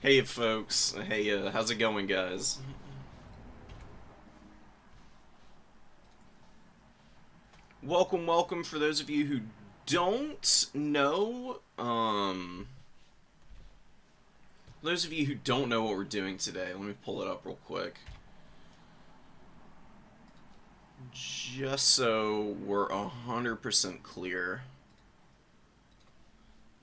Hey folks, hey how's it going guys? Welcome for those of you who don't know, those of you who don't know what we're doing today, let me pull it up real quick. Just so we're 100% clear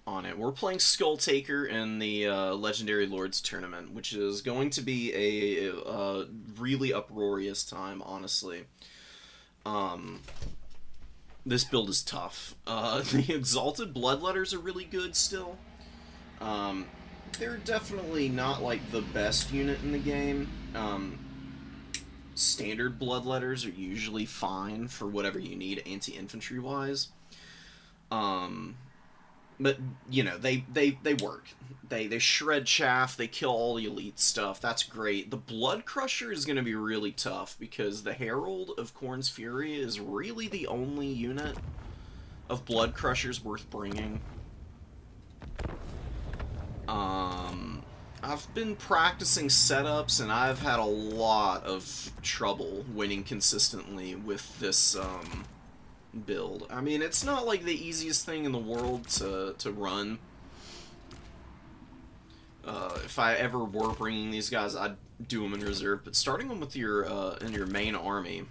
on it. We're playing Skull Taker in the Legendary Lords Tournament, which is going to be a really uproarious time, honestly. Um, this build is tough. The Exalted Bloodletters are really good still. Um, they're definitely not like the best unit in the game. Standard Bloodletters are usually fine for whatever you need anti-infantry wise. Um, but you know they work. They shred chaff. They kill all the elite stuff. That's great. The Blood Crusher is going to be really tough because the Herald of Khorne's Fury is really the only unit of Blood Crushers worth bringing. I've been practicing setups and I've had a lot of trouble winning consistently with this build. I mean, it's not like the easiest thing in the world to run. If I ever were bringing these guys, I'd do them in reserve. But starting them with your in your main army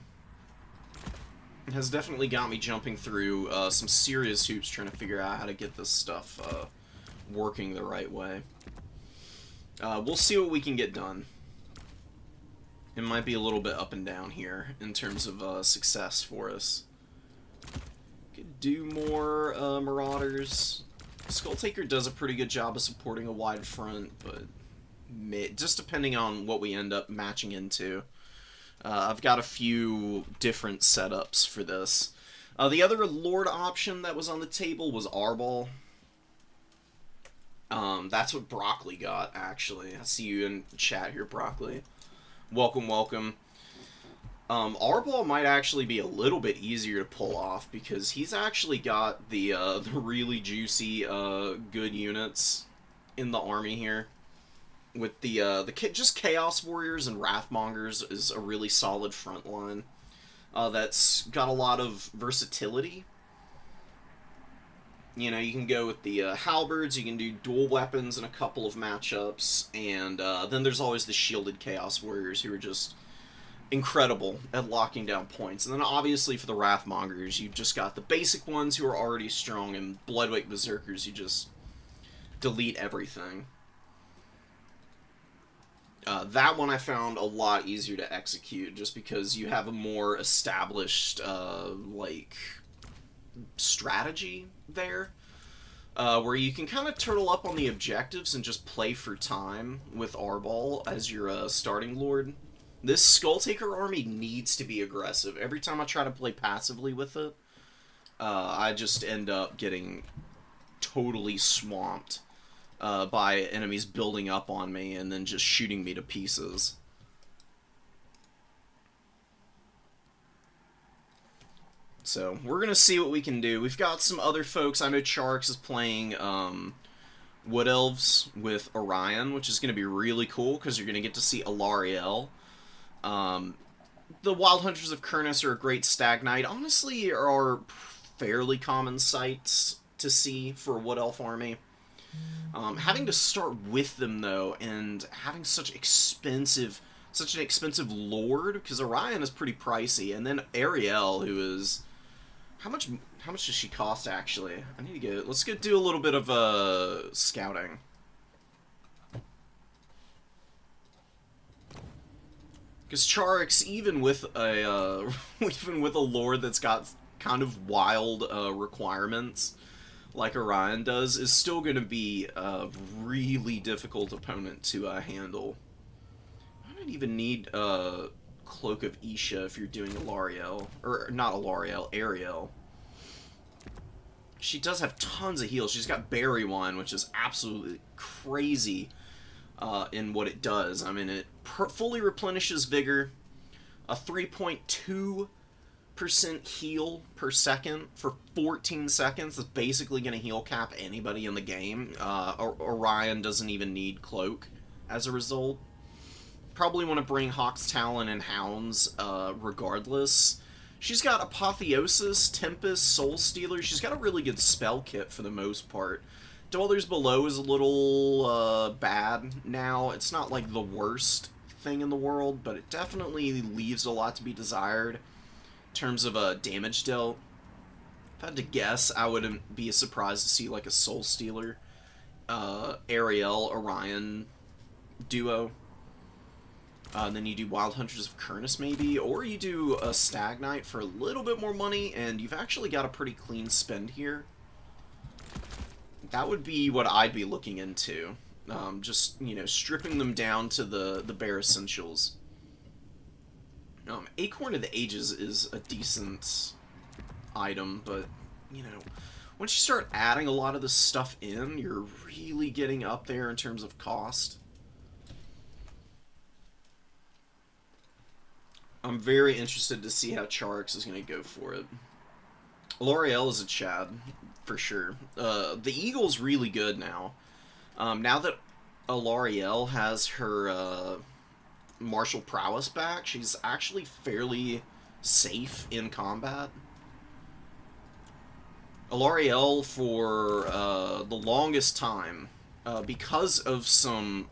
has definitely got me jumping through some serious hoops trying to figure out how to get this stuff working the right way. We'll see what we can get done. It might be a little bit up and down here in terms of success for us. Could do more Marauders. Skull Taker does a pretty good job of supporting a wide front, but just depending on what we end up matching into. I've got a few different setups for this. The other Lord option that was on the table was Arbol. That's what Broccoli got, actually. I see you in chat here, Broccoli. Welcome. Arbol might actually be a little bit easier to pull off because he's actually got the really juicy good units in the army here. With the just Chaos Warriors and Wrathmongers is a really solid front line. That's got a lot of versatility. You know, you can go with the halberds, you can do dual weapons in a couple of matchups, and then there's always the shielded Chaos Warriors who are just incredible at locking down points. And then obviously for the Wrathmongers, you've just got the basic ones who are already strong, and Bloodwake Berserkers, you just delete everything. That one I found a lot easier to execute, just because you have a more established, like, strategy there, where you can kind of turtle up on the objectives and just play for time with Arbol as your starting lord. This Skull Taker army needs to be aggressive. Every time I try to play passively with it, I just end up getting totally swamped by enemies building up on me and then just shooting me to pieces. So, we're going to see what we can do. We've got some other folks. I know Charx is playing Wood Elves with Orion, which is going to be really cool because you're going to get to see Alariel. The Wild Hunters of Kurnus are a great Stag Knight. Honestly, are fairly common sights to see for a Wood Elf army. Having to start with them, though, and having such an expensive lord, because Orion is pretty pricey, and then Ariel, who is... How much does she cost, actually? I need to get... Let's do a little bit of scouting. Because Charix, even with a lord that's got kind of wild requirements, like Orion does, is still going to be a really difficult opponent to handle. I don't even need Cloak of Isha if you're doing Alariel. Or, not Alariel, Ariel. She does have tons of heals. She's got Berry Wine, which is absolutely crazy in what it does. I mean, it fully replenishes Vigor. A 3.2 heal per second for 14 seconds. That's basically going to heal cap anybody in the game. Orion doesn't even need Cloak as a result. Probably want to bring Hawk's Talon and Hounds regardless. She's got Apotheosis, Tempest, Soul Stealer. She's got a really good spell kit for the most part. Dwellers Below is a little bad now. It's not like the worst thing in the world, but it definitely leaves a lot to be desired in terms of damage dealt. If I had to guess, I wouldn't be surprised to see like a Soul Stealer, Ariel, Orion duo. And then you do Wild Hunters of Kurnus maybe, or you do a Stag Knight for a little bit more money, and you've actually got a pretty clean spend here. That would be what I'd be looking into. Just, you know, stripping them down to the bare essentials. Acorn of the Ages is a decent item, but, you know, once you start adding a lot of this stuff in, you're really getting up there in terms of cost. I'm very interested to see how Charix is going to go for it. L'Oreal is a Chad, for sure. The Eagle's really good now. Now that L'Oreal has her martial prowess back, she's actually fairly safe in combat. L'Oreal, for the longest time, because of some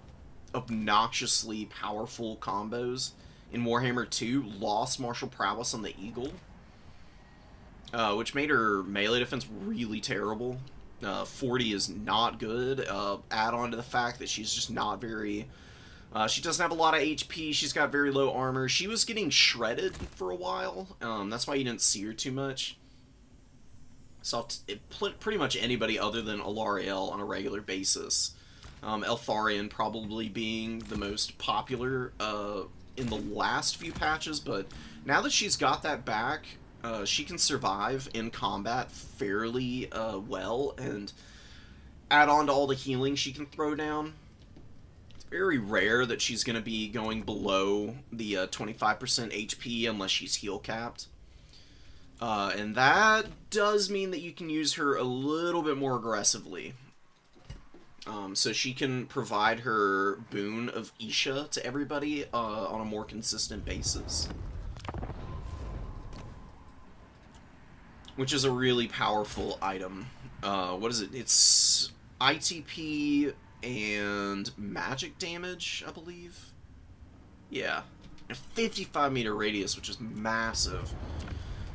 obnoxiously powerful combos in Warhammer 2, lost martial prowess on the Eagle, which made her melee defense really terrible. 40 is not good. Add on to the fact that she's just not very... she doesn't have a lot of HP, she's got very low armor. She was getting shredded for a while, that's why you didn't see her too much. So pretty much anybody other than L'Oreal on a regular basis. Eltharion probably being the most popular in the last few patches, but now that she's got that back, she can survive in combat fairly well, and add on to all the healing she can throw down. It's very rare that she's going to be going below the 25% HP unless she's heal capped. And that does mean that you can use her a little bit more aggressively. So she can provide her boon of Isha to everybody on a more consistent basis. Which is a really powerful item. What is it? It's ITP and magic damage, I believe. Yeah. A 55-meter radius, which is massive.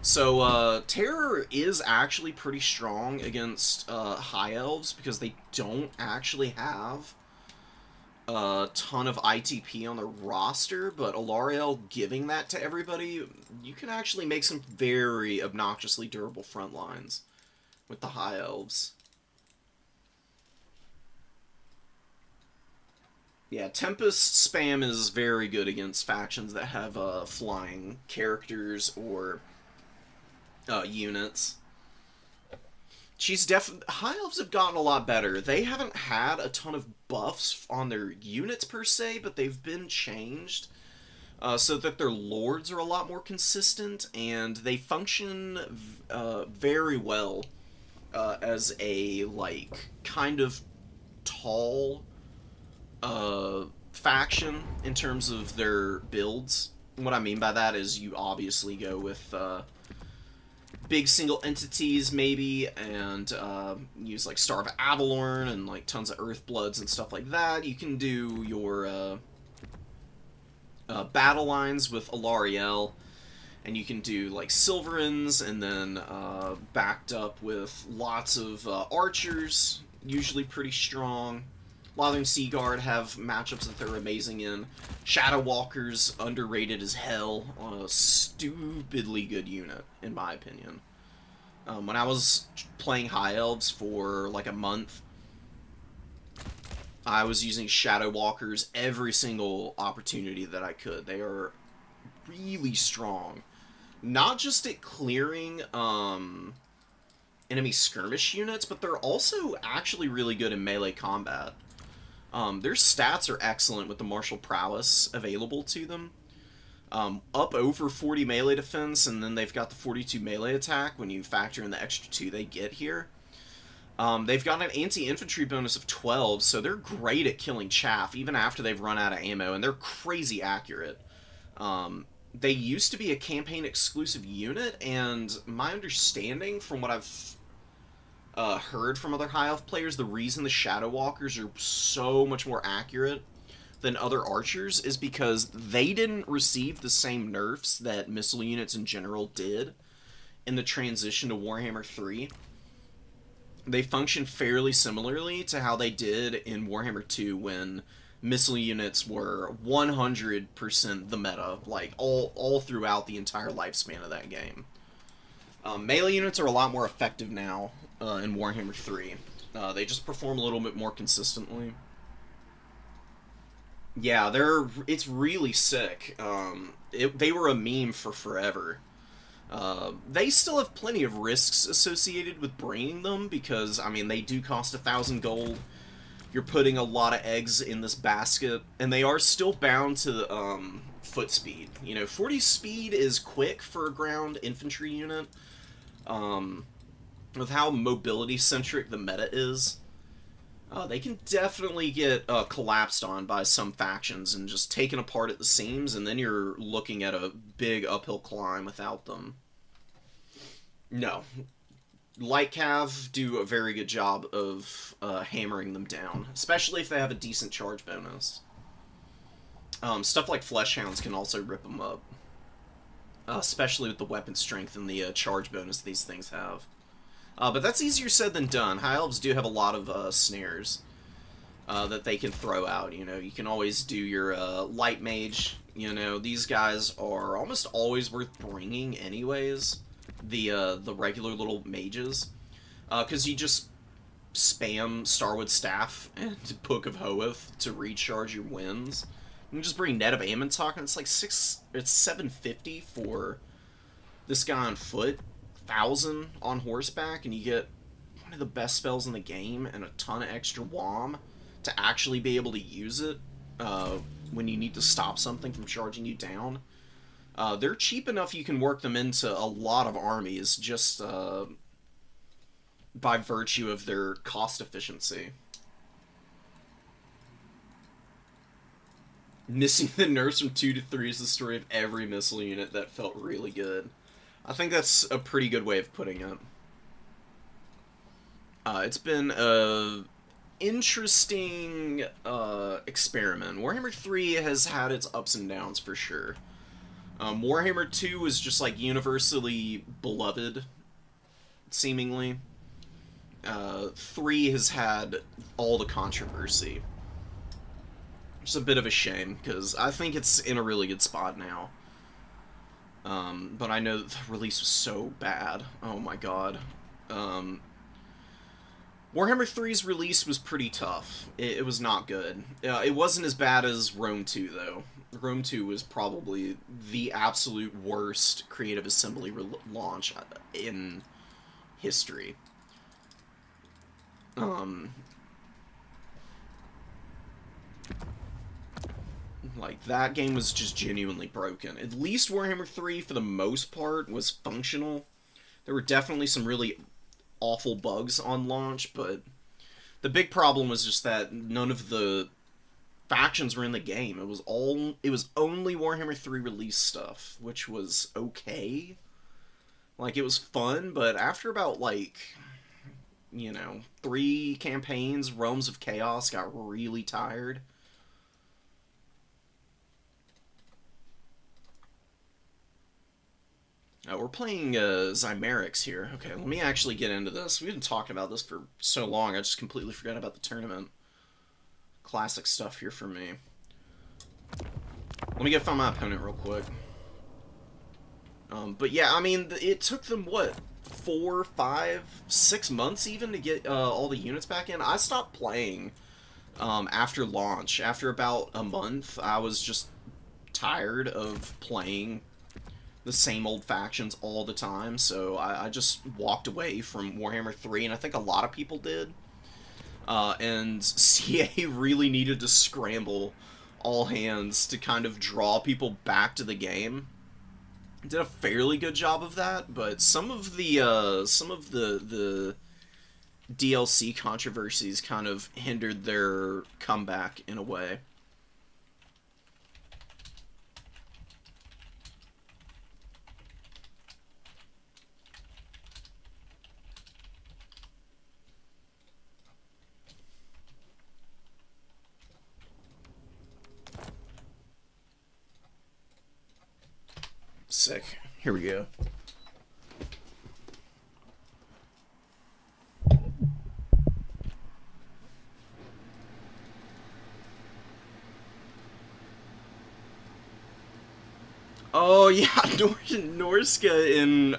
So, Terror is actually pretty strong against High Elves, because they don't actually have a ton of ITP on their roster, but L'Oreal giving that to everybody, you can actually make some very obnoxiously durable front lines with the High Elves. Yeah, Tempest spam is very good against factions that have flying characters or units. High Elves have gotten a lot better. They haven't had a ton of buffs on their units per se, but they've been changed so that their lords are a lot more consistent, and they function very well as a, like, kind of tall faction in terms of their builds. And what I mean by that is you obviously go with big single entities, maybe, and use, like, Star of Avalorn and, like, tons of Earthbloods and stuff like that. You can do your battle lines with L'Oreal, and you can do, like, Silverins, and then backed up with lots of archers, usually pretty strong. Lothern Seaguard have matchups that they're amazing in. Shadow Walker's underrated as hell. A stupidly good unit, in my opinion. When I was playing High Elves for like a month, I was using Shadow Walkers every single opportunity that I could. They are really strong. Not just at clearing enemy skirmish units, but they're also actually really good in melee combat. Their stats are excellent with the martial prowess available to them. Up over 40 melee defense, and then they've got the 42 melee attack when you factor in the extra 2 they get here. They've got an anti-infantry bonus of 12, so they're great at killing chaff, even after they've run out of ammo, and they're crazy accurate. They used to be a campaign-exclusive unit, and my understanding from what I've heard from other High Elf players, the reason the Shadow Walkers are so much more accurate than other archers is because they didn't receive the same nerfs that missile units in general did in the transition to Warhammer 3. They function fairly similarly to how they did in Warhammer 2 when missile units were 100% the meta, like all throughout the entire lifespan of that game. Melee units are a lot more effective now in Warhammer 3. They just perform a little bit more consistently. Yeah, it's really sick. They were a meme for forever. They still have plenty of risks associated with bringing them because, I mean, they do cost 1,000 gold. You're putting a lot of eggs in this basket, and they are still bound to foot speed. You know, 40 speed is quick for a ground infantry unit. With how mobility-centric the meta is, they can definitely get collapsed on by some factions and just taken apart at the seams, and then you're looking at a big uphill climb without them. No. Light Cav do a very good job of hammering them down, especially if they have a decent charge bonus. Stuff like Flesh Hounds can also rip them up, especially with the weapon strength and the charge bonus these things have. But that's easier said than done. High Elves do have a lot of snares that they can throw out. You know, you can always do your Light Mage. You know, these guys are almost always worth bringing anyways. The regular little mages, because you just spam Starwood Staff and Book of Hoeth to recharge your winds. You can just bring Net of Amontok, and it's like it's 750 for this guy on foot, 1,000 on horseback, and you get one of the best spells in the game and a ton of extra WOM to actually be able to use it when you need to stop something from charging you down. They're cheap enough you can work them into a lot of armies just by virtue of their cost efficiency. Missing the nerfs from 2 to 3 is the story of every missile unit that felt really good. I think that's a pretty good way of putting it. It's been a interesting experiment. Warhammer 3 has had its ups and downs for sure. Warhammer 2 was just like universally beloved, seemingly. 3 has had all the controversy. Which is a bit of a shame, because I think it's in a really good spot now. But I know that the release was so bad. Oh my god. Warhammer 3's release was pretty tough. It was not good. It wasn't as bad as Rome 2, though. Rome 2 was probably the absolute worst Creative Assembly launch in history. Like, that game was just genuinely broken. At least Warhammer 3, for the most part, was functional. There were definitely some really awful bugs on launch, but the big problem was just that none of the factions were in the game. It was only Warhammer 3 release stuff, which was okay. Like, it was fun, but after about, like, you know, 3 campaigns, Realms of Chaos got really tired. We're playing Zymerix here. Okay, let me actually get into this. We've been talking about this for so long, I just completely forgot about the tournament. Classic stuff here for me. Let me go find my opponent real quick. But yeah, I mean, it took them, what, 4, 5, 6 months even to get all the units back in? I stopped playing after launch. After about a month, I was just tired of playing the same old factions all the time, so I just walked away from Warhammer 3, and I think a lot of people did. And CA really needed to scramble all hands to kind of draw people back to the game. Did a fairly good job of that, but some of the DLC controversies kind of hindered their comeback in a way. Sick. Here we go. Oh yeah, Norska in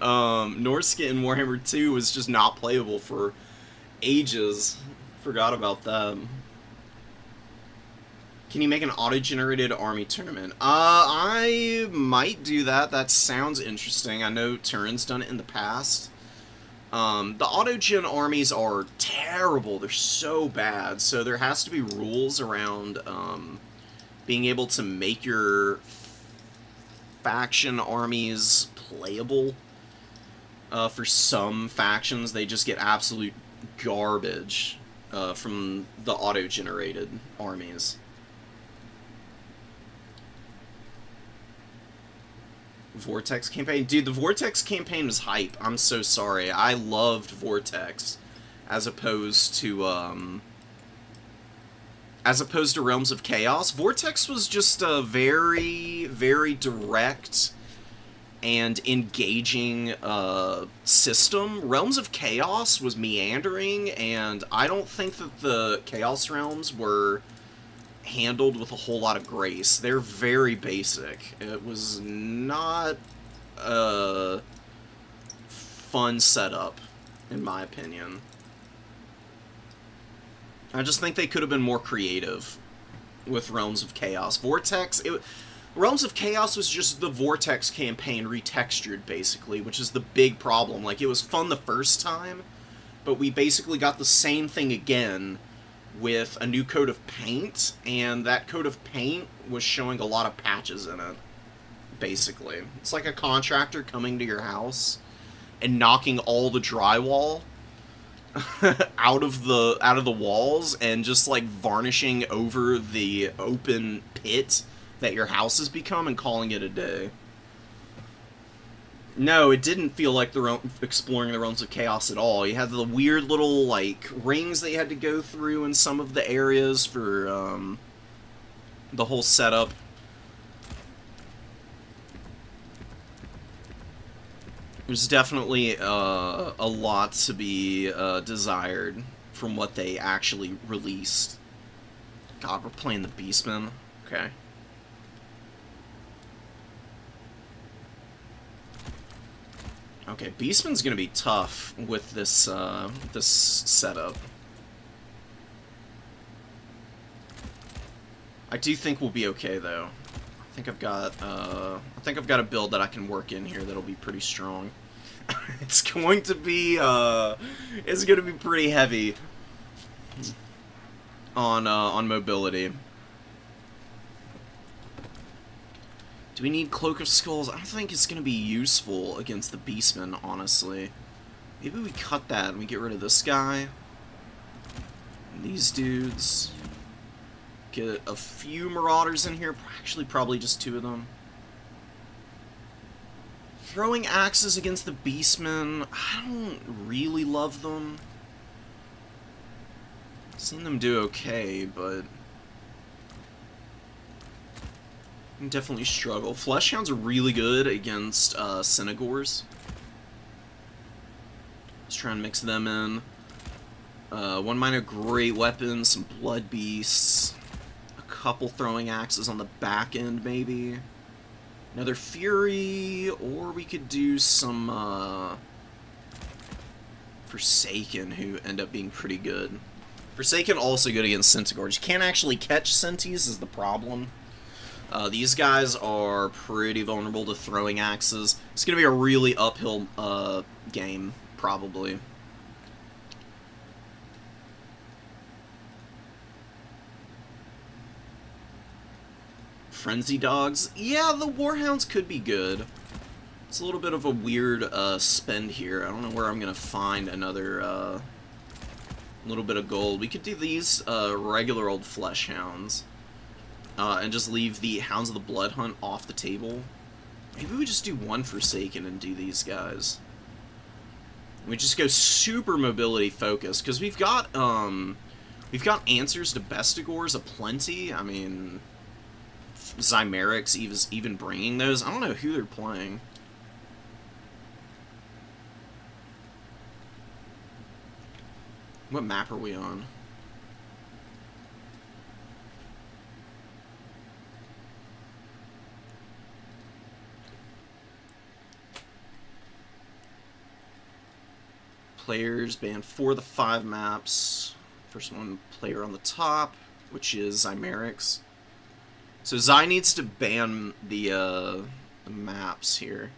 Warhammer 2 was just not playable for ages. Forgot about that. Can you make an auto-generated army tournament? I might do that. That sounds interesting. I know Turin's done it in the past. The auto-gen armies are terrible. They're so bad. So there has to be rules around being able to make your faction armies playable. For some factions, they just get absolute garbage from the auto-generated armies. Vortex campaign? Dude, the Vortex campaign is hype. I'm so sorry. I loved Vortex as opposed to Realms of Chaos. Vortex was just a very, very direct and engaging system. Realms of Chaos was meandering, and I don't think that the Chaos Realms were handled with a whole lot of grace. They're very basic. It was not a fun setup, in my opinion. I just think they could have been more creative with Realms of Chaos. Realms of Chaos was just the Vortex campaign retextured, basically, which is the big problem. Like, it was fun the first time, but we basically got the same thing again with a new coat of paint, and that coat of paint was showing a lot of patches in it, basically. It's like a contractor coming to your house and knocking all the drywall out of the walls and just like varnishing over the open pit that your house has become and calling it a day. No, it didn't feel like exploring the Realms of Chaos at all. You had the weird little, like, rings that you had to go through in some of the areas for, the whole setup. There's definitely, a lot to be, desired from what they actually released. God, we're playing the Beastmen. Okay. Okay, Beastman's gonna be tough with this this setup. I do think we'll be okay though. I think I've got a build that I can work in here that'll be pretty strong. It's going to be pretty heavy on mobility. Do we need Cloak of Skulls? I think it's going to be useful against the Beastmen, honestly. Maybe we cut that and we get rid of this guy. And these dudes. Get a few Marauders in here. Actually, probably just 2 of them. Throwing axes against the Beastmen. I don't really love them. I've seen them do okay, but definitely struggle. Fleshhounds are really good against Synagors. Let's try and mix them in. 1 minor great weapons, some blood beasts, a couple throwing axes on the back end, maybe. Another fury, or we could do some Forsaken, who end up being pretty good. Forsaken also good against Centaurs. You can't actually catch Centis is the problem. These guys are pretty vulnerable to throwing axes. It's going to be a really uphill game, probably. Frenzy Dogs. Yeah, the Warhounds could be good. It's a little bit of a weird spend here. I don't know where I'm going to find another little bit of gold. We could do these regular old Flesh Hounds. And just leave the Hounds of the Blood Hunt off the table. Maybe we just do one Forsaken and do these guys. We just go super mobility focused, because we've got answers to Bestigors aplenty. I mean, Zymerics even bringing those. I don't know who they're playing. What map are we on? Players banned 4 of the 5 maps. First one player on the top, which is Zymerics. So Zy needs to ban the maps here.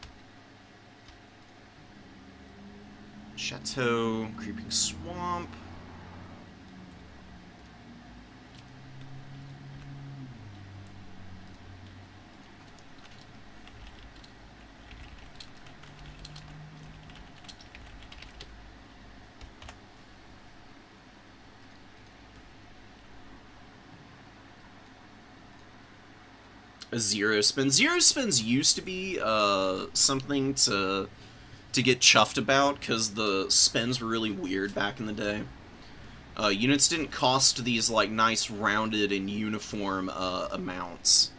Chateau, Creeping Swamp. A zero spin. Zero spins used to be something to get chuffed about, because the spins were really weird back in the day. Units didn't cost these like nice rounded and uniform amounts.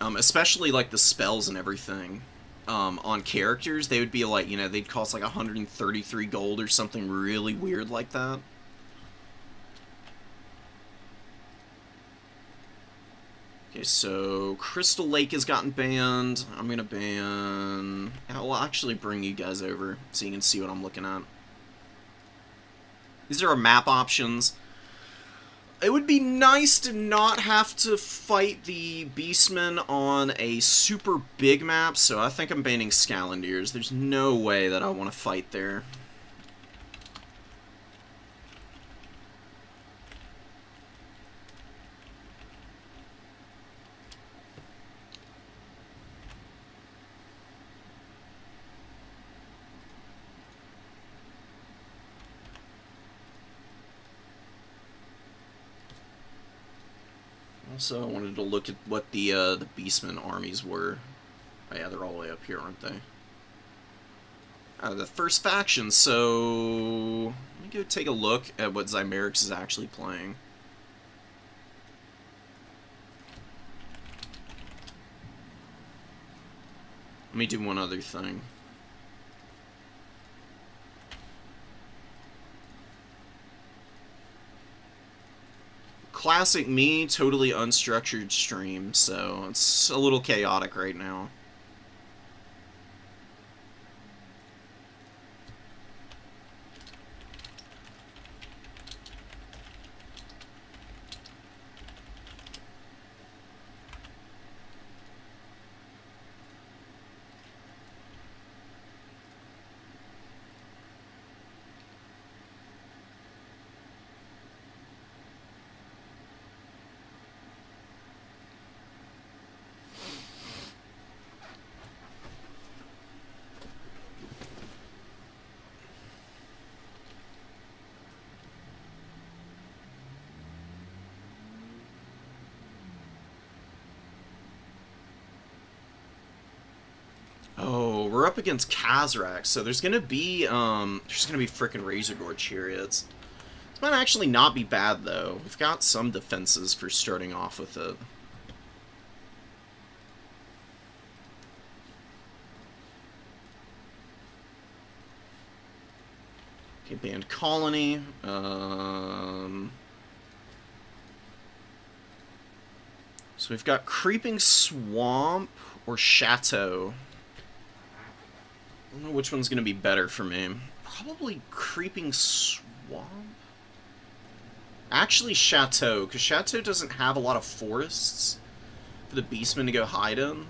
Especially like the spells and everything. On characters, they would be like, you know, they'd cost like 133 gold or something really weird like that. Okay, so Crystal Lake has gotten banned. I'm gonna ban... I'll actually bring you guys over so you can see what I'm looking at. These are our map options. It would be nice to not have to fight the Beastmen on a super big map, so I think I'm banning Scalandiers. There's no way that I want to fight there. Also, I wanted to look at what the Beastmen armies were. Oh yeah, they're all the way up here, aren't they? The first faction, so... Let me go take a look at what Zymerics is actually playing. Let me do one other thing. Classic me, totally unstructured stream, so it's a little chaotic right now. Oh, we're up against Kazrak, so there's gonna be frickin' Razorgore Chariots. This might actually not be bad though. We've got some defenses for starting off with it. Okay, banned Colony. So we've got Creeping Swamp or Chateau. I don't know which one's going to be better for me. Probably Creeping Swamp? Actually, Chateau, because Chateau doesn't have a lot of forests for the Beastmen to go hide in.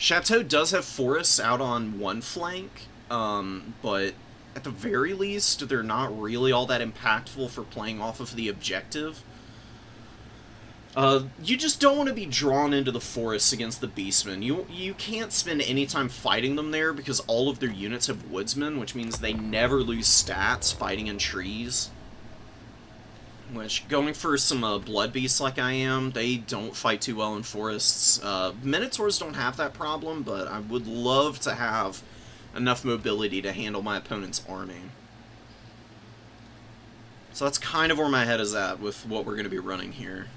Chateau does have forests out on one flank, but at the very least, they're not really all that impactful for playing off of the objective. You just don't want to be drawn into the forests against the Beastmen. You can't spend any time fighting them there because all of their units have woodsmen, which means they never lose stats fighting in trees. Which, going for some blood beasts like I am, they don't fight too well in forests. Minotaurs don't have that problem, but I would love to have enough mobility to handle my opponent's army. So that's kind of where my head is at with what we're going to be running here.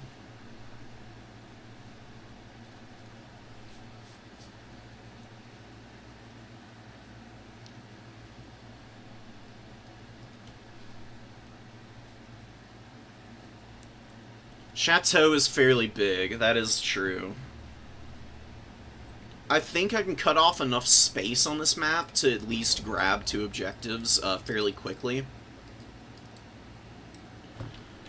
Chateau is fairly big, that is true. I think I can cut off enough space on this map to at least grab 2 objectives fairly quickly.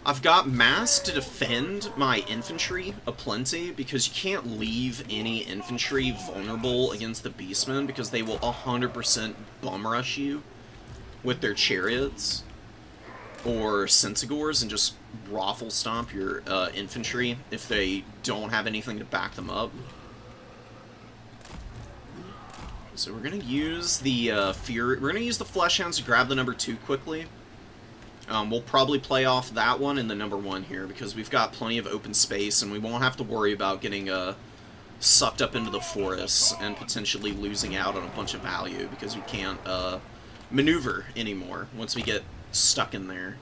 I've got mass to defend my infantry aplenty, because you can't leave any infantry vulnerable against the Beastmen, because they will 100% bum rush you with their chariots or Centaurs and just raffle stomp your infantry if they don't have anything to back them up. So we're gonna use the We're gonna use the Fleshhounds to grab the number 2 quickly. We'll probably play off that one and the number 1 here because we've got plenty of open space and we won't have to worry about getting sucked up into the forests and potentially losing out on a bunch of value because we can't maneuver anymore once we get stuck in there.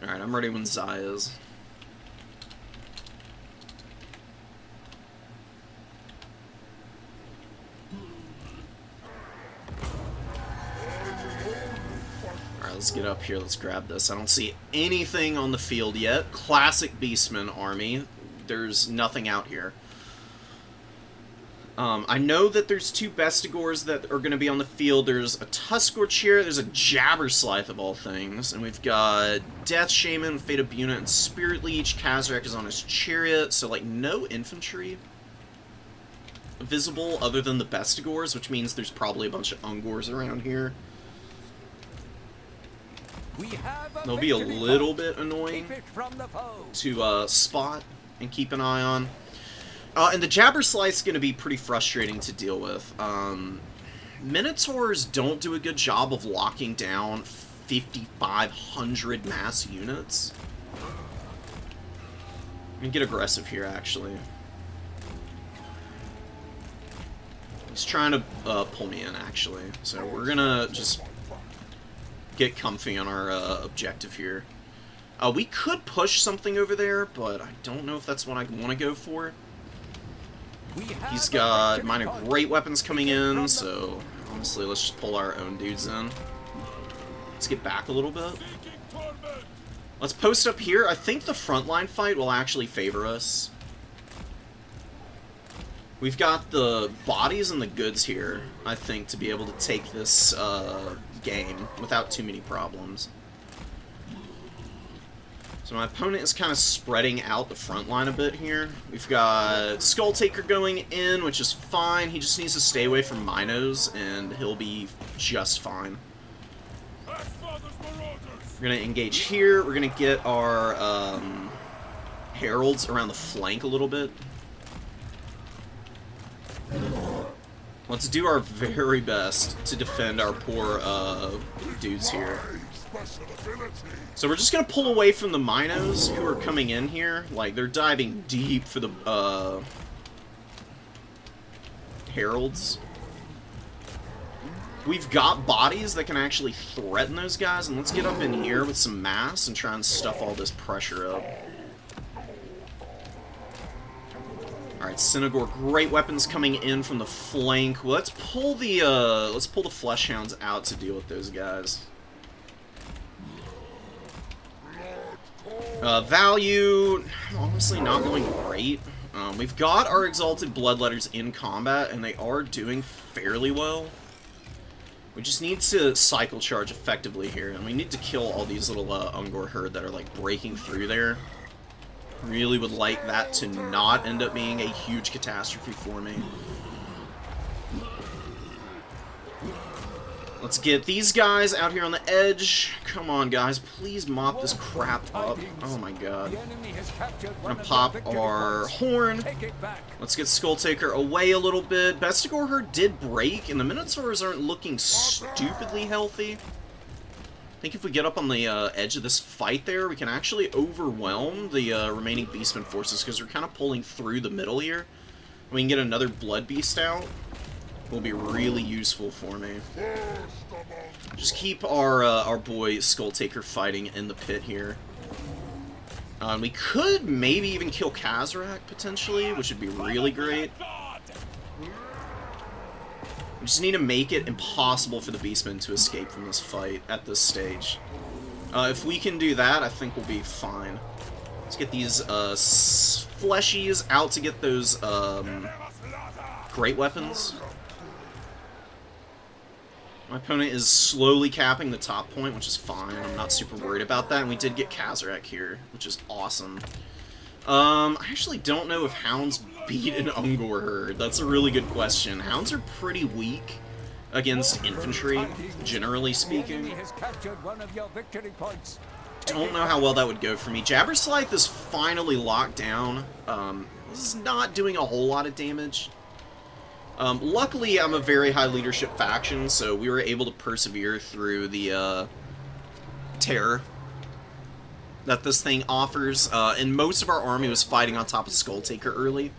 Alright, I'm ready when Zai is. Alright, let's get up here, let's grab this. I don't see anything on the field yet. Classic Beastman army. There's nothing out here. I know that there's 2 Bestigors that are going to be on the field. There's a Tuskor Chariot, there's a Jabberslythe of all things, and we've got Death Shaman, Fate of Buna, and Spirit Leech. Kazarek is on his chariot, so like no infantry visible other than the Bestigors, which means there's probably a bunch of Ungors around here. They'll be a little bit annoying to spot and keep an eye on. And the Jabberslythe is going to be pretty frustrating to deal with. Minotaurs don't do a good job of locking down 5,500 mass units. I'm going to get aggressive here, actually. He's trying to pull me in, actually. So we're going to just get comfy on our objective here. We could push something over there, but I don't know if that's what I want to go for. He's got minor great weapons coming in, so honestly, let's just pull our own dudes in. Let's get back a little bit. Let's post up here. I think the frontline fight will actually favor us. We've got the bodies and the goods here, I think, to be able to take this game without too many problems. So my opponent is kind of spreading out the front line a bit here. We've got Skull Taker going in, which is fine. He just needs to stay away from Minos, and he'll be just fine. We're going to engage here. We're going to get our Heralds around the flank a little bit. Let's do our very best to defend our poor dudes here. So we're just going to pull away from the Minos who are coming in here. Like, they're diving deep for the Heralds. We've got bodies that can actually threaten those guys, and let's get up in here with some mass and try and stuff all this pressure up. Alright, Centaur, great weapons coming in from the flank. Let's pull the Fleshhounds out to deal with those guys. Value, honestly, not going great. We've got our Exalted Bloodletters in combat, and they are doing fairly well. We just need to cycle charge effectively here, and we need to kill all these little Ungor herd that are, like, breaking through there. Really would like that to not end up being a huge catastrophe for me. Let's get these guys out here on the edge. Come on, guys. Please mop this crap up. Oh, my God. I'm gonna pop our horn. Let's get Skulltaker away a little bit. Bestigor Herd did break, and the Minotaurs aren't looking stupidly healthy. I think if we get up on the edge of this fight there, we can actually overwhelm the remaining Beastman forces, because we're kind of pulling through the middle here. We can get another Blood Beast out. Will be really useful for me. Just keep our boy Skulltaker fighting in the pit here. We could maybe even kill Kazarak, potentially, which would be really great. We just need to make it impossible for the Beastmen to escape from this fight at this stage. If we can do that, I think we'll be fine. Let's get these fleshies out to get those great weapons. My opponent is slowly capping the top point, which is fine. I'm not super worried about that. And we did get Kazarak here, which is awesome. I actually don't know if Hounds beat an Ungor herd. That's a really good question. Hounds are pretty weak against infantry, generally speaking. Don't know how well that would go for me. Jabberslythe is finally locked down. This is not doing a whole lot of damage. Luckily, I'm a very high leadership faction, so we were able to persevere through the terror that this thing offers, and most of our army was fighting on top of Skulltaker early,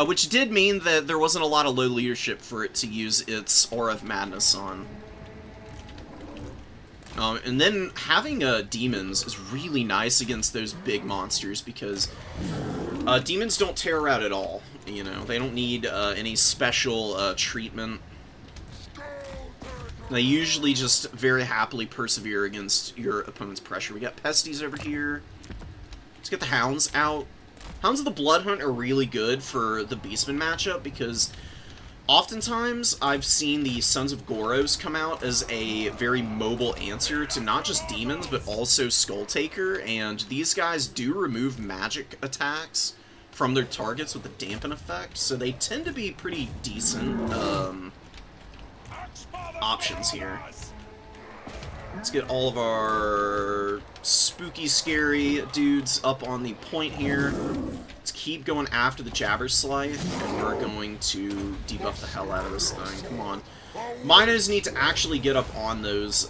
which did mean that there wasn't a lot of low leadership for it to use its Aura of Madness on. And then having demons is really nice against those big monsters, because demons don't tear out at all. You know, they don't need any special treatment. They usually just very happily persevere against your opponent's pressure. We got Pesties over here. Let's get the Hounds out. Hounds of the Bloodhunt are really good for the Beastman matchup, because oftentimes I've seen the Sons of Goros come out as a very mobile answer to not just demons, but also Skulltaker, and these guys do remove magic attacks from their targets with the dampen effect, so they tend to be pretty decent options here. Let's get all of our spooky, scary dudes up on the point here. Let's keep going after the Jabberslythe, and we're going to debuff the hell out of this thing. Come on. Minos need to actually get up on those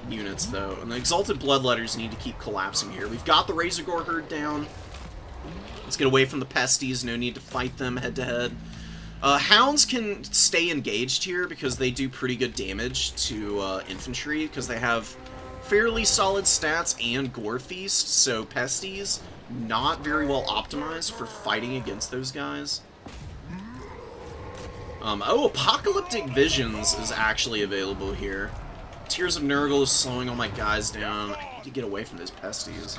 units, though, and the Exalted Bloodletters need to keep collapsing here. We've got the Razorgore herd down. Let's get away from the Pesties, no need to fight them head-to-head. Hounds can stay engaged here because they do pretty good damage to infantry, because they have fairly solid stats and Gore Feast, so Pesties, not very well optimized for fighting against those guys. Oh, Apocalyptic Visions is actually available here. Tears of Nurgle is slowing all my guys down. I need to get away from those Pesties.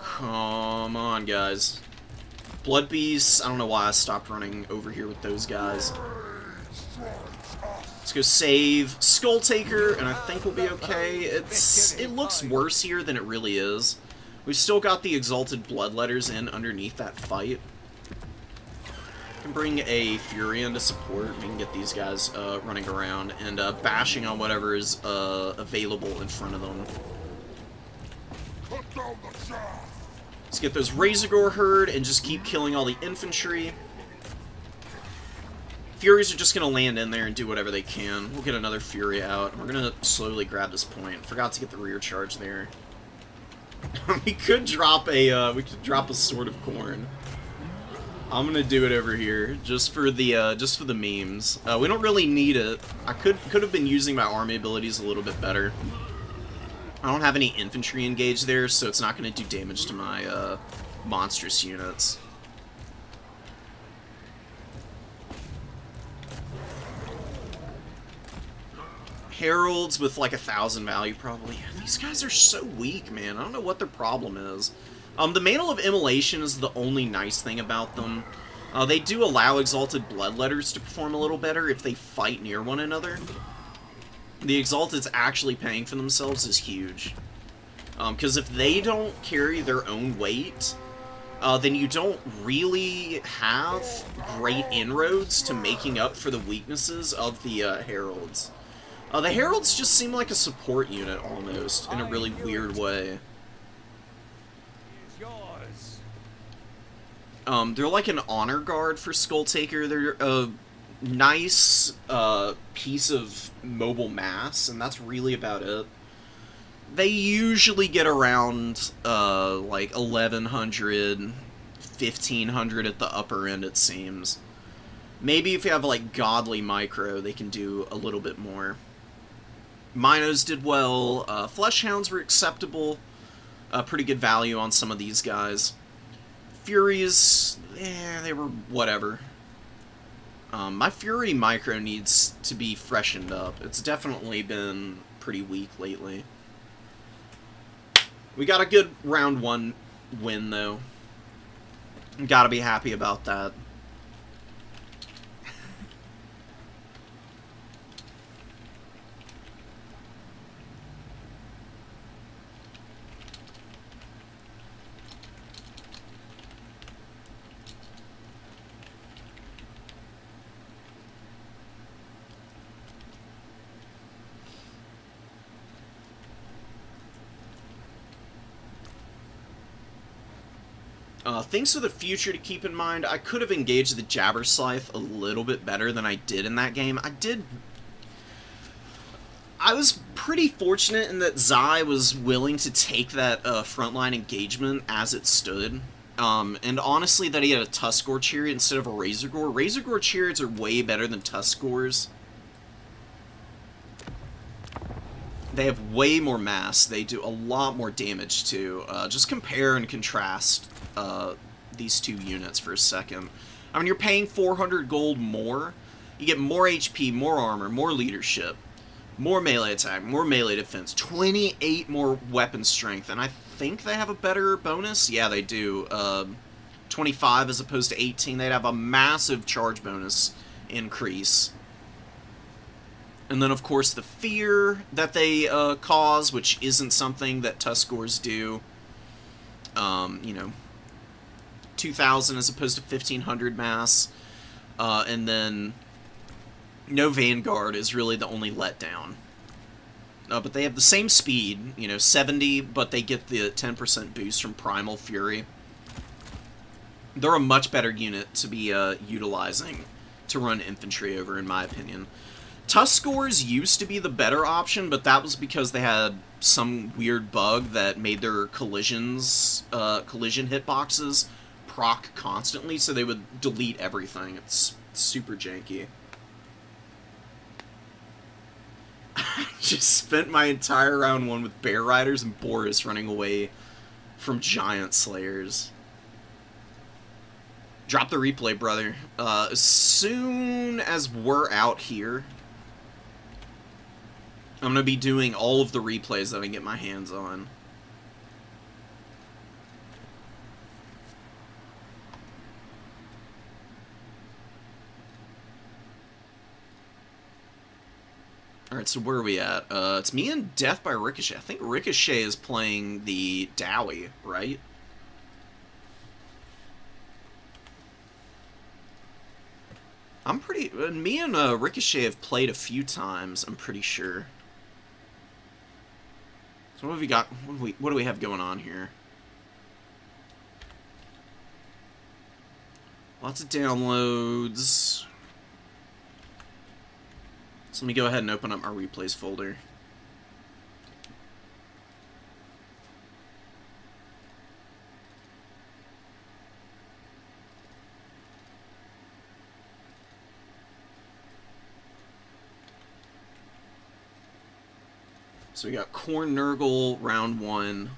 Come on, guys. Blood Beasts, I don't know why I stopped running over here with those guys. Let's go save Skulltaker, and I think we'll be okay. It looks worse here than it really is. We've still got the Exalted Bloodletters in underneath that fight. We can bring a Fury into support. We can get these guys running around and bashing on whatever is available in front of them. Let's get those Razorgore herd and just keep killing all the infantry. Furies are just going to land in there and do whatever they can. We'll get another Fury out. We're going to slowly grab this point. Forgot to get the rear charge there. we could drop a Sword of Corn. I'm going to do it over here just for the memes. We don't really need it. I could have been using my army abilities a little bit better. I don't have any infantry engaged there, so it's not going to do damage to my monstrous units. Heralds with like 1,000 value, probably. These guys are so weak, man. I don't know what their problem is. The Mantle of Immolation is the only nice thing about them. They do allow Exalted Bloodletters to perform a little better if they fight near one another. The Exalted's actually paying for themselves is huge. Because if they don't carry their own weight, then you don't really have great inroads to making up for the weaknesses of the Heralds. The Heralds just seem like a support unit, almost, in a really weird way. They're like an honor guard for Skulltaker. They're a nice piece of mobile mass, and that's really about it. They usually get around like 1,100, 1,500 at the upper end, it seems. Maybe if you have like Godly Micro, they can do a little bit more. Minos did well. Fleshhounds were acceptable. Pretty good value on some of these guys. Furies, they were whatever. My Fury Micro needs to be freshened up. It's definitely been pretty weak lately. We got a good round 1 win, though. Gotta be happy about that. Things for the future to keep in mind. I could have engaged the Jabberscythe a little bit better than I did in that game. I was pretty fortunate in that Zai was willing to take that frontline engagement as it stood. And honestly, that he had a Tuskgore Chariot instead of a Razorgore. Razorgore Chariots are way better than Tuskgores. They have way more mass. They do a lot more damage, too. Just compare and contrast these two units for a second. I mean, you're paying 400 gold more. You get more HP, more armor, more leadership, more melee attack, more melee defense, 28 more weapon strength, and I think they have a better bonus. Yeah, they do. 25 as opposed to 18. They'd have a massive charge bonus increase. And then, of course, the fear that they cause, which isn't something that Tuskgores do. You know, 2,000 as opposed to 1,500 mass. And then no Vanguard is really the only letdown. But they have the same speed, you know, 70, but they get the 10% boost from Primal Fury. They're a much better unit to be utilizing to run infantry over, in my opinion. Tuskgores used to be the better option, but that was because they had some weird bug that made their collision hitboxes proc constantly, so they would delete everything. It's super janky. I just spent my entire round 1 with Bear Riders and Boris running away from Giant Slayers. Drop the replay, brother. As soon as we're out here, I'm going to be doing all of the replays that I can get my hands on. Alright, so where are we at? It's me and Death by Ricochet. I think Ricochet is playing the Dowie, right? I'm pretty... me and Ricochet have played a few times, I'm pretty sure. So what have we got? What do we have going on here? Lots of downloads. So let me go ahead and open up our replays folder. So we got Khorne Nurgle round 1.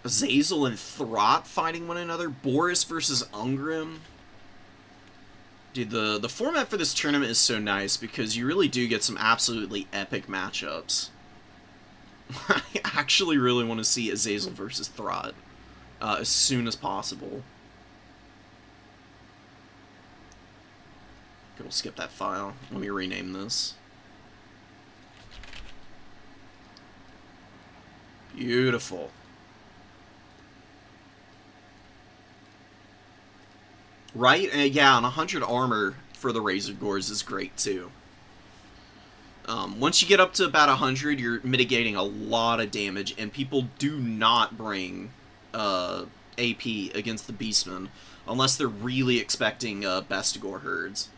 Azazel and Throt fighting one another. Boris versus Ungrim. Dude, the format for this tournament is so nice because you really do get some absolutely epic matchups. I actually really want to see Azazel versus Throt as soon as possible. Okay, we'll skip that file. Let me rename this. Beautiful. Right? Yeah, and 100 armor for the Razor Gores is great, too. Once you get up to about 100, you're mitigating a lot of damage, and people do not bring AP against the Beastmen unless they're really expecting Bestigor herds.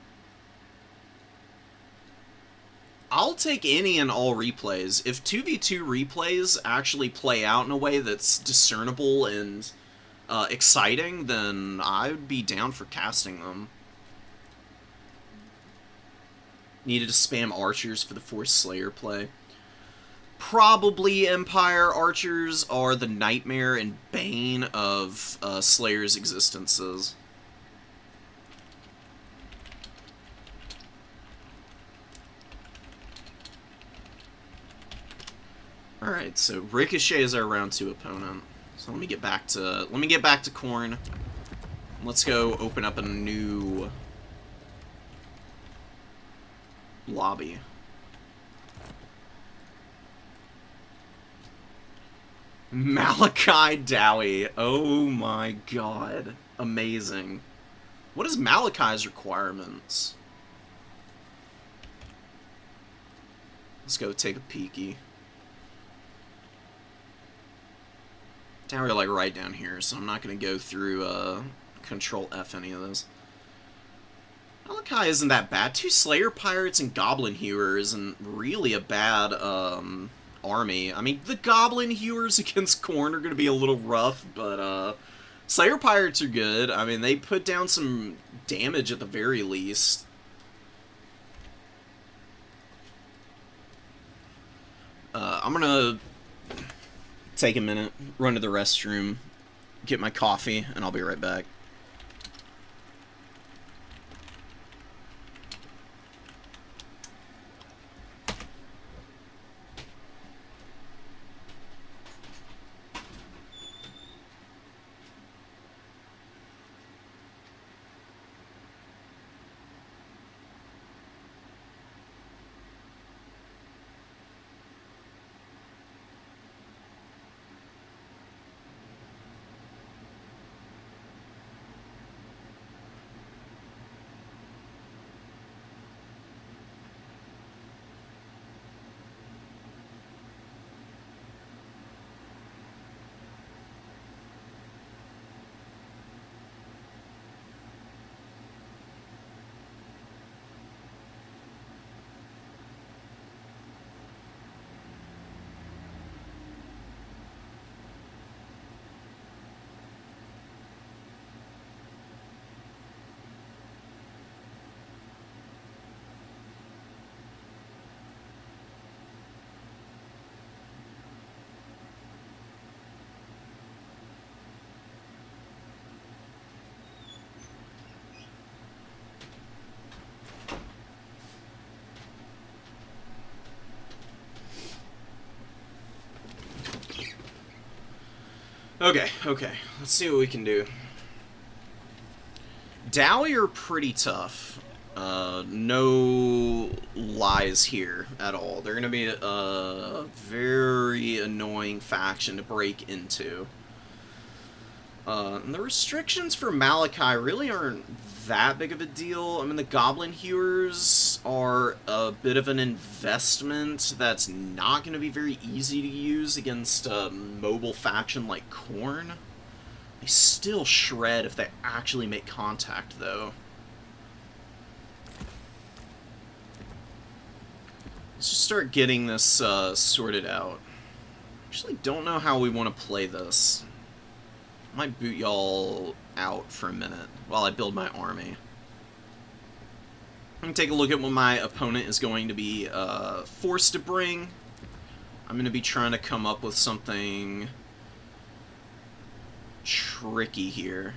I'll take any and all replays. If 2v2 replays actually play out in a way that's discernible and exciting, then I would be down for casting them. Needed to spam archers for the Force Slayer play. Probably Empire archers are the nightmare and bane of Slayer's existences. Alright, so Ricochet is our round 2 opponent. So let me get back to Khorne. Let's go open up a new lobby. Malachi Dowie. Oh my god. Amazing. What is Malachi's requirements? Let's go take a peeky. Down like right down here, so I'm not going to go through Control F any of this. Malachi isn't that bad. 2 Slayer Pirates and Goblin Hewer isn't really a bad army. I mean, the Goblin Hewers against Khorne are going to be a little rough, but Slayer Pirates are good. I mean, they put down some damage at the very least. I'm going to take a minute, run to the restroom, get my coffee, and I'll be right back. Okay, let's see what we can do. Dowie are pretty tough. No lies here at all. They're gonna be a very annoying faction to break into. And the restrictions for Malachi really aren't that big of a deal. I mean, the Goblin Hewers are a bit of an investment that's not going to be very easy to use against a mobile faction like Khorne. They still shred if they actually make contact, though. Let's just start getting this sorted out. Actually, don't know how we want to play this. Might boot y'all out for a minute while I build my army. I'm going to take a look at what my opponent is going to be forced to bring. I'm going to be trying to come up with something tricky here.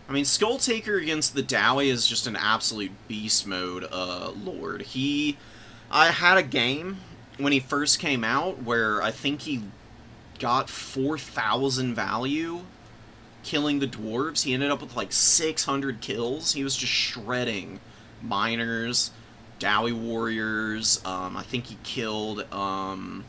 I mean, Skull Taker against the Dowie is just an absolute beast mode lord. I had a game when he first came out where I think he got 4,000 value killing the dwarves. He ended up with like 600 kills. He was just shredding miners, Dowie warriors. I think he killed some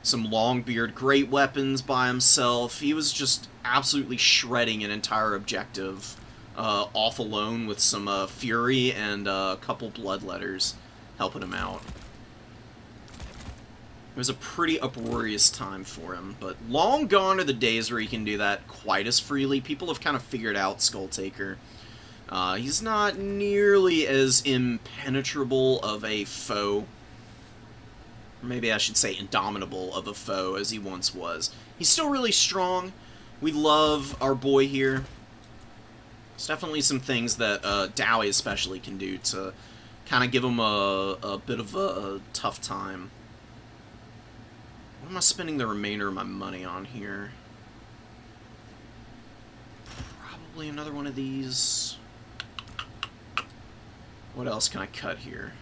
Longbeard great weapons by himself. He was just absolutely shredding an entire objective off alone with some Fury and a couple Bloodletters helping him out. It was a pretty uproarious time for him, but long gone are the days where he can do that quite as freely. People have kind of figured out Skull Taker. He's not nearly as impenetrable of a foe, or maybe I should say indomitable of a foe, as he once was. He's still really strong. We love our boy here. There's definitely some things that Dowie especially can do to kind of give him a bit of a tough time. What am I spending the remainder of my money on here? Probably another one of these. What else can I cut here?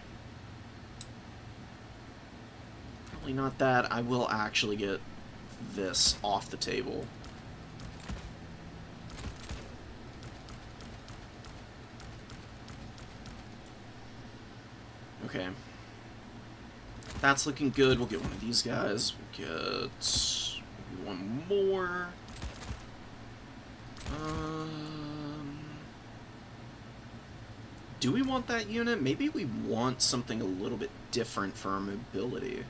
Probably not that. I will actually get this off the table. Okay. That's looking good. We'll get one of these guys. We'll get one more. Do we want that unit? Maybe we want something a little bit different for our mobility.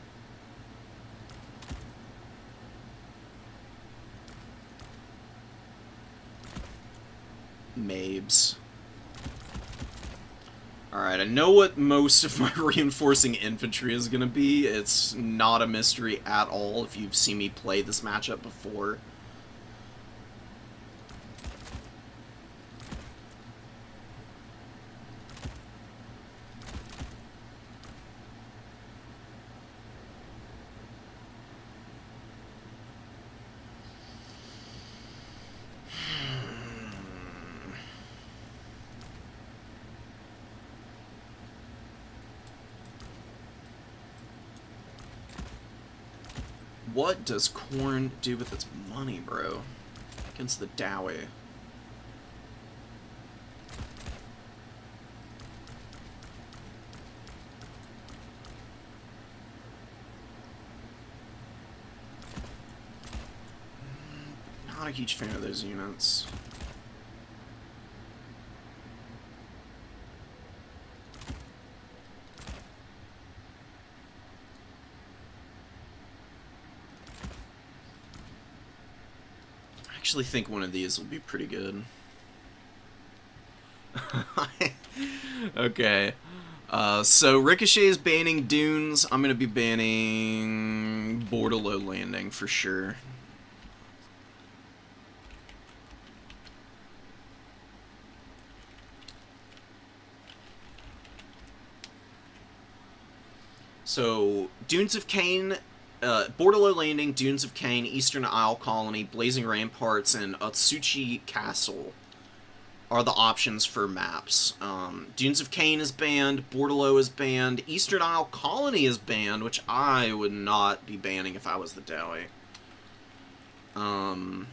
Mabes. Alright, I know what most of my reinforcing infantry is going to be. It's not a mystery at all if you've seen me play this matchup before. What does Corn do with its money, bro? Against the Dowie. Not a huge fan of those units. I actually think one of these will be pretty good. Okay. So Ricochet is banning Dunes. I'm going to be banning Bordello Landing for sure. So, Dunes of Cain, Bordello Landing, Dunes of Cain, Eastern Isle Colony, Blazing Ramparts, and Otsuchi Castle are the options for maps. Dunes of Cain is banned, Bordello is banned, Eastern Isle Colony is banned, which I would not be banning if I was the Dowie. I'm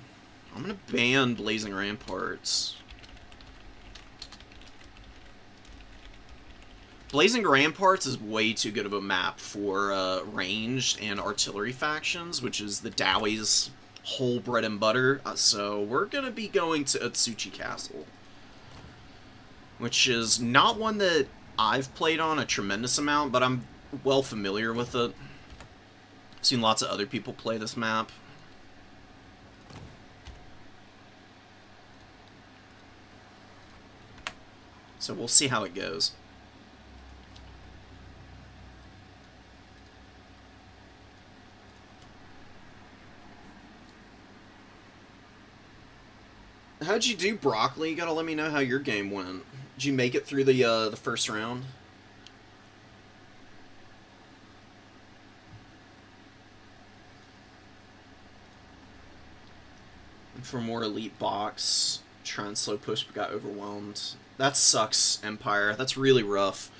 gonna ban Blazing Ramparts. Blazing Ramparts is way too good of a map for ranged and artillery factions, which is the Dowie's whole bread and butter. So we're going to be going to Otsuchi Castle, which is not one that I've played on a tremendous amount, but I'm well familiar with it. I've seen lots of other people play this map. So we'll see how it goes. How'd you do, Broccoli? You gotta let me know how your game went. Did you make it through the first round? And for more elite box, try and slow push, but got overwhelmed. That sucks, Empire. That's really rough.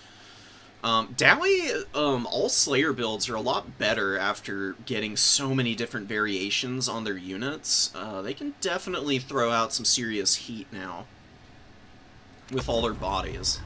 Dowie, all Slayer builds are a lot better after getting so many different variations on their units. They can definitely throw out some serious heat now with all their bodies.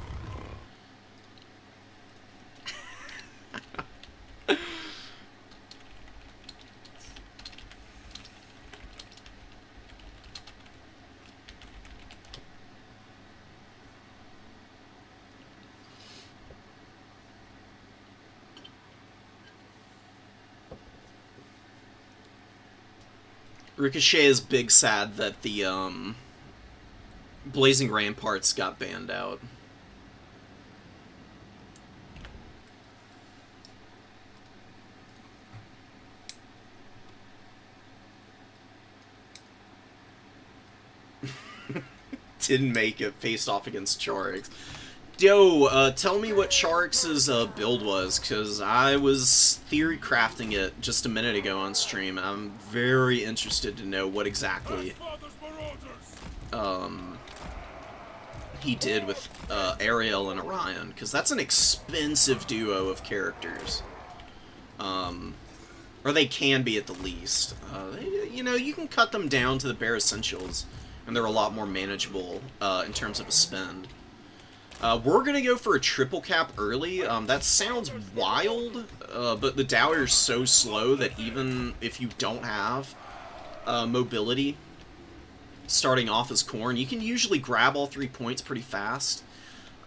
Ricochet is big sad that the Blazing Ramparts got banned out. Didn't make it, faced off against Charix. Yo, tell me what Charix's build was, because I was theory crafting it just a minute ago on stream. I'm very interested to know what exactly he did with Ariel and Orion, because that's an expensive duo of characters. Or they can be at the least. You know, you can cut them down to the bare essentials, and they're a lot more manageable in terms of a spend. We're going to go for a triple cap early. That sounds wild, but the Dowie is so slow that even if you don't have mobility starting off as Khorne, you can usually grab all 3 points pretty fast.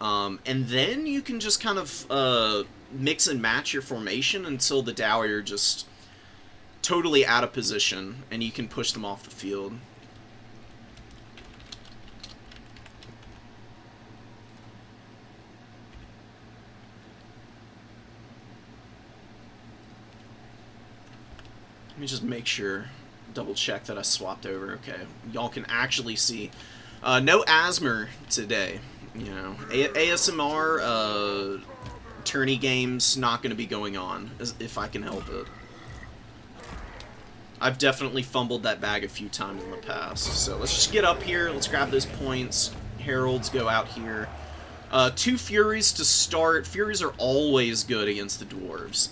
And then you can just kind of mix and match your formation until the Dowie are just totally out of position, and you can push them off the field. Let me just make sure, double check that I swapped over. Okay, y'all can actually see. No Asmer today. You know, ASMR tourney games not going to be going on if I can help it. I've definitely fumbled that bag a few times in the past. So let's just get up here. Let's grab those points. Heralds go out here. 2 Furies to start. Furies are always good against the Dwarves.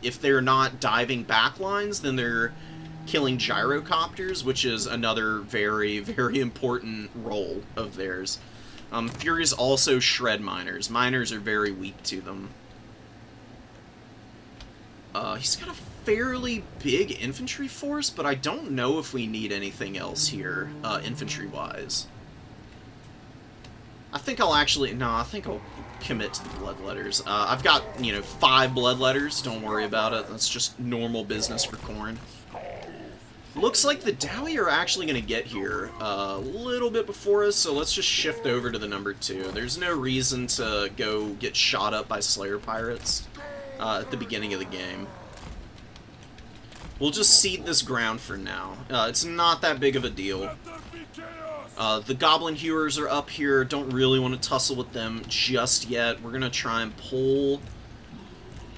If they're not diving backlines, then they're killing gyrocopters, which is another very, very important role of theirs. Furies also shred miners. Miners are very weak to them. He's got a fairly big infantry force, but I don't know if we need anything else here, infantry-wise. I think I'll actually... No, I think I'll commit to the Bloodletters. I've got, you know, 5 Bloodletters. Don't worry about it. That's just normal business for Khorne. Looks like the Dowie are actually going to get here a little bit before us, so let's just shift over to the number 2. There's no reason to go get shot up by Slayer Pirates at the beginning of the game. We'll just cede this ground for now. It's not that big of a deal. The Goblin Hewers are up here. Don't really want to tussle with them just yet. We're going to try and pull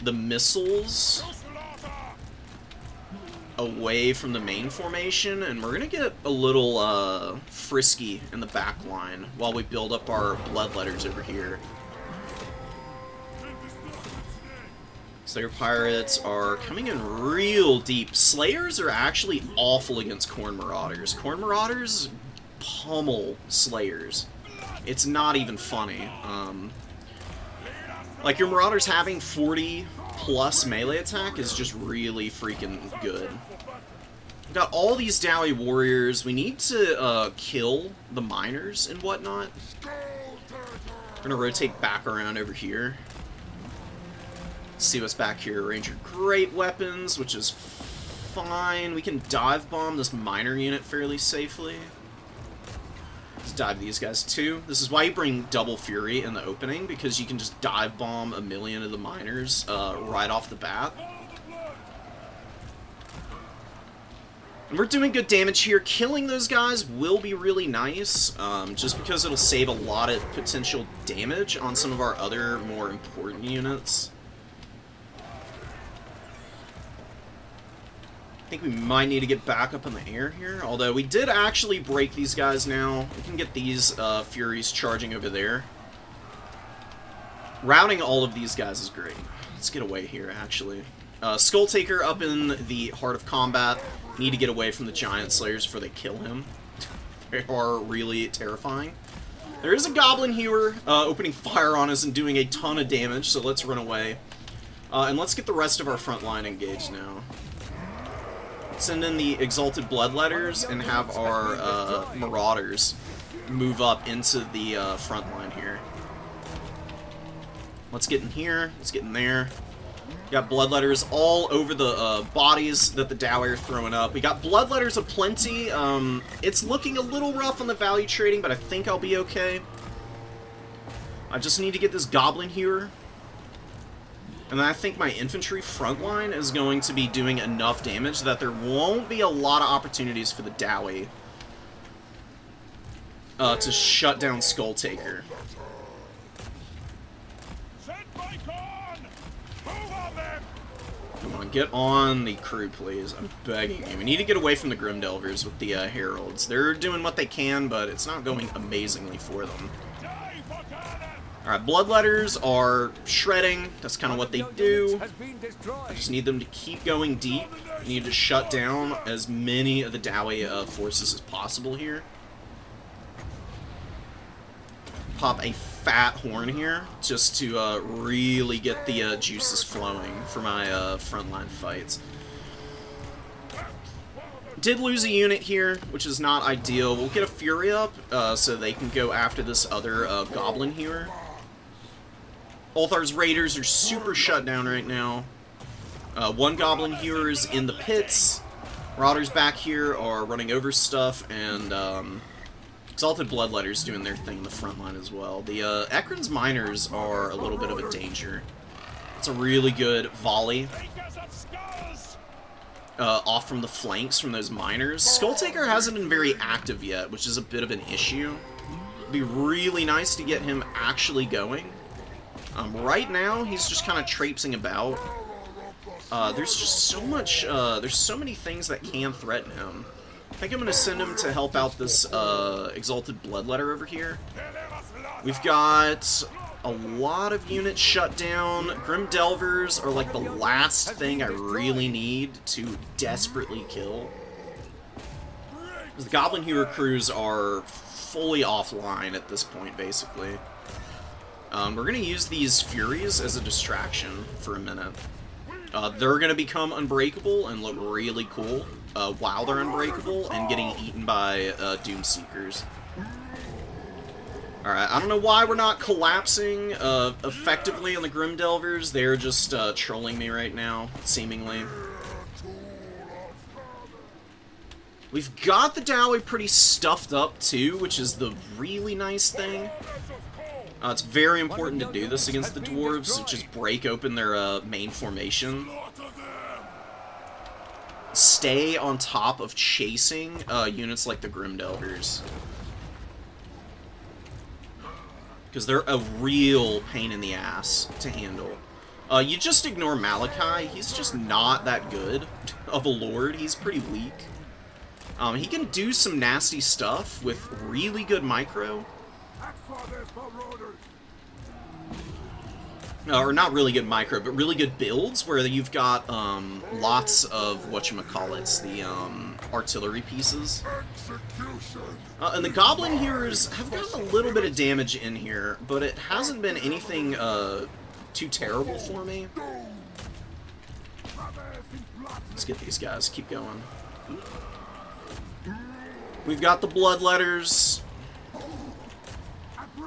the missiles away from the main formation, and we're going to get a little frisky in the back line while we build up our Bloodletters over here. Slayer Pirates are coming in real deep. Slayers are actually awful against Khorne Marauders. Khorne Marauders pummel Slayers. It's not even funny. Like, your Marauders having 40 plus melee attack is just really freaking good. We've got all these Dowie warriors. We need to kill the miners and whatnot. We're gonna rotate back around over here. See what's back here. Ranger great weapons, which is fine. We can dive bomb this miner unit fairly safely. Let's dive these guys too. This is why you bring Double Fury in the opening, because you can just dive bomb a million of the miners right off the bat. And we're doing good damage here. Killing those guys will be really nice, just because it'll save a lot of potential damage on some of our other more important units. I think we might need to get back up in the air here, although we did actually break these guys now. We can get these Furies charging over there. Routing all of these guys is great. Let's get away here, actually. Skull Taker up in the heart of combat. Need to get away from the Giant Slayers before they kill him. They are really terrifying. There is a Goblin Hewer opening fire on us and doing a ton of damage, so let's run away. And let's get the rest of our front line engaged now. Send in the Exalted Bloodletters and have our Marauders move up into the front line here. Let's get in here. Let's get in there. Got Bloodletters all over the bodies that the Dowie are throwing up. We got Bloodletters aplenty. It's looking a little rough on the value trading, but I think I'll be okay. I just need to get this Goblin Hewer. And then I think my infantry front line is going to be doing enough damage that there won't be a lot of opportunities for the Dowie to shut down Skull Taker. Come on, get on the crew, please. I'm begging you. We need to get away from the Grimdelvers with the Heralds. They're doing what they can, but it's not going amazingly for them. Alright, Bloodletters are shredding. That's kind of what they do. I just need them to keep going deep. I need to shut down as many of the Dowie forces as possible here. Pop a fat horn here, just to really get the juices flowing for my frontline fights. Did lose a unit here, which is not ideal. We'll get a Fury up, so they can go after this other Goblin Hewer. Ulthar's Raiders are super shut down right now. One Goblin Hewer is in the pits. Marauders back here are running over stuff, and Exalted Bloodletters doing their thing in the front line as well. The Ekron's Miners are a little bit of a danger. It's a really good volley off from the flanks from those Miners. Skull Taker hasn't been very active yet, which is a bit of an issue. It'd be really nice to get him actually going. Right now, he's just kind of traipsing about. There's just so much, there's so many things that can threaten him. I think I'm going to send him to help out this Exalted Bloodletter over here. We've got a lot of units shut down. Grimdelvers are like the last thing I really need to desperately kill. The Goblin Hewer crews are fully offline at this point, basically. We're going to use these Furies as a distraction for a minute. They're going to become unbreakable and look really cool while they're unbreakable and getting eaten by Doomseekers. Alright, I don't know why we're not collapsing effectively on the Grimdelvers. They're just trolling me right now, seemingly. We've got the Dowie pretty stuffed up, too, which is the really nice thing. It's very important to do this against the Dwarves, just break open their main formation. Stay on top of chasing units like the Grimdelvers. Because they're a real pain in the ass to handle. You just ignore Malachi. He's just not that good of a lord. He's pretty weak. He can do some nasty stuff with really good micro. Or not really good micro, but really good builds, where you've got lots of whatchamacallits, the artillery pieces. And the Goblin Heroes have gotten a little bit of damage in here, but it hasn't been anything too terrible for me. Let's get these guys, keep going. We've got the Bloodletters.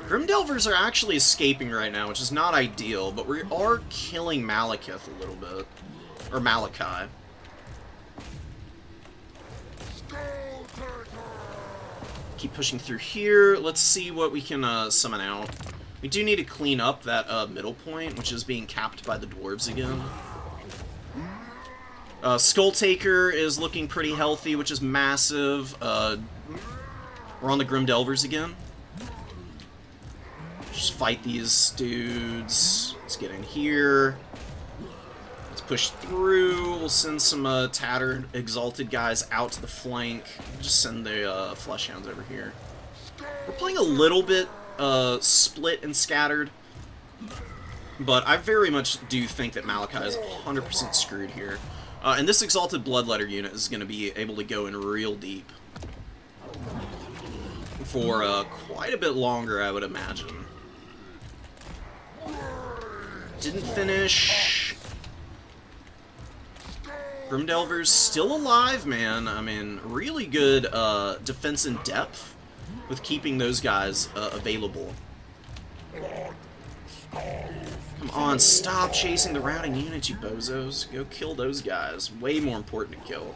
Grimdelvers are actually escaping right now, which is not ideal, but we are killing Malekith a little bit. Or Malachi. Keep pushing through here. Let's see what we can summon out. We do need to clean up that middle point, which is being capped by the dwarves again. Skull Taker is looking pretty healthy, which is massive. We're on the Grimdelvers again. Just fight these dudes. Let's get in here. Let's push through. We'll send some tattered, exalted guys out to the flank. Just send the flesh hounds over here. We're playing a little bit split and scattered, but I very much do think that Malachi is 100% screwed here. And this exalted bloodletter unit is going to be able to go in real deep for quite a bit longer, I would imagine. Didn't finish. Grimdelver's still alive, man. I mean, really good defense in depth with keeping those guys available. Come on, stop chasing the routing units, you bozos. Go kill those guys. Way more important to kill.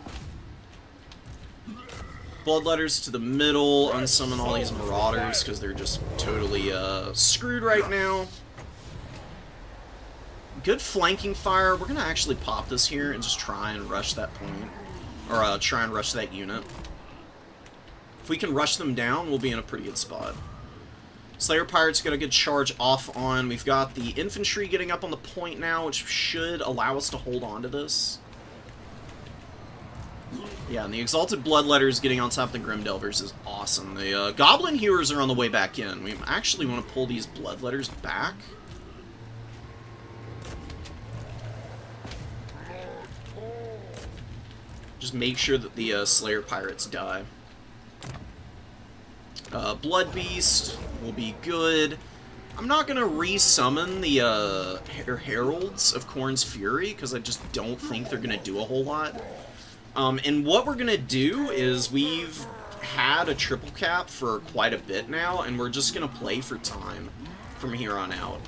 Bloodletters to the middle. Unsummon all these marauders because they're just totally screwed right now. Good flanking fire. We're going to actually pop this here and just try and rush that point. Or try and rush that unit. If we can rush them down, we'll be in a pretty good spot. Slayer Pirates got a good charge off on. We've got the infantry getting up on the point now, which should allow us to hold on to this. Yeah, and the Exalted Bloodletters getting on top of the Grimdelvers is awesome. The Goblin Hewers are on the way back in. We actually want to pull these Bloodletters back. Just make sure that the Slayer Pirates die. Blood Beast will be good. I'm not going to resummon the Heralds of Khorne's Fury, because I just don't think they're going to do a whole lot. And what we're going to do is we've had a triple cap for quite a bit now, and we're just going to play for time from here on out.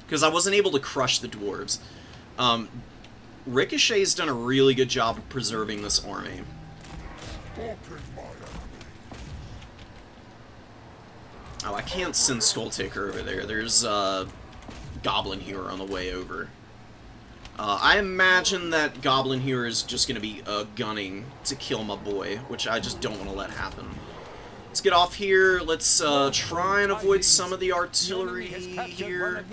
Because I wasn't able to crush the dwarves. Ricochet's done a really good job of preserving this army. Oh, I can't send Skulltaker over there. There's Goblin Hewer on the way over. I imagine that Goblin Hewer is just going to be gunning to kill my boy, which I just don't want to let happen. Let's get off here. Let's try and avoid some of the artillery here.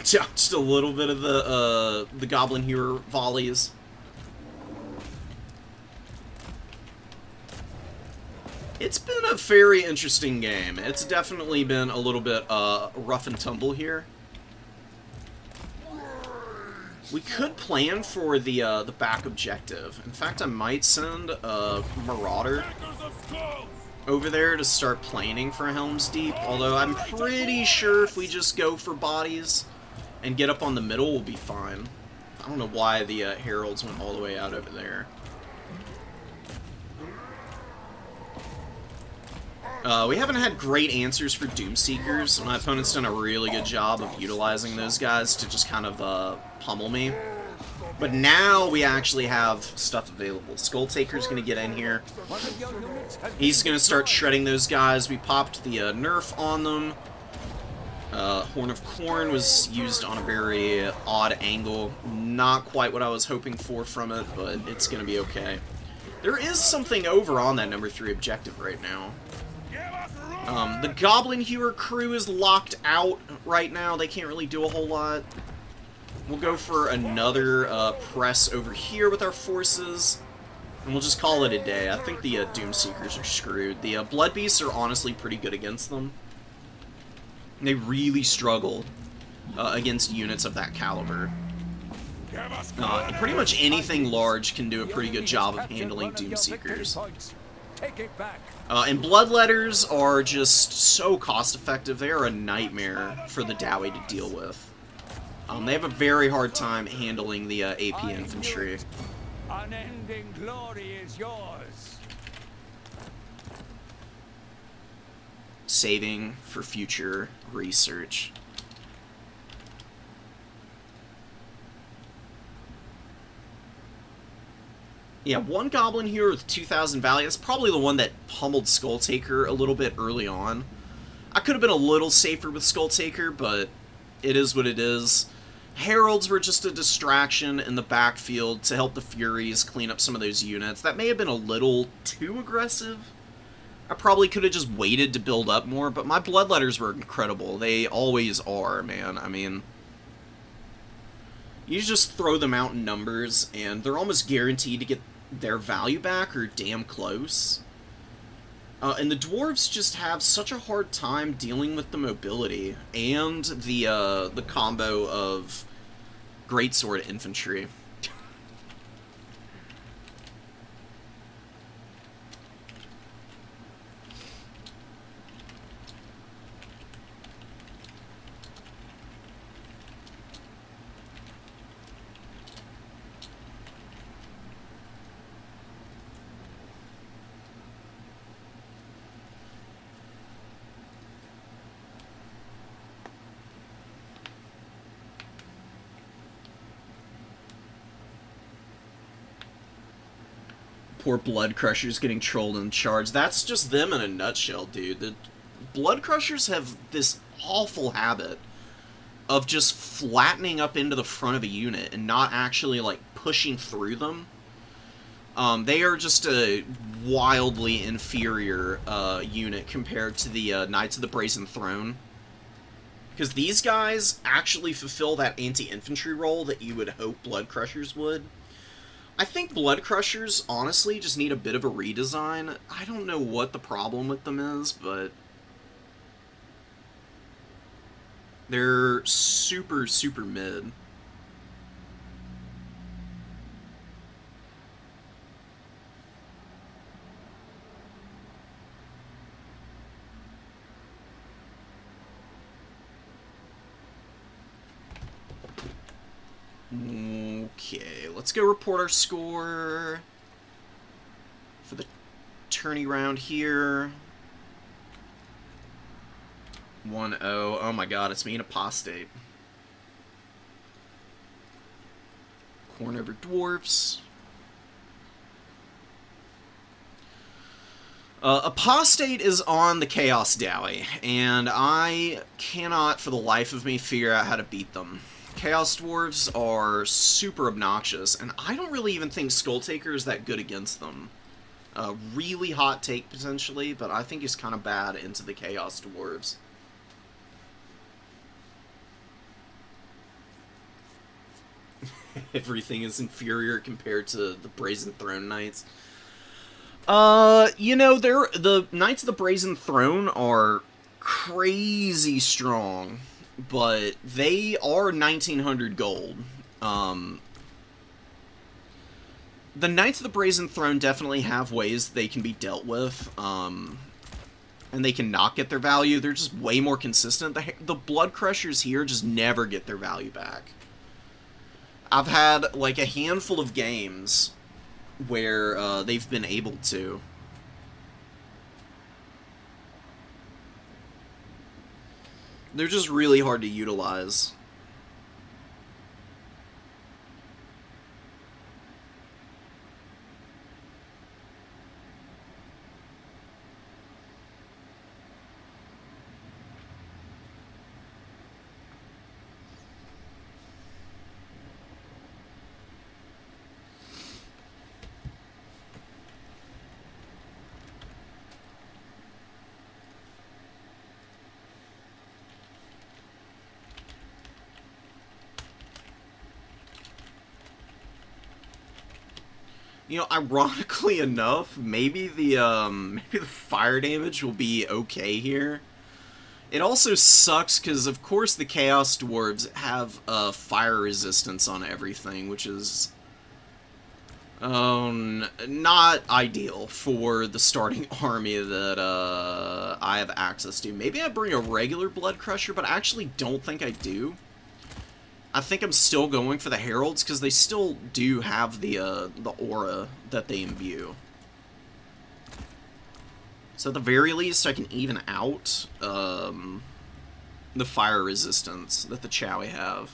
Just a little bit of the Goblin Hewer volleys. It's been a very interesting game. It's definitely been a little bit rough and tumble here. We could plan for the back objective. In fact, I might send a Marauder over there to start planning for Helm's Deep. Although I'm pretty sure if we just go for bodies and get up on the middle, we'll be fine. I don't know why the Heralds went all the way out over there. We haven't had great answers for Doomseekers. My opponent's done a really good job of utilizing those guys to just kind of pummel me. But now we actually have stuff available. Skulltaker's going to get in here. He's going to start shredding those guys. We popped the nerf on them. Horn of Khorne was used on a very odd angle. Not quite what I was hoping for from it, but it's going to be okay. There is something over on that number 3 objective right now. The Goblin Hewer crew is locked out right now. They can't really do a whole lot. We'll go for another press over here with our forces, and we'll just call it a day. I think the Doomseekers are screwed. The Blood Beasts are honestly pretty good against them. They really struggle against units of that caliber. Pretty much anything large can do a pretty good job of handling Doomseekers. And Bloodletters are just so cost-effective. They are a nightmare for the Dowie to deal with. They have a very hard time handling the AP infantry. Unending glory is yours. Saving for future research. Yeah, one Goblin here with 2,000 value. That's probably the one that pummeled Skulltaker a little bit early on. I could have been a little safer with Skulltaker, but it is what it is. Heralds were just a distraction in the backfield to help the Furies clean up some of those units. That may have been a little too aggressive. I probably could have just waited to build up more, but my Bloodletters were incredible. They always are, man. I mean, You just throw them out in numbers, and they're almost guaranteed to get their value back, or damn close. And the dwarves just have such a hard time dealing with the mobility and the combo of greatsword infantry. Poor Blood Crushers getting trolled and charged. That's just them in a nutshell, dude. The Blood Crushers have this awful habit of just flattening up into the front of a unit and not actually, like, pushing through them. They are just a wildly inferior unit compared to the Knights of the Brazen Throne. Because these guys actually fulfill that anti-infantry role that you would hope Blood Crushers would. I think Blood Crushers, honestly, just need a bit of a redesign. I don't know what the problem with them is, but they're super, super mid. Okay, let's go report our score for the tourney round here. 1-0. Oh my god, it's me and Apostate. Corn over dwarfs. Apostate is on the Chaos Dowie, and I cannot for the life of me figure out how to beat them. Chaos Dwarves are super obnoxious, and I don't really even think Skull Taker is that good against them. Really hot take, potentially, but I think he's kind of bad into the Chaos Dwarves. Everything is inferior compared to the Brazen Throne Knights. You know, the Knights of the Brazen Throne are crazy strong, but they are 1900 gold. The Knights of the Brazen Throne definitely have ways they can be dealt with, and they can not get their value. They're just way more consistent. The Blood Crushers here just never get their value back. I've had, like, a handful of games where they've been able to. They're just really hard to utilize. You know, ironically enough, maybe the fire damage will be okay here. It also sucks because, of course, the Chaos Dwarves have fire resistance on everything, which is not ideal for the starting army that I have access to. Maybe I bring a regular Blood Crusher, but I actually don't think I do. I think I'm still going for the Heralds, because they still do have the aura that they imbue. So at the very least, I can even out the fire resistance that the Chowie have.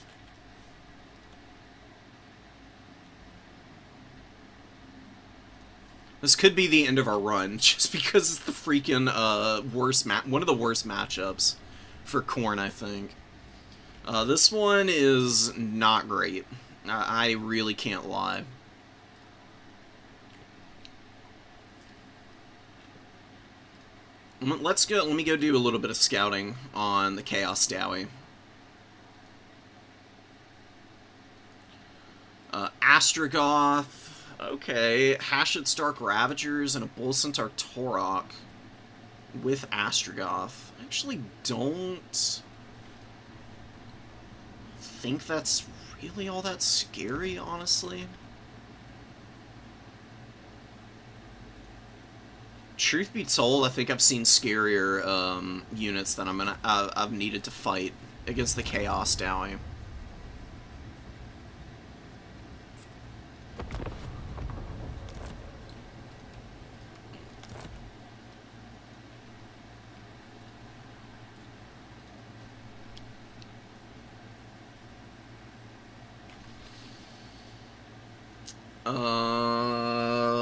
This could be the end of our run, just because it's the freaking one of the worst matchups for Khorne, I think. This one is not great. I really can't lie. Let's go. Let me go do a little bit of scouting on the Chaos Dowie. Astrogoth. Okay. Hashit's Dark Ravagers and a Bull Centaur Torok with Astrogoth. I actually don't think that's really all that scary, honestly. Truth be told, I think I've seen scarier units that I've needed to fight against the Chaos Dowie.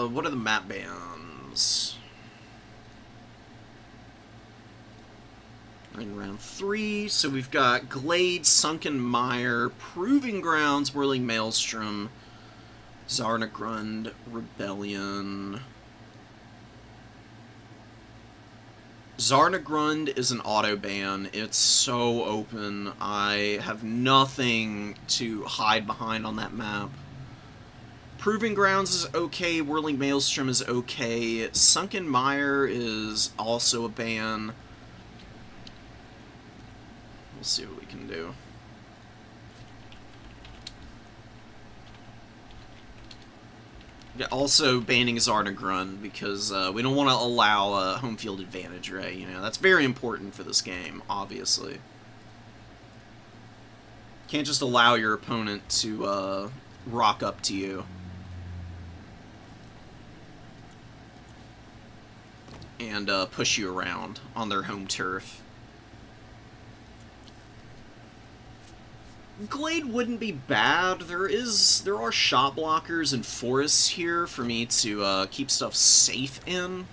What are the map bans? We're in round 3, so we've got Glade, Sunken Mire, Proving Grounds, Whirling Maelstrom, Zarnagrund, Rebellion. Zarnagrund is an auto ban. It's so open. I have nothing to hide behind on that map. Proving Grounds is okay, Whirling Maelstrom is okay, Sunken Mire is also a ban. We'll see what we can do. Yeah, also banning Zarnagrund, because we don't want to allow home field advantage, right? You know, that's very important for this game, obviously. Can't just allow your opponent to rock up to you. And push you around on their home turf. Glade wouldn't be bad. There are shot blockers and forests here for me to keep stuff safe in.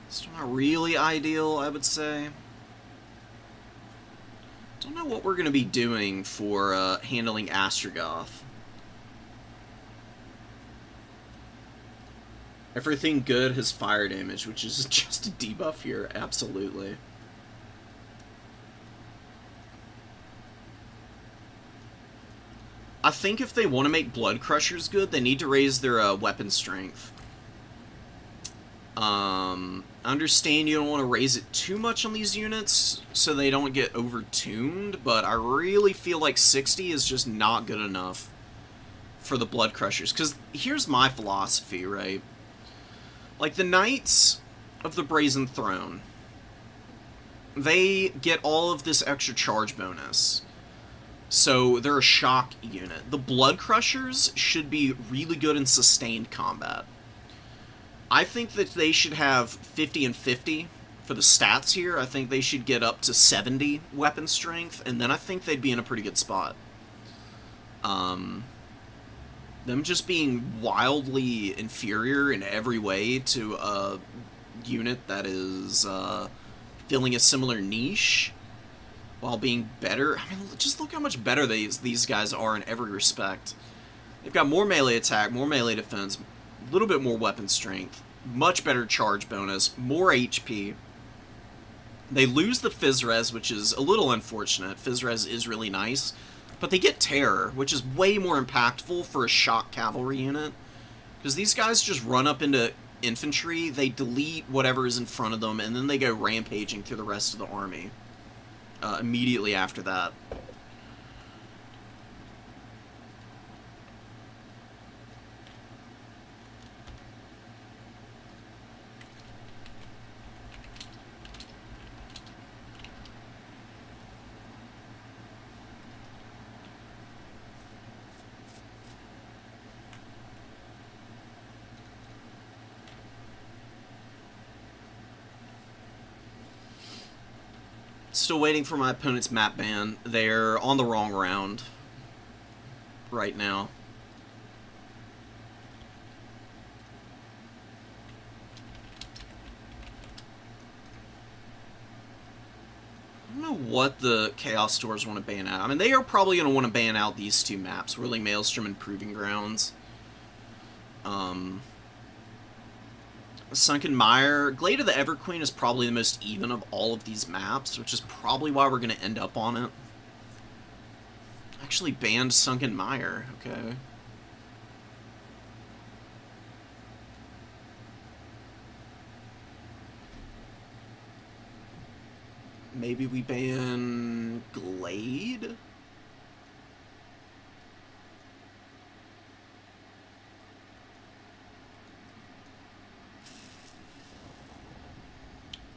It's not really ideal, I would say. Don't know what we're going to be doing for handling Astrogoth. Everything good has fire damage, which is just a debuff here, absolutely. I think if they want to make Blood Crushers good, they need to raise their weapon strength. Understand you don't want to raise it too much on these units so they don't get overtuned, but I really feel like 60 is just not good enough for the Blood Crushers. Because here's my philosophy, right? Like, the Knights of the Brazen Throne, they get all of this extra charge bonus. So they're a shock unit. The Blood Crushers should be really good in sustained combat. I think that they should have 50 and 50 for the stats here. I think they should get up to 70 weapon strength, and then I think they'd be in a pretty good spot. Them just being wildly inferior in every way to a unit that is filling a similar niche while being better. I mean, just look how much better these guys are in every respect. They've got more melee attack, more melee defense, a little bit more weapon strength, much better charge bonus, more HP. They lose the Physres, which is a little unfortunate. Physres is really nice. But they get Terror, which is way more impactful for a shock cavalry unit. Because these guys just run up into infantry, they delete whatever is in front of them, and then they go rampaging through the rest of the army. Immediately after that. Still waiting for my opponent's map ban. They're on the wrong round right now. I don't know what the Chaos Stores want to ban out. I mean, they are probably going to want to ban out these two maps, Whirling Maelstrom and Proving Grounds. Sunken Mire. Glade of the Everqueen is probably the most even of all of these maps, which is probably why we're going to end up on it. actually banned Sunken Mire. Okay. Maybe we ban Glade?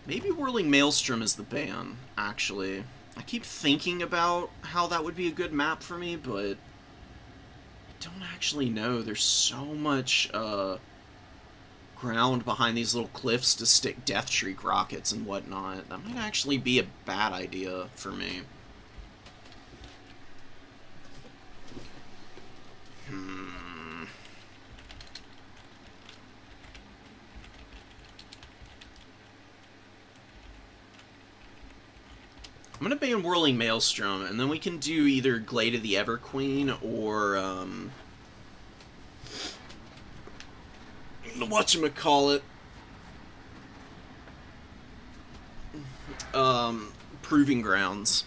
Maybe Whirling Maelstrom is the ban, actually. I keep thinking about how that would be a good map for me, but I don't actually know. There's so much ground behind these little cliffs to stick Death Shriek rockets and whatnot. That might actually be a bad idea for me. I'm gonna ban Whirling Maelstrom, and then we can do either Glade of the Everqueen or, whatchamacallit, Proving Grounds.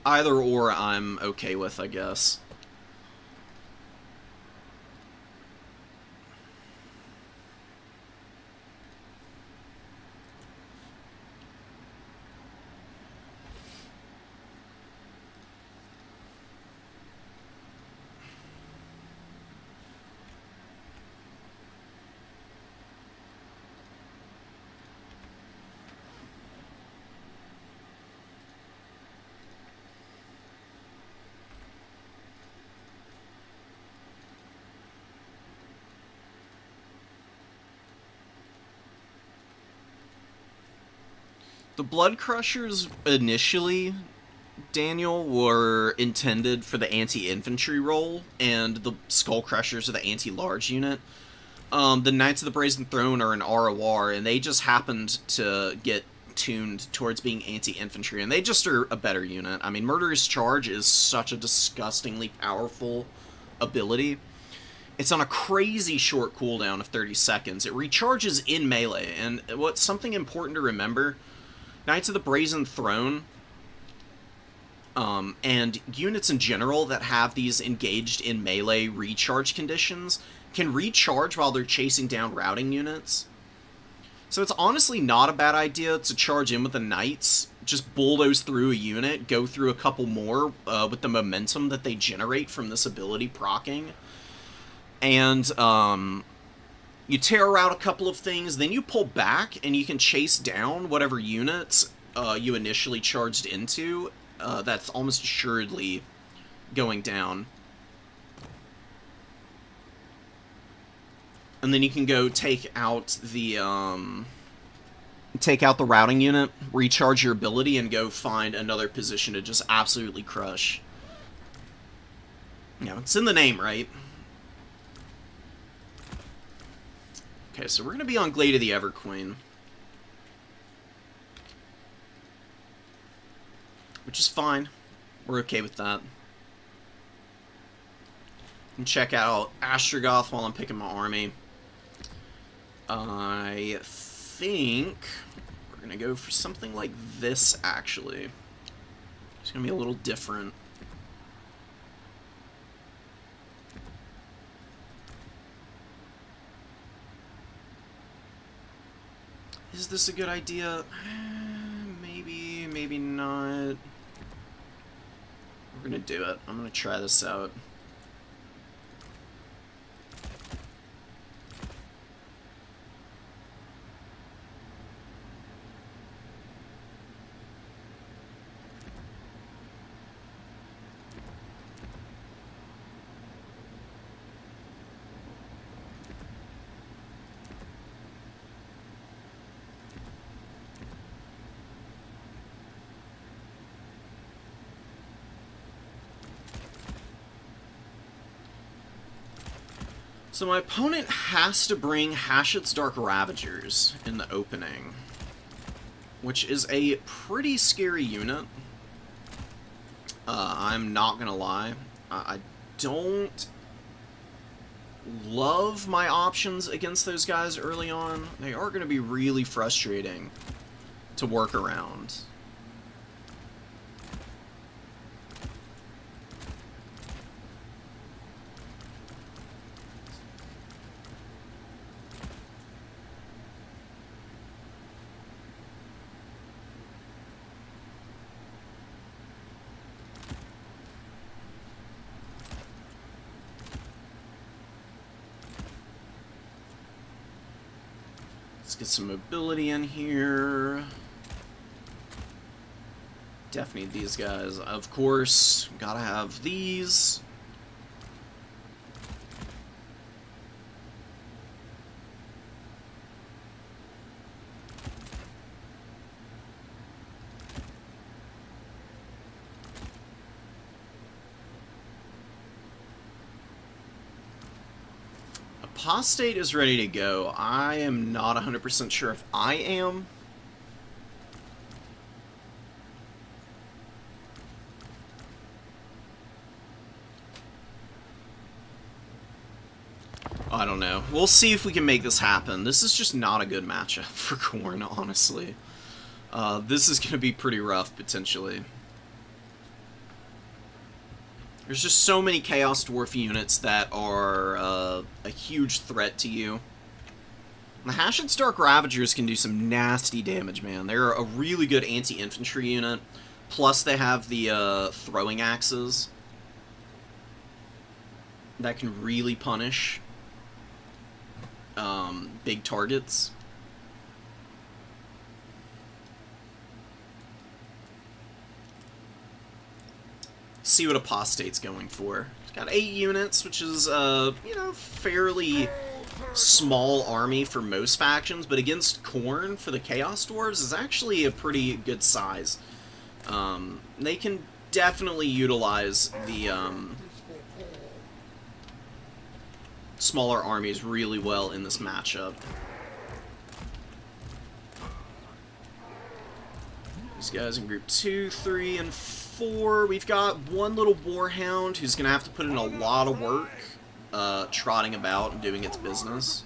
Either or I'm okay with, I guess. The Blood Crushers initially, Daniel, were intended for the anti-infantry role, and the Skull Crushers are the anti-large unit. The Knights of the Brazen Throne are an ROR, and they just happened to get tuned towards being anti-infantry, and they just are a better unit. I mean, Murderous Charge is such a disgustingly powerful ability. It's on a crazy short cooldown of 30 seconds. It recharges in melee, and what's something important to remember, Knights of the Brazen Throne, and units in general that have these engaged in melee recharge conditions can recharge while they're chasing down routing units. So it's honestly not a bad idea to charge in with the Knights, just bulldoze through a unit, go through a couple more with the momentum that they generate from this ability proccing, and you tear out a couple of things, then you pull back, and you can chase down whatever units you initially charged into. That's almost assuredly going down. And then you can go take out the routing unit, recharge your ability, and go find another position to just absolutely crush. You know, it's in the name, right? Okay, so we're going to be on Glade of the Everqueen, which is fine. We're okay with that. And check out Astrogoth while I'm picking my army. I think we're going to go for something like this, actually. It's going to be a little different. Is this a good idea? Maybe, maybe not. We're gonna do it. I'm gonna try this out. So my opponent has to bring Hashut's Dark Ravagers in the opening, which is a pretty scary unit. I'm not gonna lie. I don't love my options against those guys early on. They are going to be really frustrating to work around. get some mobility in here. Definitely need these guys. Of course, gotta have these. Apostate is ready to go. I am not 100% sure if I am. I don't know. We'll see if we can make this happen. This is just not a good matchup for Khorne, honestly. This is going to be pretty rough, potentially. There's just so many Chaos Dwarf units that are a huge threat to you. The Hashed's Dark Ravagers can do some nasty damage, man. They're a really good anti-infantry unit. Plus, they have the throwing axes that can really punish big targets. See what Apostate's going for. It's got 8 units, which is, you know, fairly small army for most factions, but against Khorne for the Chaos Dwarves is actually a pretty good size. They can definitely utilize the smaller armies really well in this matchup. These guys in group 2, 3, and 4. We've got one little Warhound who's going to have to put in a lot of work trotting about and doing its business.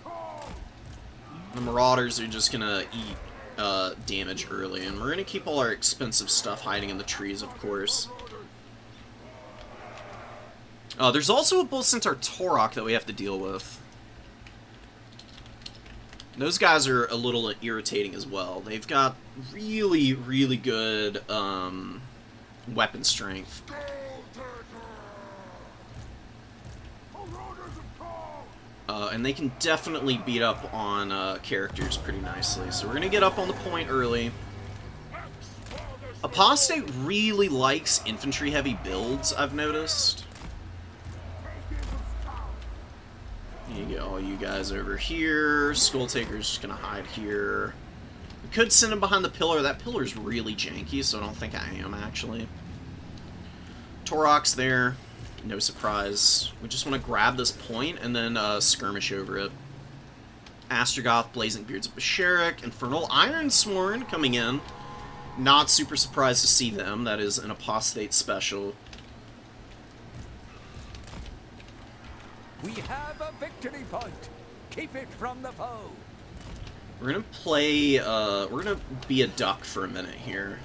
The Marauders are just going to eat damage early, and we're going to keep all our expensive stuff hiding in the trees, of course. There's also a Bull Centaur Torok that we have to deal with. Those guys are a little irritating as well. They've got really, really good weapon strength. And they can definitely beat up on characters pretty nicely. So we're going to get up on the point early. Apostate really likes infantry-heavy builds, I've noticed. You get all you guys over here. Skull Taker's just gonna hide here. We could send him behind the pillar. That pillar's really janky, so I don't think I am, actually. Torok's there. No surprise. We just want to grab this point and then skirmish over it. Astrogoth, Blazing Beards of Basharik, Infernal Ironsworn coming in. Not super surprised to see them. That is an Apostate special. We have a victory point. Keep it from the foe. We're gonna play, we're gonna be a duck for a minute here.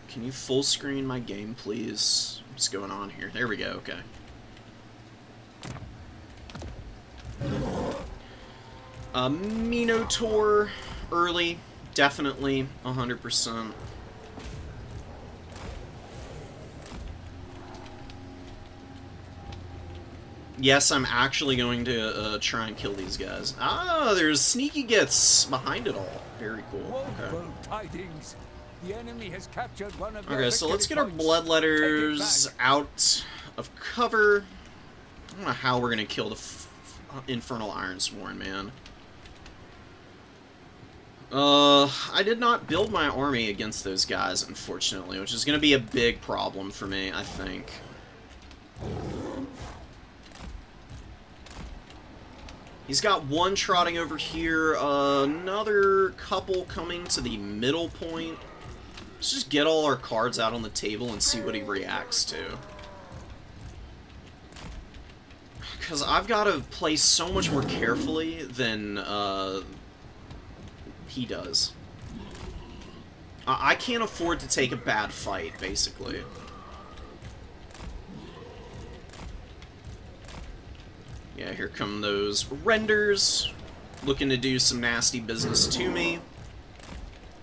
Can you full screen my game, please? What's going on here? There we go, okay. Minotaur early, definitely, 100%. Yes, I'm actually going to try and kill these guys. Ah, there's Sneaky Gets behind it all. Very cool. Okay. Tidings. The enemy has captured one of Okay, so let's get our bloodletters out of cover. I don't know how we're going to kill the Infernal Ironsworn, man. I did not build my army against those guys, unfortunately, which is going to be a big problem for me, I think. He's got one trotting over here, another couple coming to the middle point. Let's just get all our cards out on the table and see what he reacts to. Because I've got to play so much more carefully than he does. I can't afford to take a bad fight, basically. Yeah, here come those renders, looking to do some nasty business to me.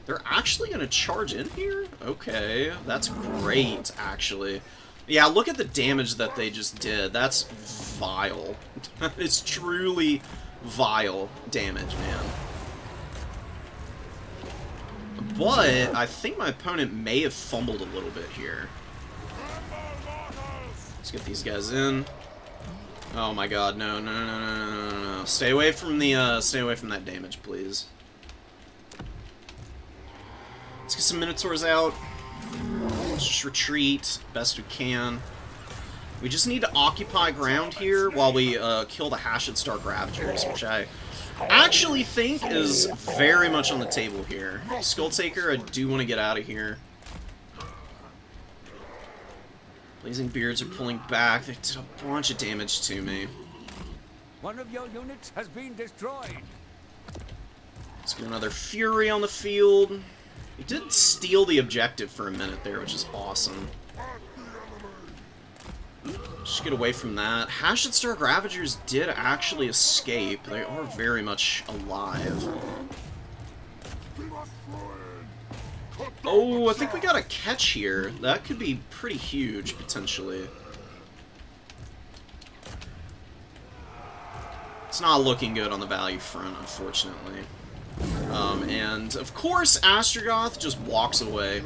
They're actually going to charge in here? Okay, that's great, actually. Yeah, look at the damage that they just did. That's vile. It's truly vile damage, man. But I think my opponent may have fumbled a little bit here. Let's get these guys in. Oh my god, no, no, no, no, no, no, no. Stay away from that damage, please. Let's get some Minotaurs out. Let's just retreat best we can. We just need to occupy ground here while we kill the Hashed Stark Ravagers, which I actually think is very much on the table here. Skull Taker, I do want to get out of here. Blazing Beards are pulling back. They did a bunch of damage to me. One of your units has been destroyed. Let's get another Fury on the field. He did steal the objective for a minute there, which is awesome. Just get away from that. Hashed Stark Ravagers did actually escape. They are very much alive. Oh, I think we got a catch here. That could be pretty huge, potentially. It's not looking good on the value front, unfortunately. And, of course, Astrogoth just walks away.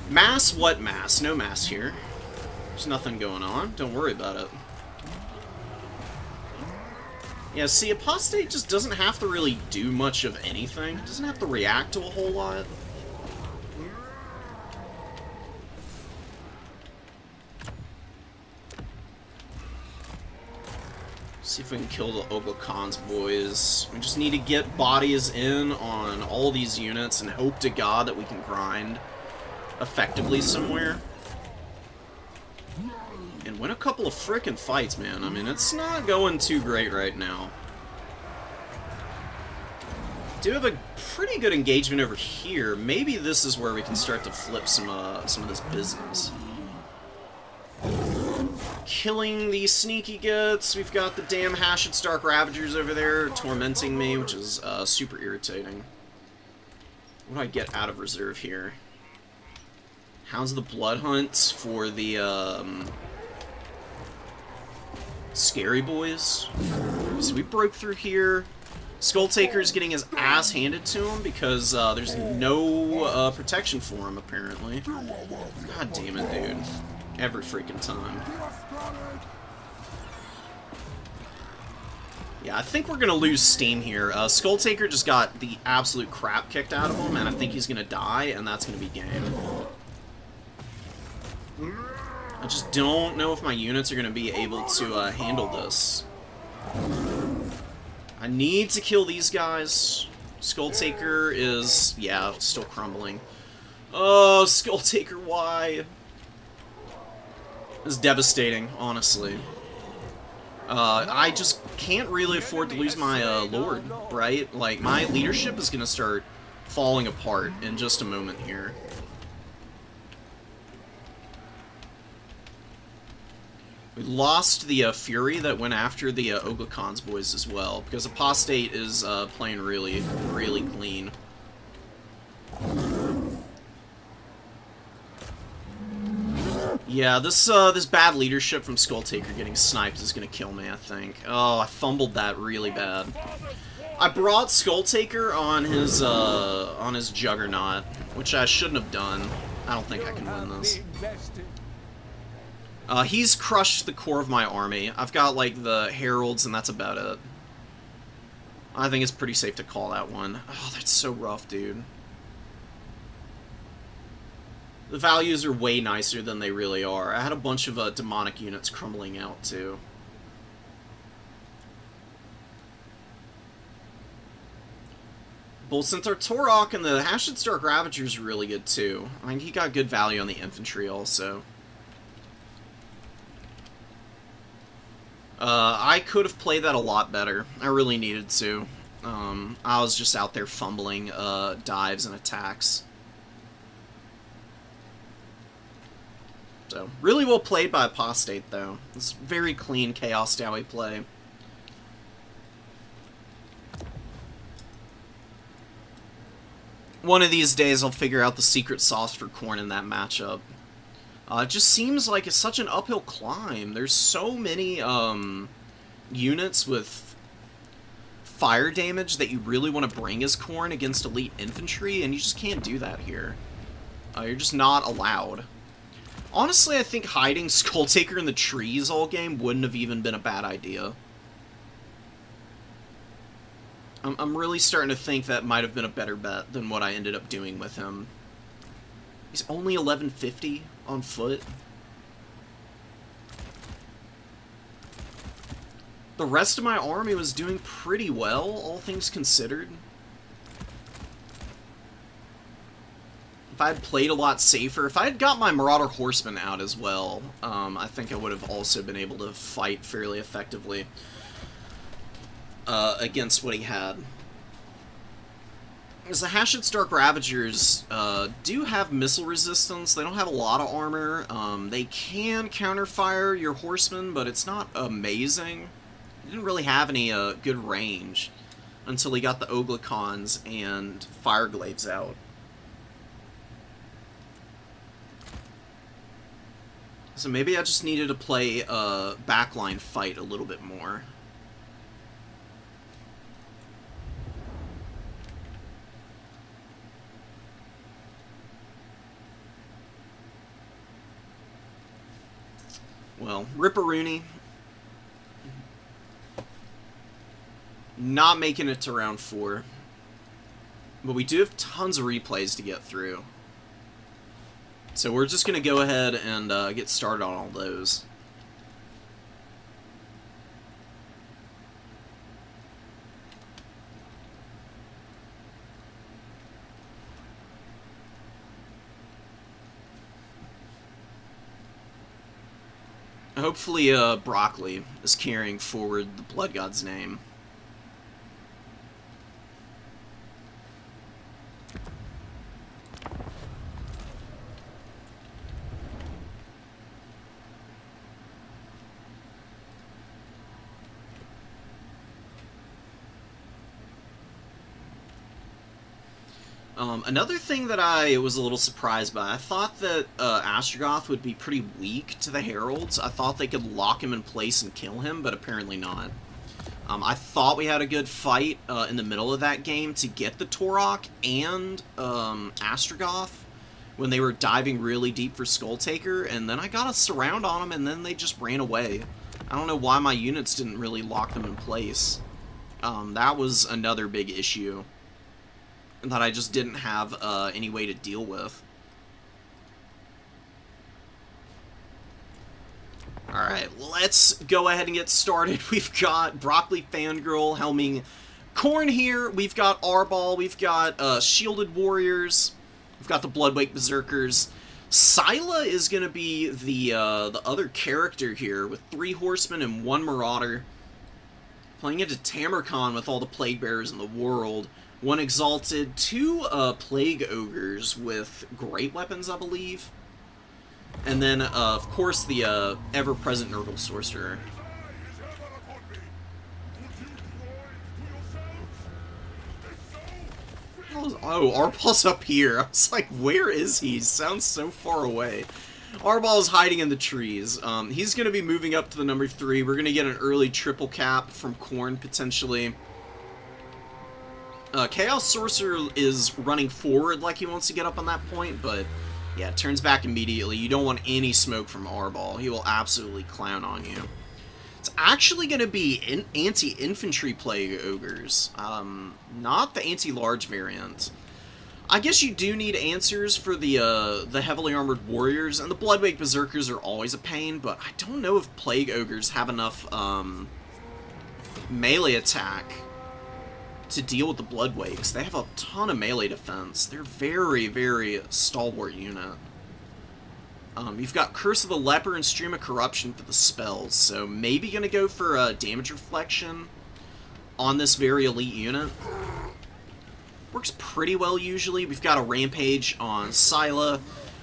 Mass? What mass? No mass here. There's nothing going on. Don't worry about it. Yeah, see, Apostate just doesn't have to really do much of anything. It doesn't have to react to a whole lot. See if we can kill the Ogla-Khan's boys. We just need to get bodies in on all these units and hope to God that we can grind effectively somewhere. And win a couple of frickin' fights, man. I mean, it's not going too great right now. Do have a pretty good engagement over here. Maybe this is where we can start to flip some of this business. Killing these sneaky guts. We've got the damn Hashed Stark Ravagers over there tormenting me, which is super irritating. What do I get out of reserve here? Hounds of the Blood Hunt for the Scary Boys. So we broke through here. Skull Taker's getting his ass handed to him because there's no protection for him, apparently. God damn it, dude. Every freaking time. Yeah, I think we're going to lose steam here. Skull Taker just got the absolute crap kicked out of him, and I think he's going to die, and that's going to be game. I just don't know if my units are going to be able to handle this. I need to kill these guys. Skull Taker is, yeah, still crumbling. Oh, Skull Taker, why? It's devastating, honestly. I just can't really afford to lose my Lord, right? Like, my leadership is going to start falling apart in just a moment here. We lost the Fury that went after the Ogla-Khan's boys as well, because Apostate is playing really, really clean. Yeah, this bad leadership from Skull Taker getting sniped is gonna kill me, I think. Oh, I fumbled that really bad. I brought Skull Taker on his Juggernaut, which I shouldn't have done. I don't think I can win this. He's crushed the core of my army. I've got, like, the Heralds, and that's about it. I think it's pretty safe to call that one. Oh, that's so rough, dude. The values are way nicer than they really are. I had a bunch of demonic units crumbling out, too. Bolt Centaur Torok and the Hashed Stark Ravagers are really good, too. I mean, he got good value on the infantry, also. I could have played that a lot better. I really needed to. I was just out there fumbling dives and attacks. So, really well played by Apostate, though. It's very clean Chaos Dowie play. One of these days I'll figure out the secret sauce for Khorne in that matchup. It just seems like it's such an uphill climb. There's so many units with fire damage that you really want to bring as Khorne against elite infantry, and you just can't do that here. You're just not allowed. Honestly, I think hiding Skulltaker in the trees all game wouldn't have even been a bad idea. I'm really starting to think that might have been a better bet than what I ended up doing with him. He's only 1150 on foot. The rest of my army was doing pretty well, all things considered. If I had played a lot safer, if I had got my Marauder Horsemen out as well, I think I would have also been able to fight fairly effectively against what he had. Because the Hashed's Dark Ravagers do have missile resistance. They don't have a lot of armor. They can counterfire your horsemen, but it's not amazing. He didn't really have any good range until he got the Oglicons and Fireglaves out. So maybe I just needed to play a backline fight a little bit more. Well, Ripperoonie. Not making it to round 4. But we do have tons of replays to get through. So we're just going to go ahead and get started on all those. Hopefully, Broccoli is carrying forward the Blood God's name. Another thing that I was a little surprised by, I thought that Astrogoth would be pretty weak to the Heralds. I thought they could lock him in place and kill him, but apparently not. I thought we had a good fight in the middle of that game to get the Torok and Astrogoth when they were diving really deep for Skulltaker, and then I got a surround on them, and then they just ran away. I don't know why my units didn't really lock them in place. That was another big issue that I just didn't have any way to deal with. Alright, let's go ahead and get started. We've got Broccoli Fangirl helming Khorne here. We've got Arbol. We've got Shielded Warriors. We've got the Bloodwake Berserkers. Scylla is going to be the other character here with 3 Horsemen and 1 Marauder. Playing into Tamarkon with all the Plague Bearers in the world. 1 Exalted, 2 Plague Ogres with great weapons, I believe. And then, of course, the ever-present Nurgle Sorcerer. Oh, Arbal's up here. I was like, where is he? He sounds so far away. Arbol is hiding in the trees. He's going to be moving up to the number 3. We're going to get an early triple cap from Khorne, potentially. Chaos Sorcerer is running forward like he wants to get up on that point, but yeah, it turns back immediately. You don't want any smoke from Arbol. He will absolutely clown on you. It's actually going to be anti-infantry Plague Ogres, not the anti-large variant. I guess you do need answers for the heavily armored warriors, and the Bloodwake Berserkers are always a pain, but I don't know if Plague Ogres have enough melee attack to deal with the Bloodwakes. They have a ton of melee defense. They're very, very stalwart unit. You've got Curse of the Leper and Stream of Corruption for the spells, so maybe gonna go for damage reflection on this very elite unit. Works pretty well usually. We've got a Rampage on Scylla,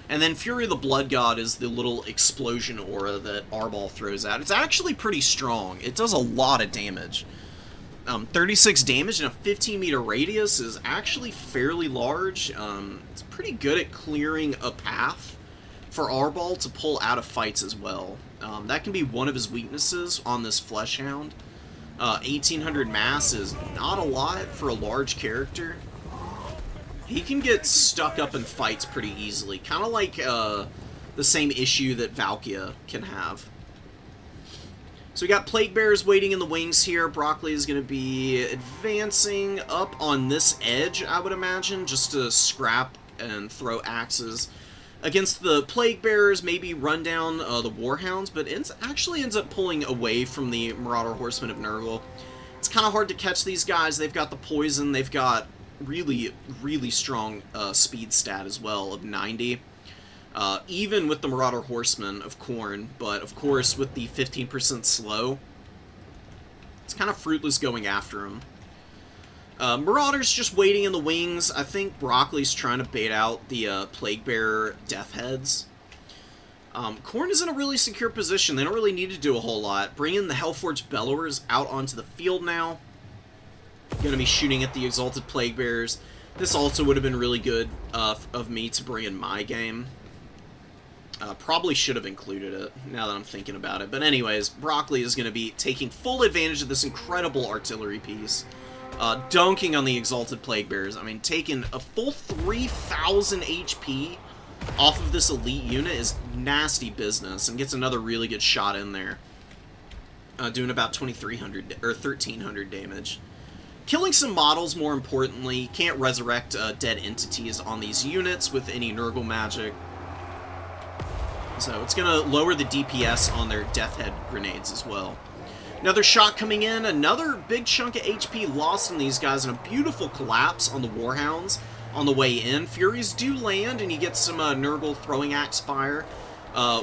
and then Fury of the Blood God is the little explosion aura that Arbol throws out. It's actually pretty strong. It does a lot of damage. 36 damage in a 15-meter radius is actually fairly large. It's pretty good at clearing a path for Arbol to pull out of fights as well. That can be one of his weaknesses on this Fleshhound. 1800 mass is not a lot for a large character. He can get stuck up in fights pretty easily, kind of like the same issue that Valkia can have. So we got Plague Bears waiting in the wings here. Broccoli is going to be advancing up on this edge, I would imagine, just to scrap and throw axes against the Plague Bearers, maybe run down the Warhounds, but actually ends up pulling away from the Marauder Horsemen of Nurgle. It's kind of hard to catch these guys. They've got the poison. They've got really, really strong speed stat as well of 90. Even with the Marauder Horsemen of Khorne, but of course with the 15% slow, it's kind of fruitless going after him. Marauders just waiting in the wings. I think Broccoli's trying to bait out the Plague Bearer Death Heads. Khorne is in a really secure position. They don't really need to do a whole lot. Bringing the Hellforged Bellowers out onto the field now. Going to be shooting at the Exalted Plague Bearers. This also would have been really good of me to bring in my game. Probably should have included it, now that I'm thinking about it. But anyways, Broccoli is going to be taking full advantage of this incredible artillery piece. Dunking on the Exalted Plague Bearers. I mean, taking a full 3,000 HP off of this elite unit is nasty business, and gets another really good shot in there. Doing about 2,300 or 1,300 damage. Killing some models, more importantly. Can't resurrect dead entities on these units with any Nurgle magic. So it's going to lower the DPS on their Death Head grenades as well. Another shot coming in. Another big chunk of HP lost on these guys, and a beautiful collapse on the Warhounds on the way in. Furies do land, and you get some Nurgle throwing axe fire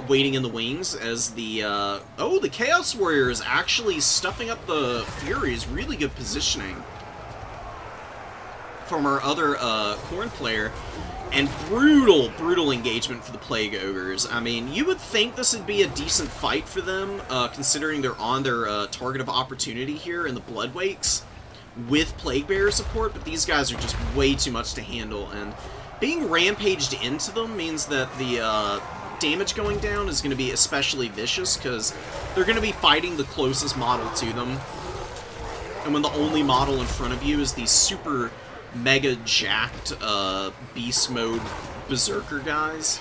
waiting in the wings as the... oh, the Chaos Warrior is actually stuffing up the Furies. Really good positioning from our other Khorne player. And brutal, brutal engagement for the Plague Ogres. I mean, you would think this would be a decent fight for them, considering they're on their target of opportunity here in the Bloodwakes with Plague Bearer support, but these guys are just way too much to handle, and being rampaged into them means that the damage going down is going to be especially vicious, because they're going to be fighting the closest model to them, and when the only model in front of you is the super... mega jacked beast mode berserker guys,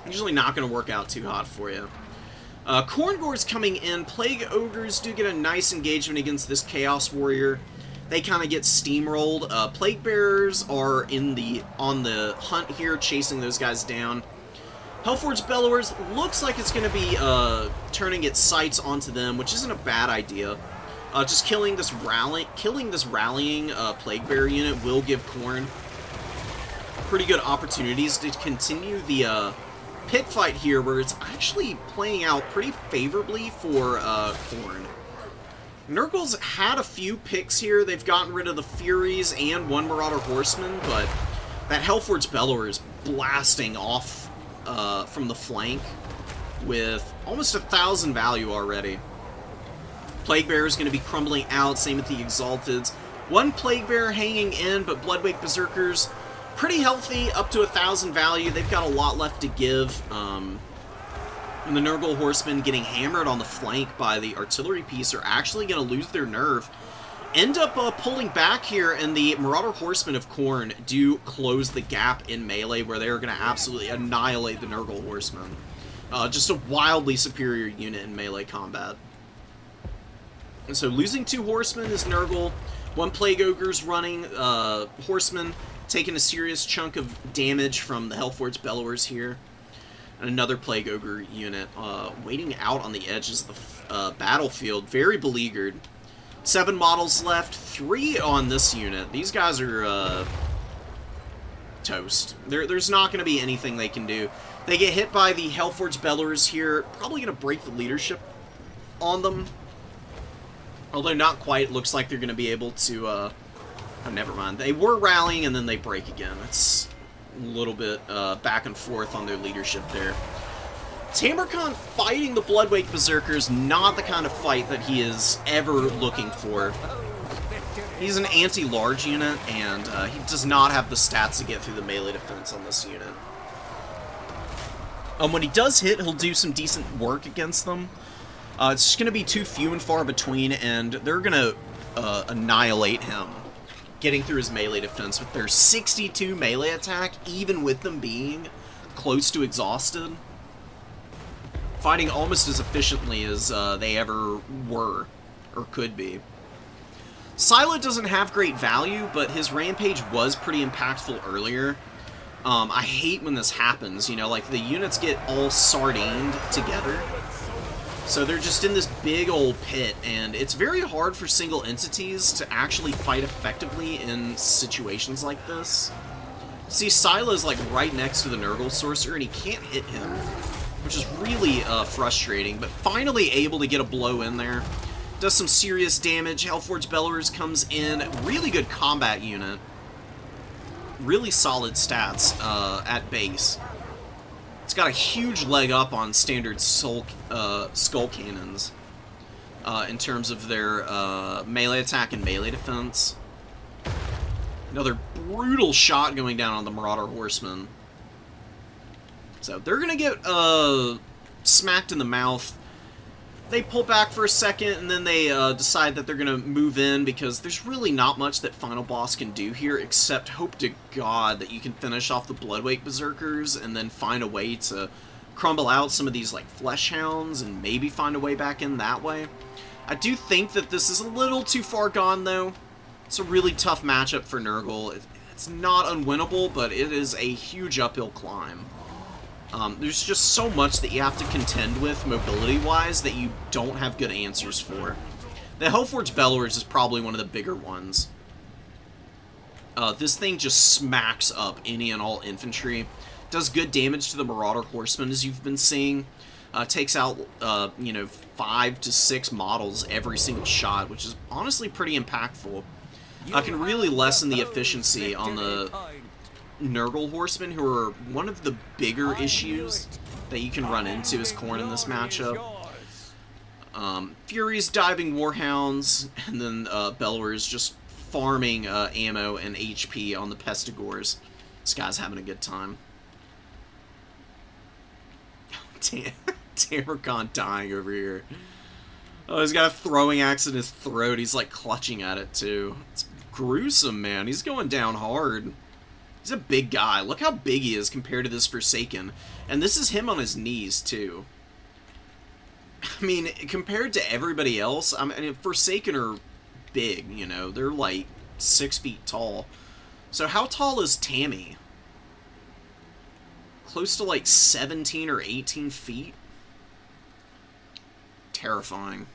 usually not going to work out too hot for you. Khorne Gore's coming in. Plague Ogres do get a nice engagement against this Chaos Warrior. They kind of get steamrolled. Plague Bearers are on the hunt here, chasing those guys down. Hellforged Bellowers looks like it's going to be turning its sights onto them, which isn't a bad idea. Just killing this rallying Plague Bearer unit will give Khorne pretty good opportunities to continue the pit fight here, where it's actually playing out pretty favorably for Khorne. Nurgle's had a few picks here. They've gotten rid of the Furies and one Marauder Horseman, but that Hellforged Bellower is blasting off from the flank with almost 1,000 value already. Plague Bearer is going to be crumbling out, same with the Exalteds. One Plague Bearer hanging in, but Bloodwake Berserkers pretty healthy, up to 1,000 value. They've got a lot left to give. And the Nurgle Horsemen getting hammered on the flank by the artillery piece are actually going to lose their nerve. End up pulling back here, and the Marauder Horsemen of Khorne do close the gap in melee, where they're going to absolutely annihilate the Nurgle Horsemen. Just a wildly superior unit in melee combat. So losing 2 Horsemen is Nurgle. 1 Plague Ogre's running. Horsemen taking a serious chunk of damage from the Hellforged Bellowers here. And another Plague Ogre unit waiting out on the edges of the battlefield. Very beleaguered. 7 models left. 3 on this unit. These guys are toast. There's not going to be anything they can do. They get hit by the Hellforged Bellowers here. Probably going to break the leadership on them. Although not quite. Looks like they're going to be able to... oh, never mind. They were rallying and then they break again. It's a little bit back and forth on their leadership there. Tamercon fighting the Bloodwake Berserkers, not the kind of fight that he is ever looking for. He's an anti-large unit, and he does not have the stats to get through the melee defense on this unit. When he does hit, he'll do some decent work against them. It's just going to be too few and far between, and they're going to annihilate him, getting through his melee defense with their 62 melee attack, even with them being close to exhausted. Fighting almost as efficiently as they ever were, or could be. Silo doesn't have great value, but his Rampage was pretty impactful earlier. I hate when this happens, you know, like the units get all sardined together. So they're just in this big old pit, and it's very hard for single entities to actually fight effectively in situations like this. See, Sila's like right next to the Nurgle Sorcerer, and he can't hit him, which is really frustrating, but finally able to get a blow in there. Does some serious damage. Hellforge Bellowers comes in. Really good combat unit. Really solid stats at base. It's got a huge leg up on standard skull cannons in terms of their melee attack and melee defense. Another brutal shot going down on the Marauder Horsemen. So they're going to get smacked in the mouth. They pull back for a second, and then they decide that they're going to move in, because there's really not much that Final Boss can do here, except hope to God that you can finish off the Bloodwake Berserkers, and then find a way to crumble out some of these, like, Flesh Hounds, and maybe find a way back in that way. I do think that this is a little too far gone, though. It's a really tough matchup for Nurgle. It's not unwinnable, but it is a huge uphill climb. There's just so much that you have to contend with, mobility-wise, that you don't have good answers for. The Hellforge Bellowers is probably one of the bigger ones. This thing just smacks up any and all infantry. Does good damage to the Marauder Horsemen, as you've been seeing. Takes out, you know, 5 to 6 models every single shot, which is honestly pretty impactful. Can really lessen the efficiency on the Nurgle Horsemen, who are one of the bigger issues that you can run into as Khorne in this matchup. Furies diving Warhounds, and then Bellowers just farming ammo and HP on the Pestigores. This guy's having a good time. Tamercon dying over here. Oh, he's got a throwing axe in his throat. He's like clutching at it too. It's gruesome, man. He's going down hard. He's a big guy. Look how big he is compared to this Forsaken. And this is him on his knees, too. I mean, compared to everybody else, I mean, Forsaken are big, you know. They're like 6 feet tall. So how tall is Tammy? Close to like 17 or 18 feet? Terrifying.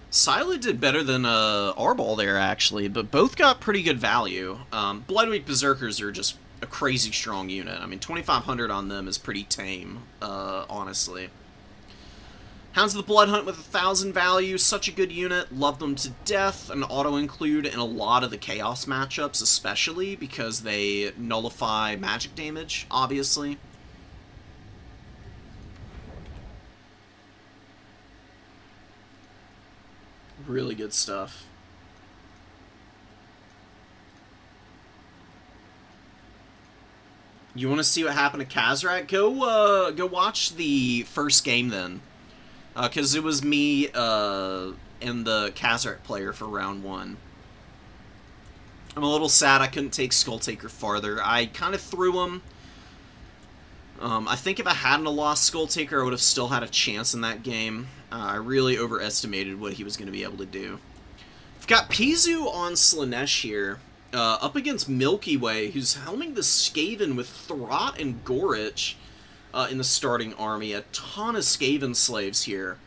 Sila did better than Arbol there, actually, but both got pretty good value. Bloodwake Berserkers are just a crazy strong unit. I mean, 2,500 on them is pretty tame, honestly. Hounds of the Blood Hunt with 1,000 value, such a good unit. Love them to death. An auto-include in a lot of the Chaos matchups, especially because they nullify magic damage, obviously. Really good stuff. You want to see what happened to Khazrak? Go watch the first game then. Because it was me and the Khazrak player for round 1. I'm a little sad I couldn't take Skulltaker farther. I kind of threw him. I think if I hadn't lost Skulltaker, I would have still had a chance in that game. I really overestimated what he was going to be able to do. We've got Pizu on Slaanesh here, up against Milky Way, who's helming the Skaven with Throt and Gorich in the starting army. A ton of Skaven slaves here.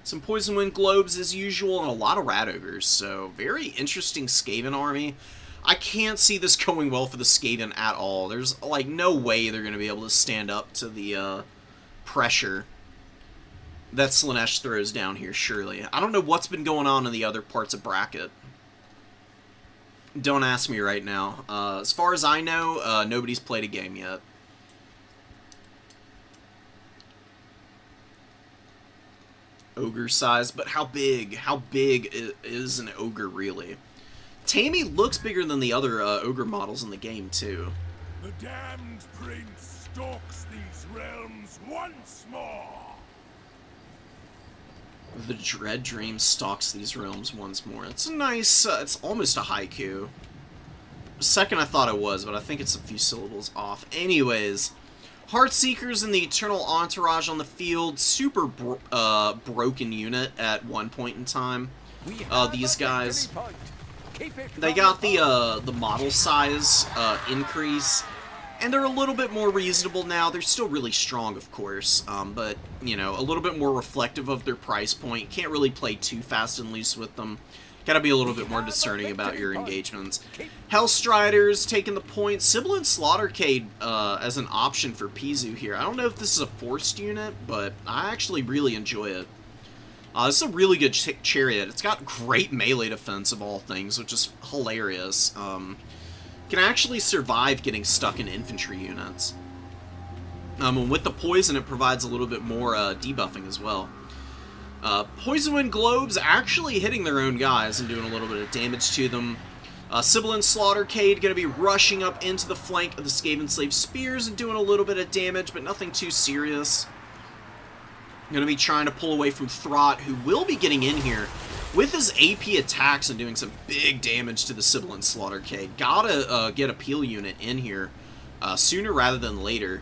Some Poison Wind Globes as usual, and a lot of Rat Ogres, so very interesting Skaven army. I can't see this going well for the Skaven at all. There's, like, no way they're going to be able to stand up to the pressure that Slaanesh throws down here, surely. I don't know what's been going on in the other parts of Bracket. Don't ask me right now. As far as I know, nobody's played a game yet. Ogre size, but how big? How big is an ogre really? Tammy looks bigger than the other ogre models in the game too. The damned prince stalks these realms once more. The Dread Dream stalks these realms once more. It's a nice, it's almost a haiku. Second I thought it was, but I think it's a few syllables off. Anyways, Heartseekers and the Eternal Entourage on the field. Super broken unit at one point in time. These guys, they got the model size increase, and they're a little bit more reasonable now. They're still really strong, of course, but, you know, a little bit more reflective of their price point. Can't really play too fast and loose with them. Gotta be a little bit more discerning about your engagements. Hellstriders taking the point. Sibilant Slaughtercade as an option for Pizu here. I don't know if this is a forced unit, but I actually really enjoy it. This is a really good chariot. It's got great melee defense of all things, which is hilarious. Can actually survive getting stuck in infantry units. And with the poison, it provides a little bit more debuffing as well. Poison Wind Globes actually hitting their own guys and doing a little bit of damage to them. Sibilant Slaughtercade going to be rushing up into the flank of the Skaven Slave Spears and doing a little bit of damage, but nothing too serious. Going to be trying to pull away from Throt, who will be getting in here with his AP attacks and doing some big damage to the Sibilant Slaughtercade. Gotta get a peel unit in here sooner rather than later.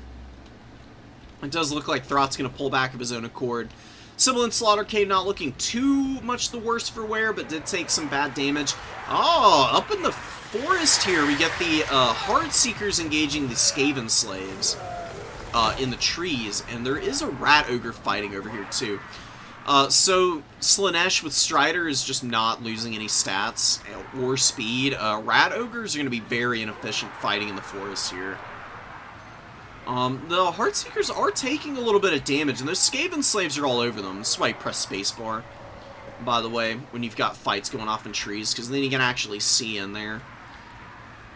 It does look like Throt's going to pull back of his own accord. Sibilant Slaughtercade not looking too much the worse for wear, but did take some bad damage. Oh, up in the forest here, we get the Heartseekers engaging the Skaven Slaves in the trees, and there is a Rat Ogre fighting over here too. So Slaanesh with Strider is just not losing any stats or speed. Rat Ogres are going to be very inefficient fighting in the forest here. The Heartseekers are taking a little bit of damage, and those Skaven Slaves are all over them. This is why you press spacebar, by the way, when you've got fights going off in trees, because then you can actually see in there.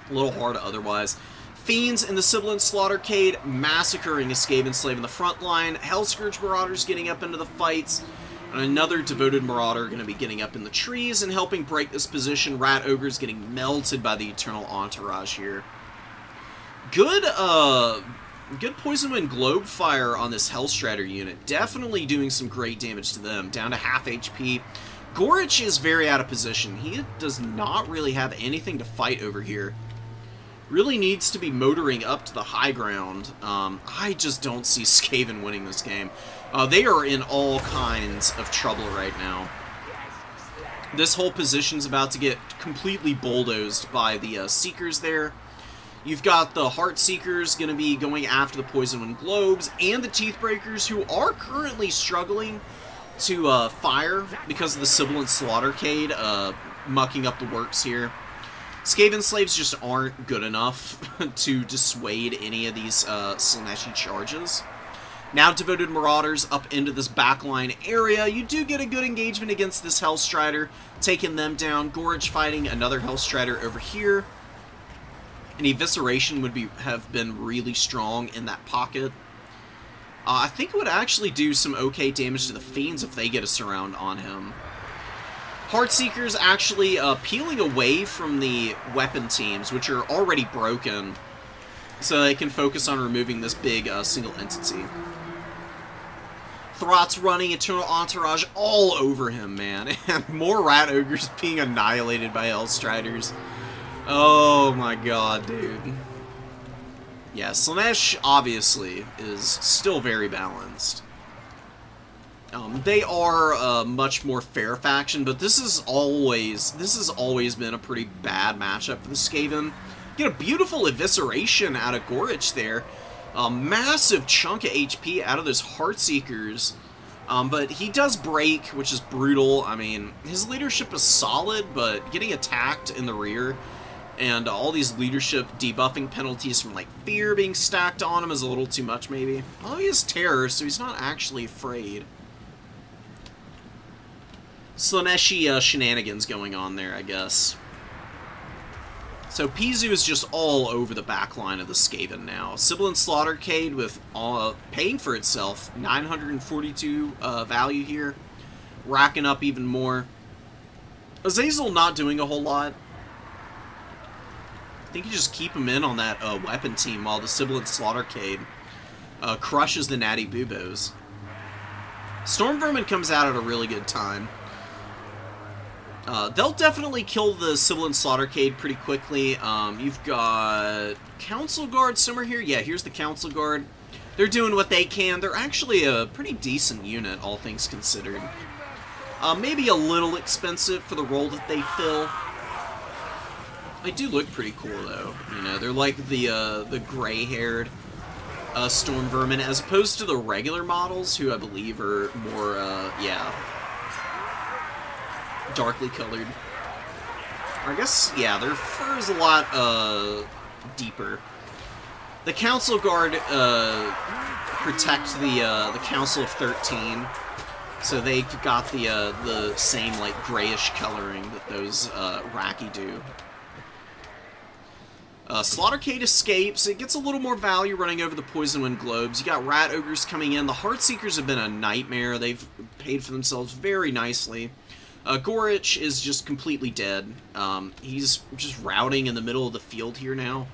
A little hard otherwise. Fiends in the Sibilant Slaughtercade massacring a Skaven Slave in the front line. Hellscourge Marauders getting up into the fights. And another Devoted Marauder going to be getting up in the trees and helping break this position. Rat Ogres getting melted by the Eternal Entourage here. Good Poison Wind Globe Fire on this Hellstrider unit. Definitely doing some great damage to them. Down to half HP. Gorich is very out of position. He does not really have anything to fight over here. Really needs to be motoring up to the high ground. I just don't see Skaven winning this game. They are in all kinds of trouble right now. This whole position's about to get completely bulldozed by the Seekers there. You've got the Heartseekers going to be going after the Poison Wind Globes, and the Teethbreakers, who are currently struggling to fire because of the Sibilant Slaughtercade mucking up the works here. Skaven Slaves just aren't good enough to dissuade any of these Slaaneshi charges. Now Devoted Marauders up into this backline area. You do get a good engagement against this Hellstrider, taking them down. Gorge fighting another Hellstrider over here. An Evisceration would have been really strong in that pocket. I think it would actually do some okay damage to the Fiends if they get a surround on him. Heartseekers actually peeling away from the weapon teams, which are already broken, so they can focus on removing this big single entity. Throt's running Eternal Entourage all over him, man, and more Rat Ogres being annihilated by Hellstriders. Oh my god, dude. Yeah, Slaanesh obviously is still very balanced. They are a much more fair faction, but this has always been a pretty bad matchup for the Skaven. Get a beautiful Evisceration out of Gorich there. A massive chunk of HP out of those Heartseekers. But he does break, which is brutal. I mean, his leadership is solid, but getting attacked in the rear and all these leadership debuffing penalties from, like, fear being stacked on him is a little too much, maybe. Oh, he has terror, so he's not actually afraid. Slaaneshi shenanigans going on there, I guess. So Pizu is just all over the back line of the Skaven now. Sibyl and Slaughtercade with paying for itself. 942 value here. Racking up even more. Azazel not doing a whole lot. I think you just keep him in on that weapon team while the Sibyl and Slaughtercade crushes the Natty Boobos. Storm Vermin comes out at a really good time. They'll definitely kill the Sibyl and Slaughtercade pretty quickly. You've got Council Guard somewhere here. Yeah, here's the Council Guard. They're doing what they can. They're actually a pretty decent unit, all things considered. Maybe a little expensive for the role that they fill. They do look pretty cool, though. You know, they're like the gray-haired Storm Vermin, as opposed to the regular models, who I believe are more, yeah, darkly colored. Or I guess, yeah, their fur is a lot deeper. The Council Guard protect the Council of 13, so they've got the same like grayish coloring that those Raki do. Slaughtercade escapes. It gets a little more value running over the Poison Wind Globes. You got Rat Ogres coming in. The Heartseekers have been a nightmare. They've paid for themselves very nicely. Gorich is just completely dead. He's just routing in the middle of the field here now.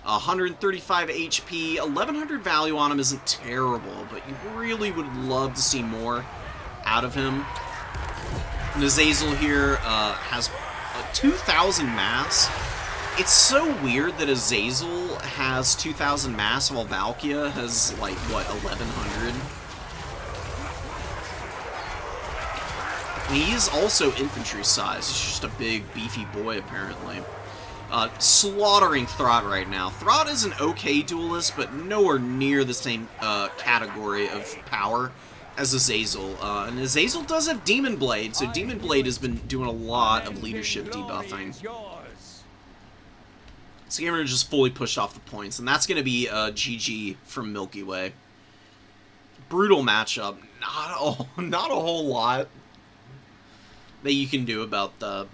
135 HP, 1100 value on him isn't terrible, but you really would love to see more out of him. Nazazel here has 2,000 mass. It's so weird that Azazel has 2,000 mass while Valkia has, like, what, 1,100? And he is also infantry size. He's just a big, beefy boy, apparently. Slaughtering Throt right now. Throt is an okay duelist, but nowhere near the same category of power as Azazel. And Azazel does have Demon Blade, so Demon Blade has been doing a lot of leadership debuffing. So Gamer just fully pushed off the points, and that's going to be GG from Milky Way. Brutal matchup. Not a whole lot that you can do about that.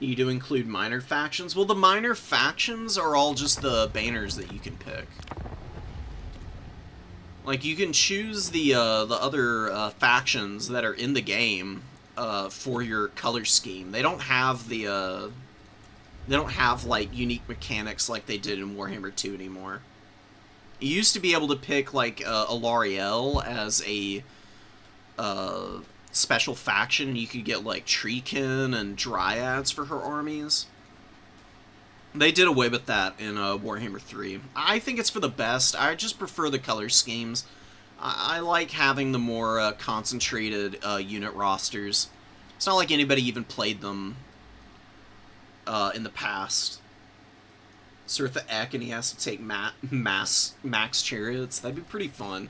You do include minor factions? Well, the minor factions are all just the banners that you can pick. Like, you can choose the other factions that are in the game for your color scheme. They don't have the they don't have like unique mechanics like they did in Warhammer 2 anymore. You used to be able to pick like Alarielle as a special faction, and you could get like Treekin and Dryads for her armies. They did away with that in Warhammer 3. I think it's for the best. I just prefer the color schemes. I like having the more concentrated unit rosters. It's not like anybody even played them in the past. Surtha Ek, and he has to take max chariots. That'd be pretty fun.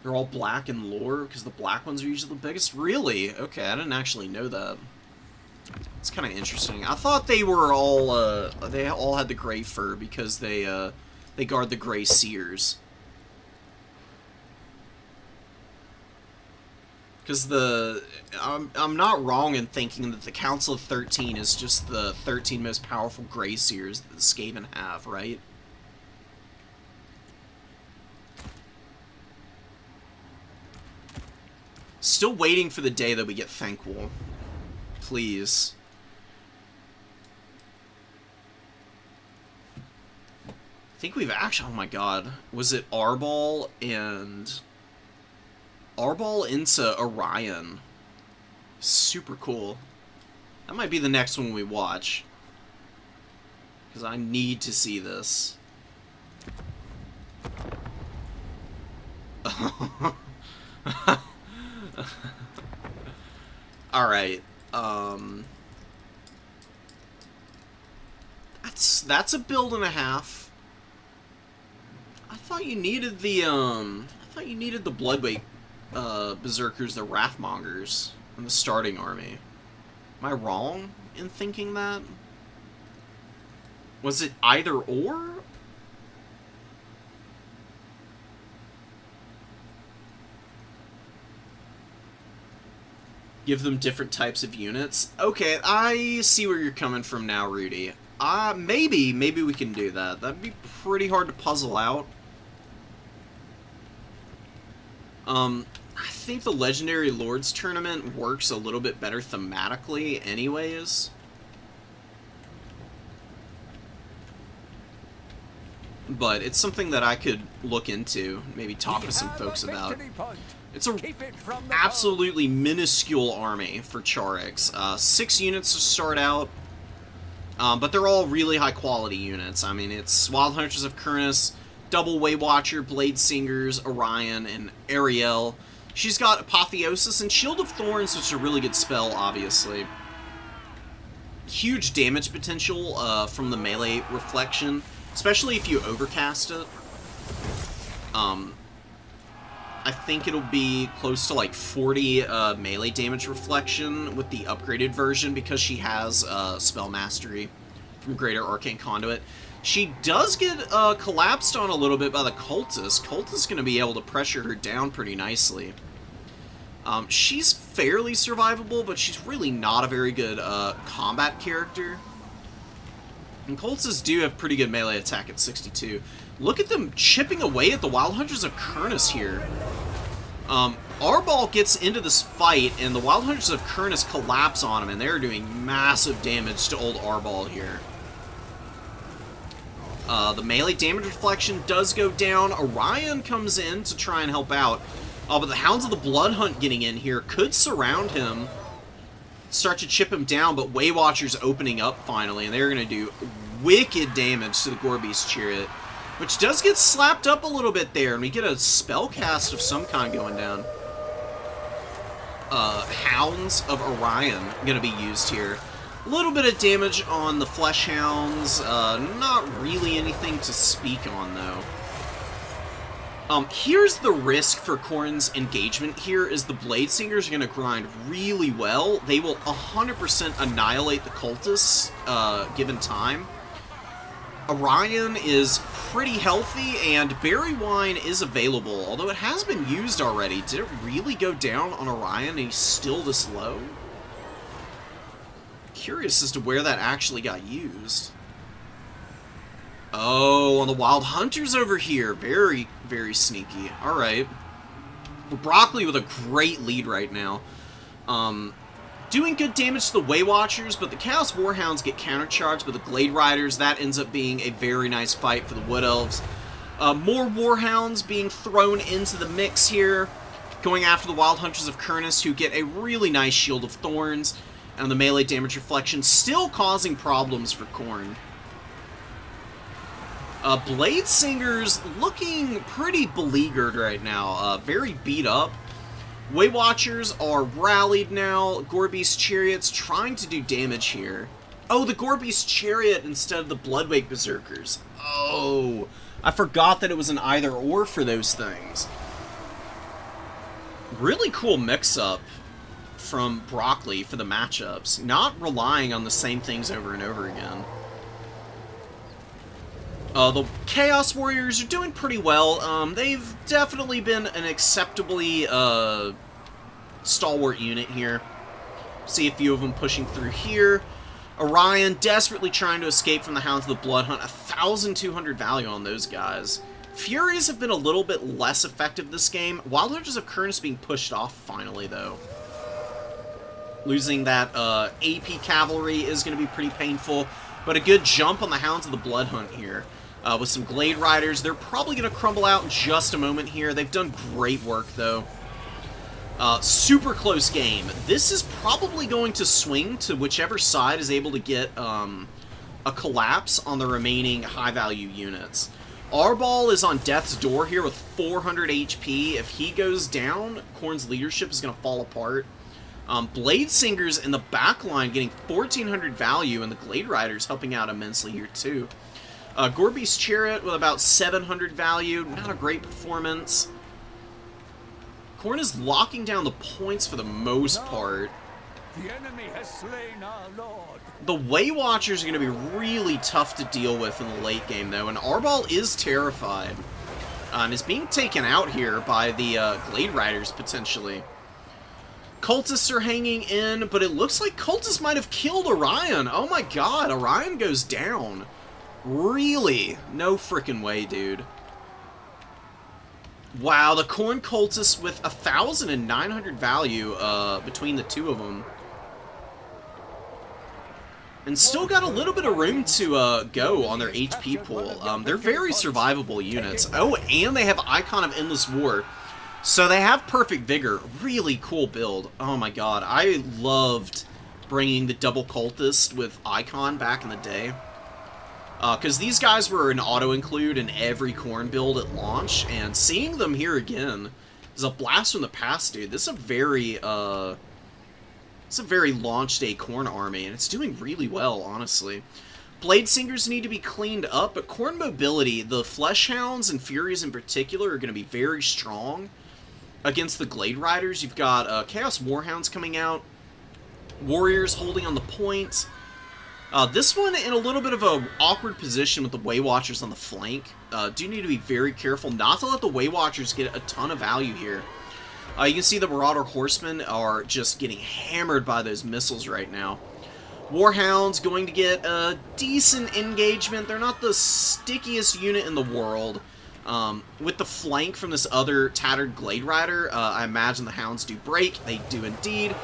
They're all black in lore, because the black ones are usually the biggest? Really? Okay, I didn't actually know that. It's kind of interesting. I thought they were all, they all had the gray fur because they guard the gray seers. Because I'm not wrong in thinking that the Council of 13 is just the 13 most powerful gray seers that the Skaven have, right? Still waiting for the day that we get Thankwol. Please. I think we've actually... Oh my god. Was it Arbol and... Arbol into Orion. Super cool. That might be the next one we watch. Because I need to see this. Alright, that's a build and a half. thought you needed the Bloodweight Berserkers, the Wrathmongers, in the starting army. Am I wrong in thinking that? Was it either or? Give them different types of units? Okay, I see where you're coming from now, Rudy. Maybe we can do that. That'd be pretty hard to puzzle out. I think the Legendary Lords tournament works a little bit better thematically anyways. But it's something that I could look into, maybe talk to some folks about. It's a absolutely minuscule army for Charix. 6 units to start out, but they're all really high quality units. I mean, it's Wild Hunters of Kurnus, Double Waywatcher, Blade Singers, Orion, and Ariel. She's got Apotheosis and Shield of Thorns, which is a really good spell, obviously. Huge damage potential from the melee reflection, especially if you overcast it. I think it'll be close to like 40 melee damage reflection with the upgraded version because she has spell mastery from Greater Arcane Conduit. She does get collapsed on a little bit by the Cultist. Cultist going to be able to pressure her down pretty nicely. She's fairly survivable, but she's really not a very good combat character. And Cultists do have pretty good melee attack at 62. Look at them chipping away at the Wild Hunters of Kurnus here. Arbal gets into this fight, and the Wild Hunters of Kurnus collapse on him, and they're doing massive damage to old Arbal here. The melee damage reflection does go down. Orion comes in to try and help out. But the Hounds of the Blood Hunt getting in here could surround him, start to chip him down, but Waywatcher's opening up finally, and they're going to do wicked damage to the Gorebeast Chariot, which does get slapped up a little bit there, and we get a spell cast of some kind going down. Hounds of Orion going to be used here. A little bit of damage on the Flesh Hounds, not really anything to speak on, though. Here's the risk for Khorne's engagement here, is the Blade Singers are going to grind really well. They will 100% annihilate the Cultists, given time. Orion is pretty healthy, and Berry Wine is available, although it has been used already. Did it really go down on Orion and he's still this low? Curious as to where that actually got used. Oh, on the Wild Hunters over here. Very, very sneaky. Alright. Broccoli with a great lead right now. Doing good damage to the Waywatchers, but the Chaos Warhounds get countercharged by the Glade Riders. That ends up being a very nice fight for the Wood Elves. More Warhounds being thrown into the mix here, going after the Wild Hunters of Kurnus, who get a really nice Shield of Thorns, and the melee damage reflection still causing problems for Khorne. Blade Singers looking pretty beleaguered right now, very beat up. Waywatchers are rallied now. Gorebeast Chariots trying to do damage here. Oh, the Gorebeast Chariot instead of the Bloodweight Berserkers. Oh, I forgot that it was an either-or for those things. Really cool mix-up from Broccoli for the matchups. Not relying on the same things over and over again. The Chaos Warriors are doing pretty well. They've definitely been an acceptably stalwart unit here. See a few of them pushing through here. Orion desperately trying to escape from the Hounds of the Blood Hunt. 1,200 value on those guys. Furies have been a little bit less effective this game. Wild Hunters of Kurnus being pushed off finally, though. Losing that AP Cavalry is going to be pretty painful. But a good jump on the Hounds of the Blood Hunt here. With some Glade Riders. They're probably going to crumble out in just a moment here. They've done great work, though. Super close game. This is probably going to swing to whichever side is able to get a collapse on the remaining high-value units. Arbal is on death's door here with 400 HP. If he goes down, Khorne's leadership is going to fall apart. Blade Singers in the back line getting 1,400 value, and the Glade Riders helping out immensely here, too. Gorby's Chariot with about 700 value. Not a great performance. Khorne is locking down the points for the most part. The enemy has slain our lord. The Way Watchers are going to be really tough to deal with in the late game, though, and Arbal is terrified. And is being taken out here by the Glade Riders, potentially. Cultists are hanging in, but it looks like Cultists might have killed Orion. Oh my god, Orion goes down. Really? No frickin' way, dude. Wow, the Khorne Cultists with 1,900 value between the two of them. And still got a little bit of room to go on their HP pool. They're very survivable units. Oh, and they have Icon of Endless War. So they have Perfect Vigor. Really cool build. Oh my god. I loved bringing the double Cultist with Icon back in the day. Because these guys were an auto-include in every Khorne build at launch. And seeing them here again is a blast from the past, dude. This is a very... It's a very launch day Khorne army, and it's doing really well, honestly. Blade Singers need to be cleaned up, but Khorne mobility, the Flesh Hounds and Furies in particular, are going to be very strong against the Glade Riders. You've got Chaos Warhounds coming out, Warriors holding on the point. This one in a little bit of an awkward position with the Way Watchers on the flank. Do need to be very careful not to let the Way Watchers get a ton of value here. You can see the Marauder Horsemen are just getting hammered by those missiles right now. Warhounds going to get a decent engagement. They're not the stickiest unit in the world. With the flank from this other tattered Glade Rider, I imagine the Hounds do break. They do indeed.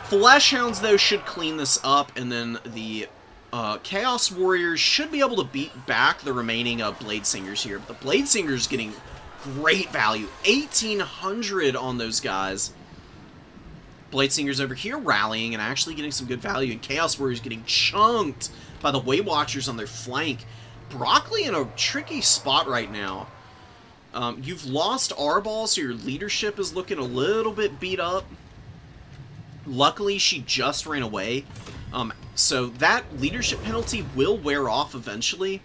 Flesh Hounds, though, should clean this up, and then the Chaos Warriors should be able to beat back the remaining Blade Singers here. But the Blade Singers getting... great value. 1,800 on those guys. Blade Singers over here rallying and actually getting some good value. And Chaos Warriors getting chunked by the Way Watchers on their flank. Broccoli in a tricky spot right now. You've lost Arbal, so your leadership is looking a little bit beat up. Luckily, she just ran away. So that leadership penalty will wear off eventually.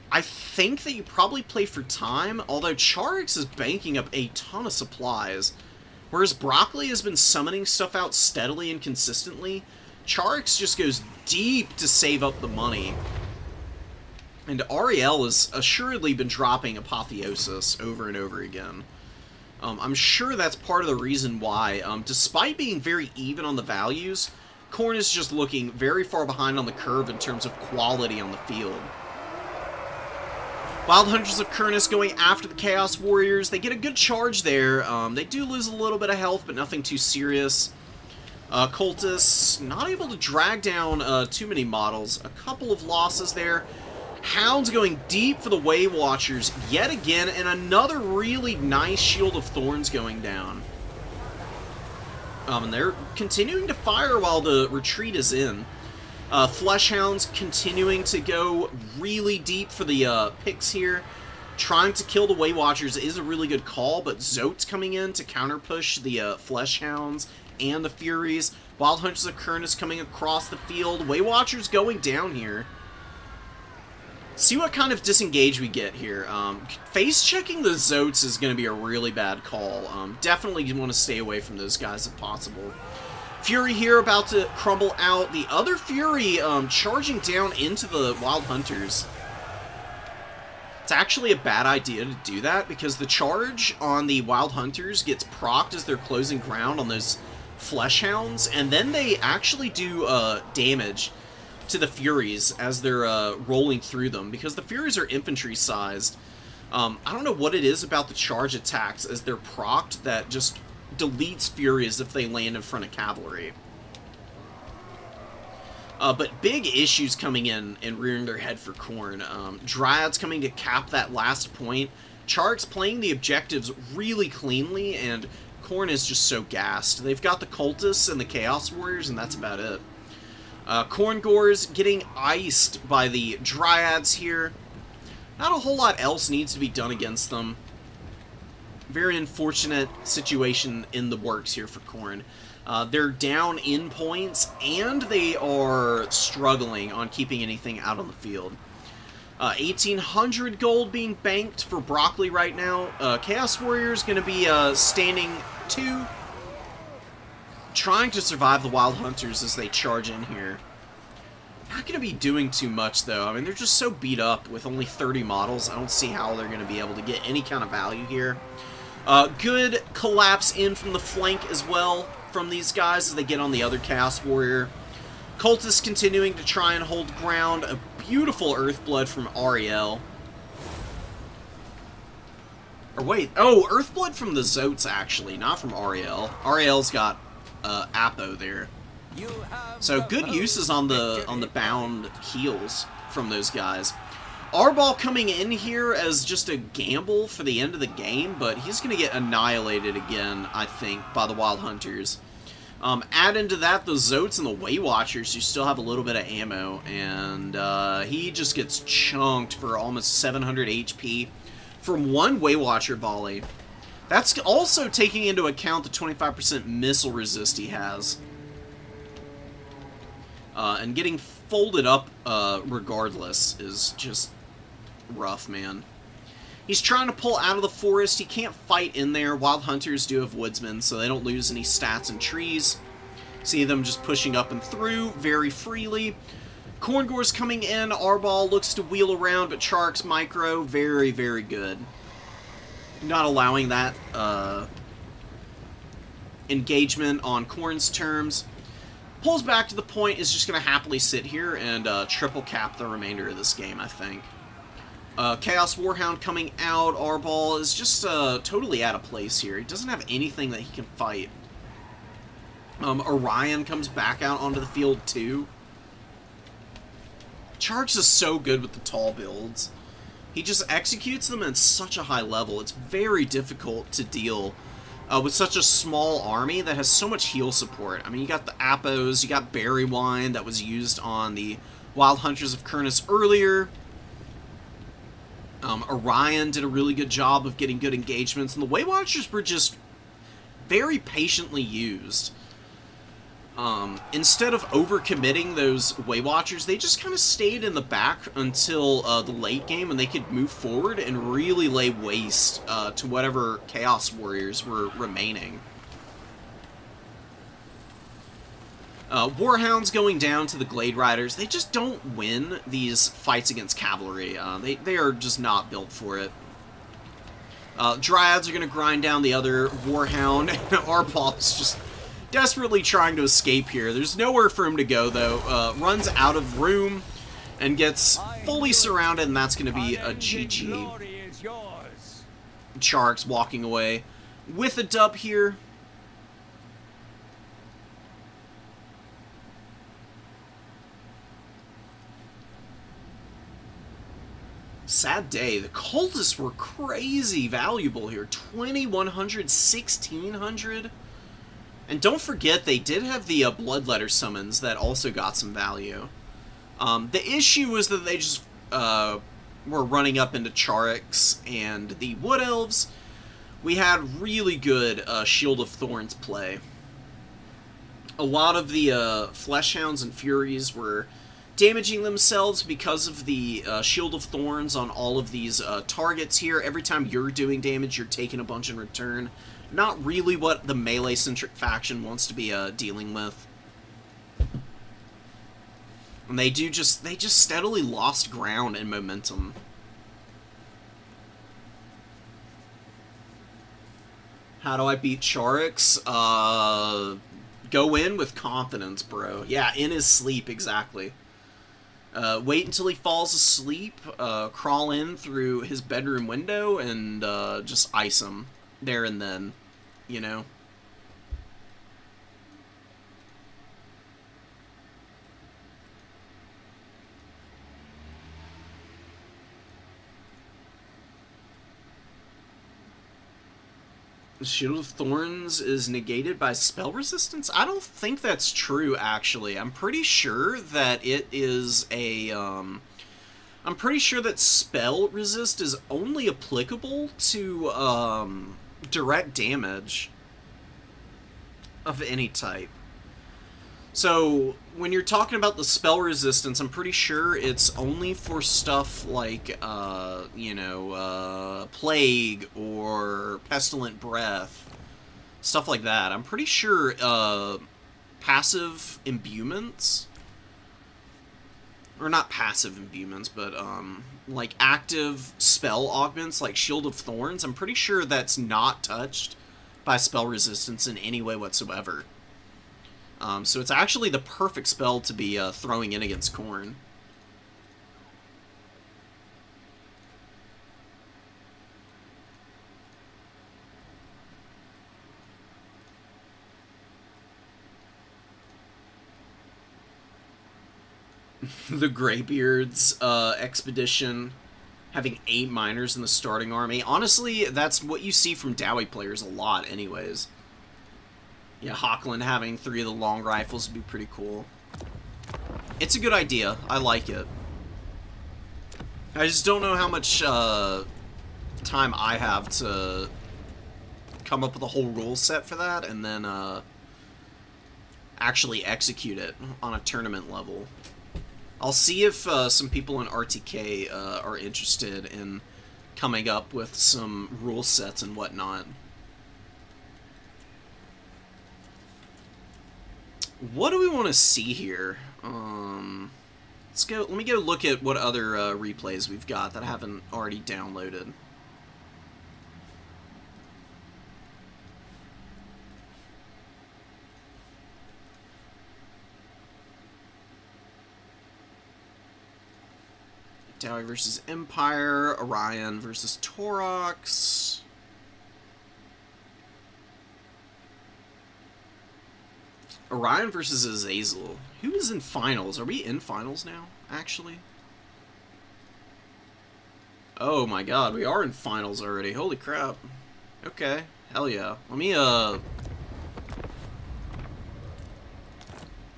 I think that you probably play for time, although Charix is banking up a ton of supplies. Whereas Broccoli has been summoning stuff out steadily and consistently, Charix just goes deep to save up the money. And Ariel has assuredly been dropping Apotheosis over and over again. I'm sure that's part of the reason why, despite being very even on the values, Khorne is just looking very far behind on the curve in terms of quality on the field. Wild Hunters of Kurnus going after the Chaos Warriors. They get a good charge there. They do lose a little bit of health, but nothing too serious. Cultists not able to drag down too many models. A couple of losses there. Hounds going deep for the Way Watchers yet again, and another really nice Shield of Thorns going down. And they're continuing to fire while the retreat is in. Flesh Hounds continuing to go really deep for the picks here. Trying to kill the Way Watchers is a really good call, but Zote's coming in to counter-push the Flesh Hounds and the Furies. Wild Hunters of Kurnus coming across the field. Way Watchers going down here. See what kind of disengage we get here. Face-checking the Zotes is going to be a really bad call. Definitely you want to stay away from those guys if possible. Fury here about to crumble out. The other Fury charging down into the Wild Hunters. It's actually a bad idea to do that because the charge on the Wild Hunters gets procced as they're closing ground on those Flesh Hounds, and then they actually do damage to the Furies as they're rolling through them because the Furies are infantry sized. I don't know what it is about the charge attacks as they're procced that just deletes Furies if they land in front of cavalry. But big issues coming in and rearing their head for Khorne. Dryads coming to cap that last point. Charix playing the objectives really cleanly, and Khorne is just so gassed. They've got the Cultists and the Chaos Warriors, and that's about it. Khorne Gores getting iced by the Dryads here. Not a whole lot else needs to be done against them. Very unfortunate situation in the works here for Khorne. They're down in points, and they are struggling on keeping anything out on the field. 1,800 gold being banked for Broccoli right now. Chaos Warrior is going to be standing 2, trying to survive the Wild Hunters as they charge in here. Not going to be doing too much, though. I mean, they're just so beat up with only 30 models. I don't see how they're going to be able to get any kind of value here. Good collapse in from the flank as well from these guys as they get on the other Chaos Warrior. Cultists continuing to try and hold ground. A beautiful Earthblood from Ariel. Or wait, oh, Earthblood from the Zotes, actually, not from Ariel. Ariel's got Apo there. So good uses on the bound heals from those guys. Arball coming in here as just a gamble for the end of the game, but he's going to get annihilated again, I think, by the Wild Hunters. Add into that the Zotes and the Waywatchers, who still have a little bit of ammo, and he just gets chunked for almost 700 HP from one Waywatcher volley. That's also taking into account the 25% missile resist he has. And getting folded up regardless is just rough, man. He's trying to pull out of the forest. He can't fight in there. Wild Hunters do have Woodsmen, so they don't lose any stats in trees. See them just pushing up and through very freely. Corngore's coming in. Arball looks to wheel around, but Chark's micro, very, very good. Not allowing that engagement on Corn's terms. Pulls back to the point, is just going to happily sit here and triple cap the remainder of this game, I think. Chaos Warhound coming out. Arball is just totally out of place here. He doesn't have anything that he can fight. Orion comes back out onto the field too. Charks is so good with the tall builds. He just executes them at such a high level. It's very difficult to deal with such a small army that has so much heal support. I mean, you got the Apos, you got Berry Wine that was used on the Wild Hunters of Kurnus earlier. Orion did a really good job of getting good engagements, and the Waywatchers were just very patiently used. Instead of overcommitting those Waywatchers, they just kind of stayed in the back until the late game, and they could move forward and really lay waste to whatever Chaos Warriors were remaining. Warhounds going down to the Glade Riders. They just don't win these fights against cavalry. They are just not built for it. Dryads are going to grind down the other Warhound, and Arball's just desperately trying to escape here. There's nowhere for him to go, though. Runs out of room and gets fully surrounded, and that's going to be a GG. Charks walking away with a dub here. Sad day. The cultists were crazy valuable here. 2,100, 1,600. And don't forget, they did have the Bloodletter summons that also got some value. The issue was that they just were running up into Chariks and the Wood Elves. We had really good Shield of Thorns play. A lot of the Fleshhounds and Furies were damaging themselves because of the Shield of Thorns on all of these targets here. Every time you're doing damage, you're taking a bunch in return. Not really what the melee-centric faction wants to be dealing with. And they just steadily lost ground and momentum. How do I beat Chariks? Go in with confidence, bro. Yeah, in his sleep, exactly. Wait until he falls asleep, crawl in through his bedroom window, and just ice him there and then, you know? Shield of Thorns is negated by spell resistance? I don't think that's true, actually. I'm pretty sure that it is a, I'm pretty sure that spell resist is only applicable to, direct damage of any type. So, when you're talking about the spell resistance, I'm pretty sure it's only for stuff like, Plague or Pestilent Breath. Stuff like that. I'm pretty sure, passive imbuements, or not passive imbuements, but, like, active spell augments, like Shield of Thorns, I'm pretty sure that's not touched by spell resistance in any way whatsoever. So it's actually the perfect spell to be throwing in against Khorne. The Greybeard's expedition, having 8 miners in the starting army. Honestly, that's what you see from Dowie players a lot anyways. Yeah, Hochland having 3 of the long rifles would be pretty cool. It's a good idea. I like it. I just don't know how much time I have to come up with a whole rule set for that and then actually execute it on a tournament level. I'll see if some people in RTK are interested in coming up with some rule sets and whatnot. What do we want to see here? Let's go. Let me go look at what other replays we've got that I haven't already downloaded. Dowie versus Empire, Orion versus Taurox. Orion versus Azazel. Who is in finals? Are we in finals now, actually? Oh my god, we are in finals already. Holy crap. Okay, hell yeah. Let me,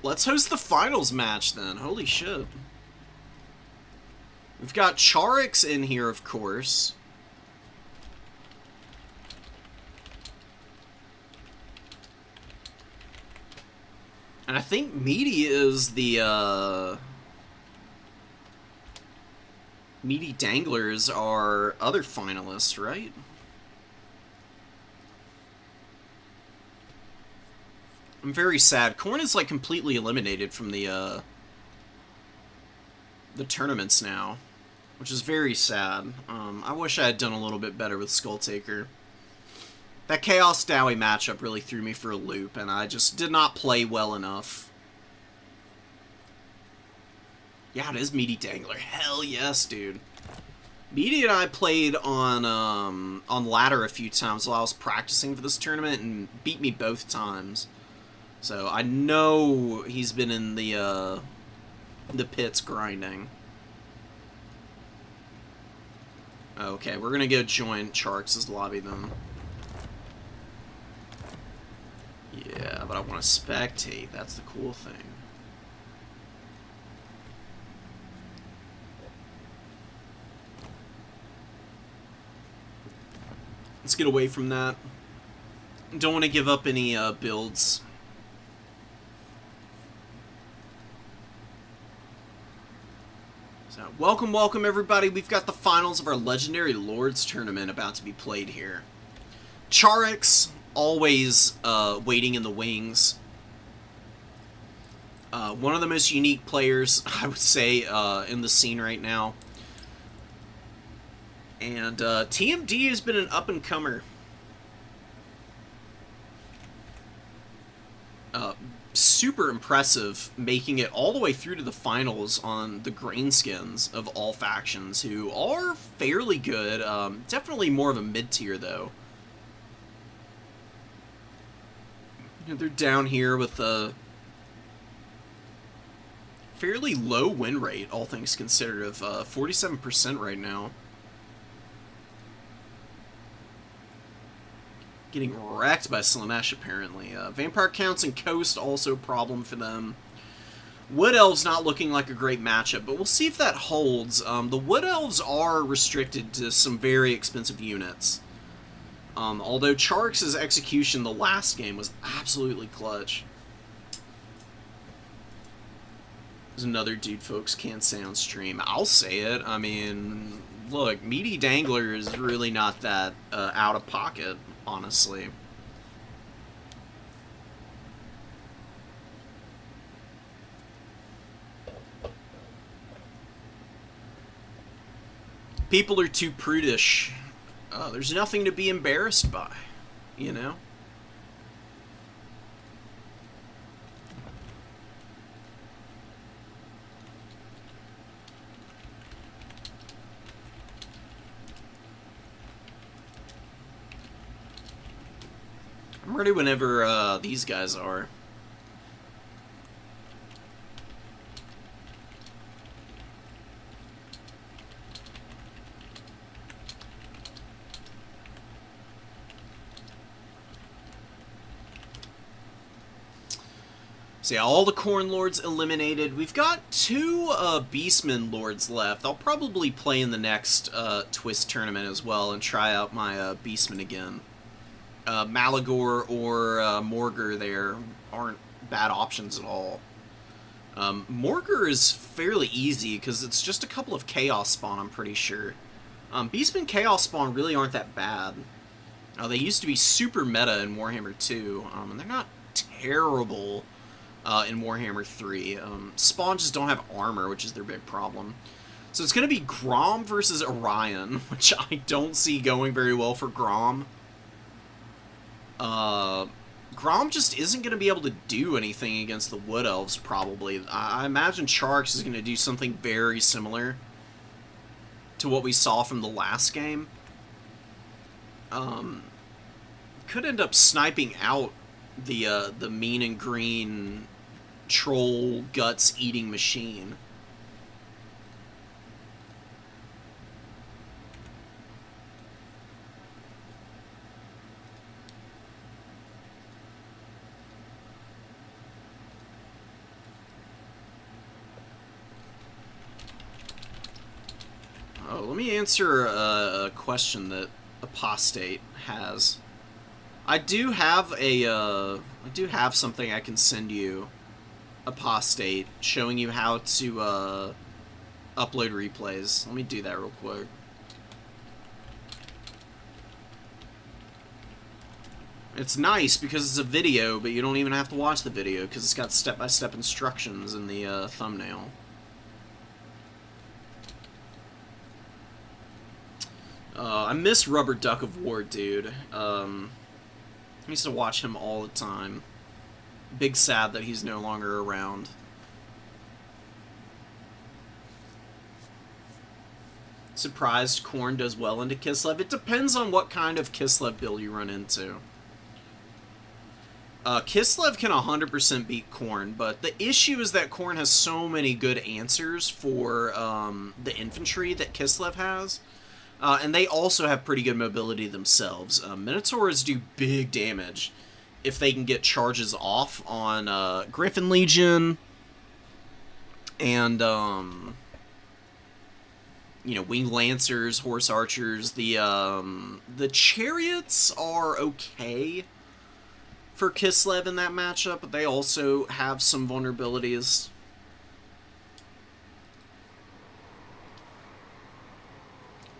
let's host the finals match then. Holy shit. We've got Charix in here, of course. And I think Meaty is the, Meaty Danglers are other finalists, right? I'm very sad. Khorne is, like, completely eliminated from the tournaments now, which is very sad. I wish I had done a little bit better with Skulltaker. That Chaos Dowie matchup really threw me for a loop, and I just did not play well enough. Yeah, it is Meaty Dangler. Hell yes, dude. Meaty and I played on ladder a few times while I was practicing for this tournament, and beat me both times. So I know he's been in the pits grinding. Okay, we're gonna go join Charix's lobby then. Yeah, but I want to spectate. That's the cool thing. Let's get away from that. Don't want to give up any builds. So, welcome everybody. We've got the finals of our Legendary Lords tournament about to be played here. Charix, always waiting in the wings. One of the most unique players, I would say, in the scene right now. And TMD has been an up-and-comer. Super impressive, making it all the way through to the finals on the Grainskins of all factions, who are fairly good. Definitely more of a mid-tier, though. They're down here with a fairly low win rate, all things considered, of 47% right now. Getting wrecked by Slanesh, apparently. Vampire Counts and Coast, also a problem for them. Wood Elves not looking like a great matchup, but we'll see if that holds. The Wood Elves are restricted to some very expensive units. Although Charix's execution the last game was absolutely clutch. There's another dude folks can't say on stream. I'll say it. I mean, look, Meaty Dangler is really not that out of pocket, honestly. People are too prudish. There's nothing to be embarrassed by, you know? I'm ready whenever these guys are. So yeah, all the Corn Lords eliminated. We've got 2 Beastman Lords left. I'll probably play in the next Twist tournament as well and try out my Beastman again. Malagor or Morgur there aren't bad options at all. Morgur is fairly easy because it's just a couple of Chaos Spawn, I'm pretty sure. Beastman Chaos Spawn really aren't that bad. They used to be super meta in Warhammer 2, and they're not terrible in Warhammer 3. Spawn just don't have armor, which is their big problem. So it's going to be Grom versus Orion, which I don't see going very well for Grom. Grom just isn't going to be able to do anything against the Wood Elves, probably. I imagine Charx is going to do something very similar to what we saw from the last game. Could end up sniping out the mean and green troll guts eating machine. Oh, let me answer a question that Apostate has. I do have something I can send you, Apostate, showing you how to upload replays. Let me do that real quick. It's nice because it's a video, but you don't even have to watch the video because it's got step-by-step instructions in the thumbnail. I miss Rubber Duck of War, dude. I used to watch him all the time. Big sad that he's no longer around. Surprised Khorne does well into Kislev. It depends on what kind of Kislev build you run into. Kislev can 100% beat Khorne, but the issue is that Khorne has so many good answers for the infantry that Kislev has. And they also have pretty good mobility themselves. Minotaurs do big damage if they can get charges off on Griffin Legion and, you know, Winged Lancers, Horse Archers. The Chariots are okay for Kislev in that matchup, but they also have some vulnerabilities.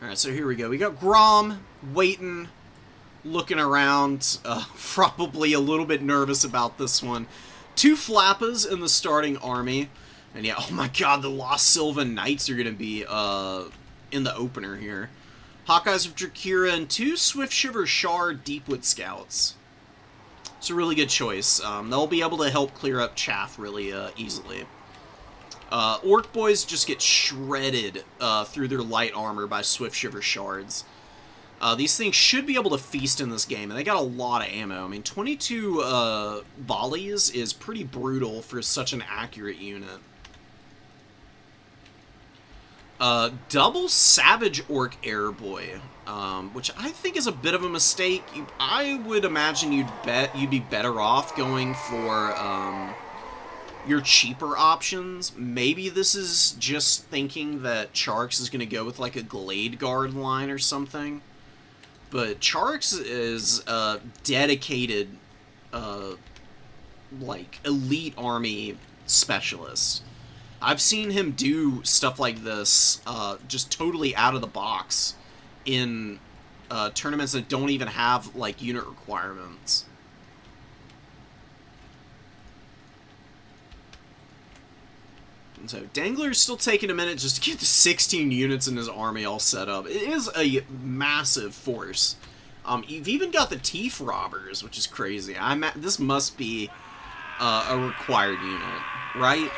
Alright, so here we go. We got Grom waiting, looking around, probably a little bit nervous about this one. 2 Flappas in the starting army. And yeah, oh my god, the Lost Sylvan Knights are going to be in the opener here. Hawkeyes of Drakira and 2 Swift Shiver Shard Deepwood Scouts. It's a really good choice. They'll be able to help clear up chaff really easily. Orc Boys just get shredded through their light armor by Swift Shiver Shards. These things should be able to feast in this game, and they got a lot of ammo. I mean, 22 volleys is pretty brutal for such an accurate unit. Double Savage Orc Airboy, which I think is a bit of a mistake. I would imagine you'd be better off going for your cheaper options. Maybe this is just thinking that Charx is going to go with like a Glade Guard line or something. But Charx is a dedicated, like, elite army specialist. I've seen him do stuff like this, just totally out of the box in tournaments that don't even have, like, unit requirements. And so Dangler's still taking a minute just to get the 16 units in his army all set up. It is a massive force. You've even got the Teeth Robbers, which is crazy. This must be a required unit, right?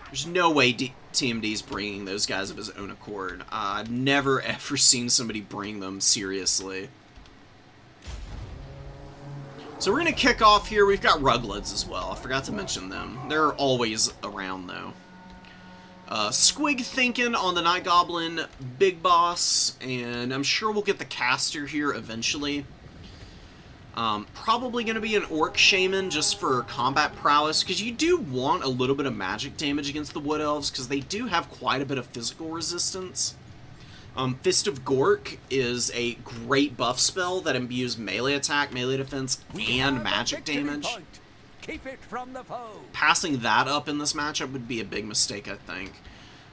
There's no way TMD's bringing those guys of his own accord. I've never ever seen somebody bring them seriously. So we're going to kick off here. We've got Ruglets as well. I forgot to mention them. They're always around, though. Squig thinking on the Night Goblin Big Boss, and I'm sure we'll get the caster here eventually. Probably going to be an Orc Shaman just for combat prowess, because you do want a little bit of magic damage against the Wood Elves, because they do have quite a bit of physical resistance. Fist of Gork is a great buff spell that imbues melee attack, melee defense, and magic damage. Keep it from the foe. Passing that up in this matchup would be a big mistake, I think.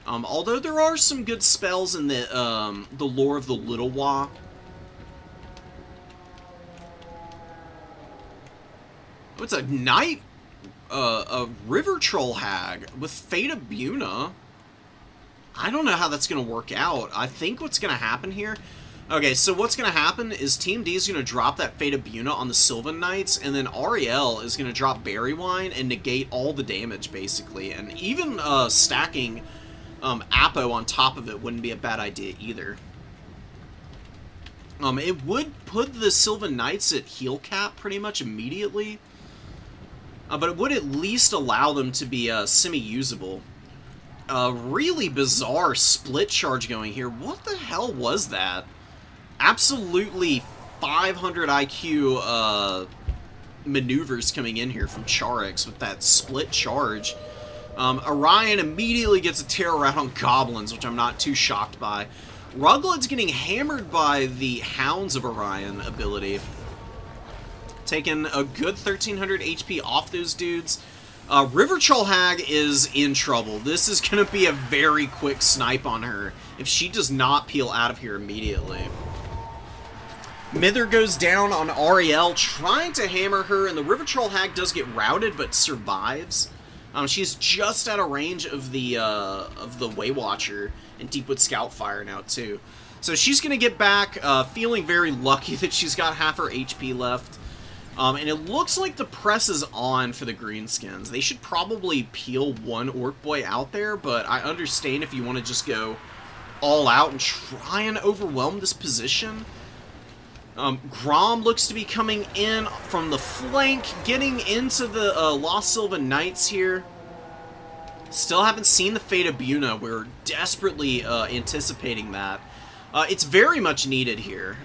Although there are some good spells in the lore of the Little Wa. Oh, it's a knight, a River Troll Hag with Fate of Buna. I don't know how that's going to work out. I think what's going to happen here... Okay, so what's going to happen is Team D is going to drop that Fate of Buna on the Sylvan Knights, and then Ariel is going to drop Berry Wine and negate all the damage, basically. And even stacking Apo on top of it wouldn't be a bad idea either. It would put the Sylvan Knights at heal cap pretty much immediately, but it would at least allow them to be semi-usable. Really bizarre split charge going here. What the hell was that? Absolutely 500 IQ maneuvers coming in here from Charix with that split charge. Orion immediately gets a terror out on Goblins, which I'm not too shocked by. Ruglet's getting hammered by the Hounds of Orion ability. Taking a good 1300 HP off those dudes. River Troll Hag is in trouble. This is going to be a very quick snipe on her if she does not peel out of here immediately. Mither goes down on Ariel, trying to hammer her, and the River Troll Hag does get routed, but survives. She's just out of range of the Waywatcher and Deepwood Scoutfire now, too. So she's going to get back, feeling very lucky that she's got half her HP left. And it looks like the press is on for the Greenskins. They should probably peel one Orc Boy out there, but I understand if you want to just go all out and try and overwhelm this position. Grom looks to be coming in from the flank, getting into the Lost Sylvan Knights here. Still haven't seen the Fate of Buna. We're desperately anticipating that. It's very much needed here.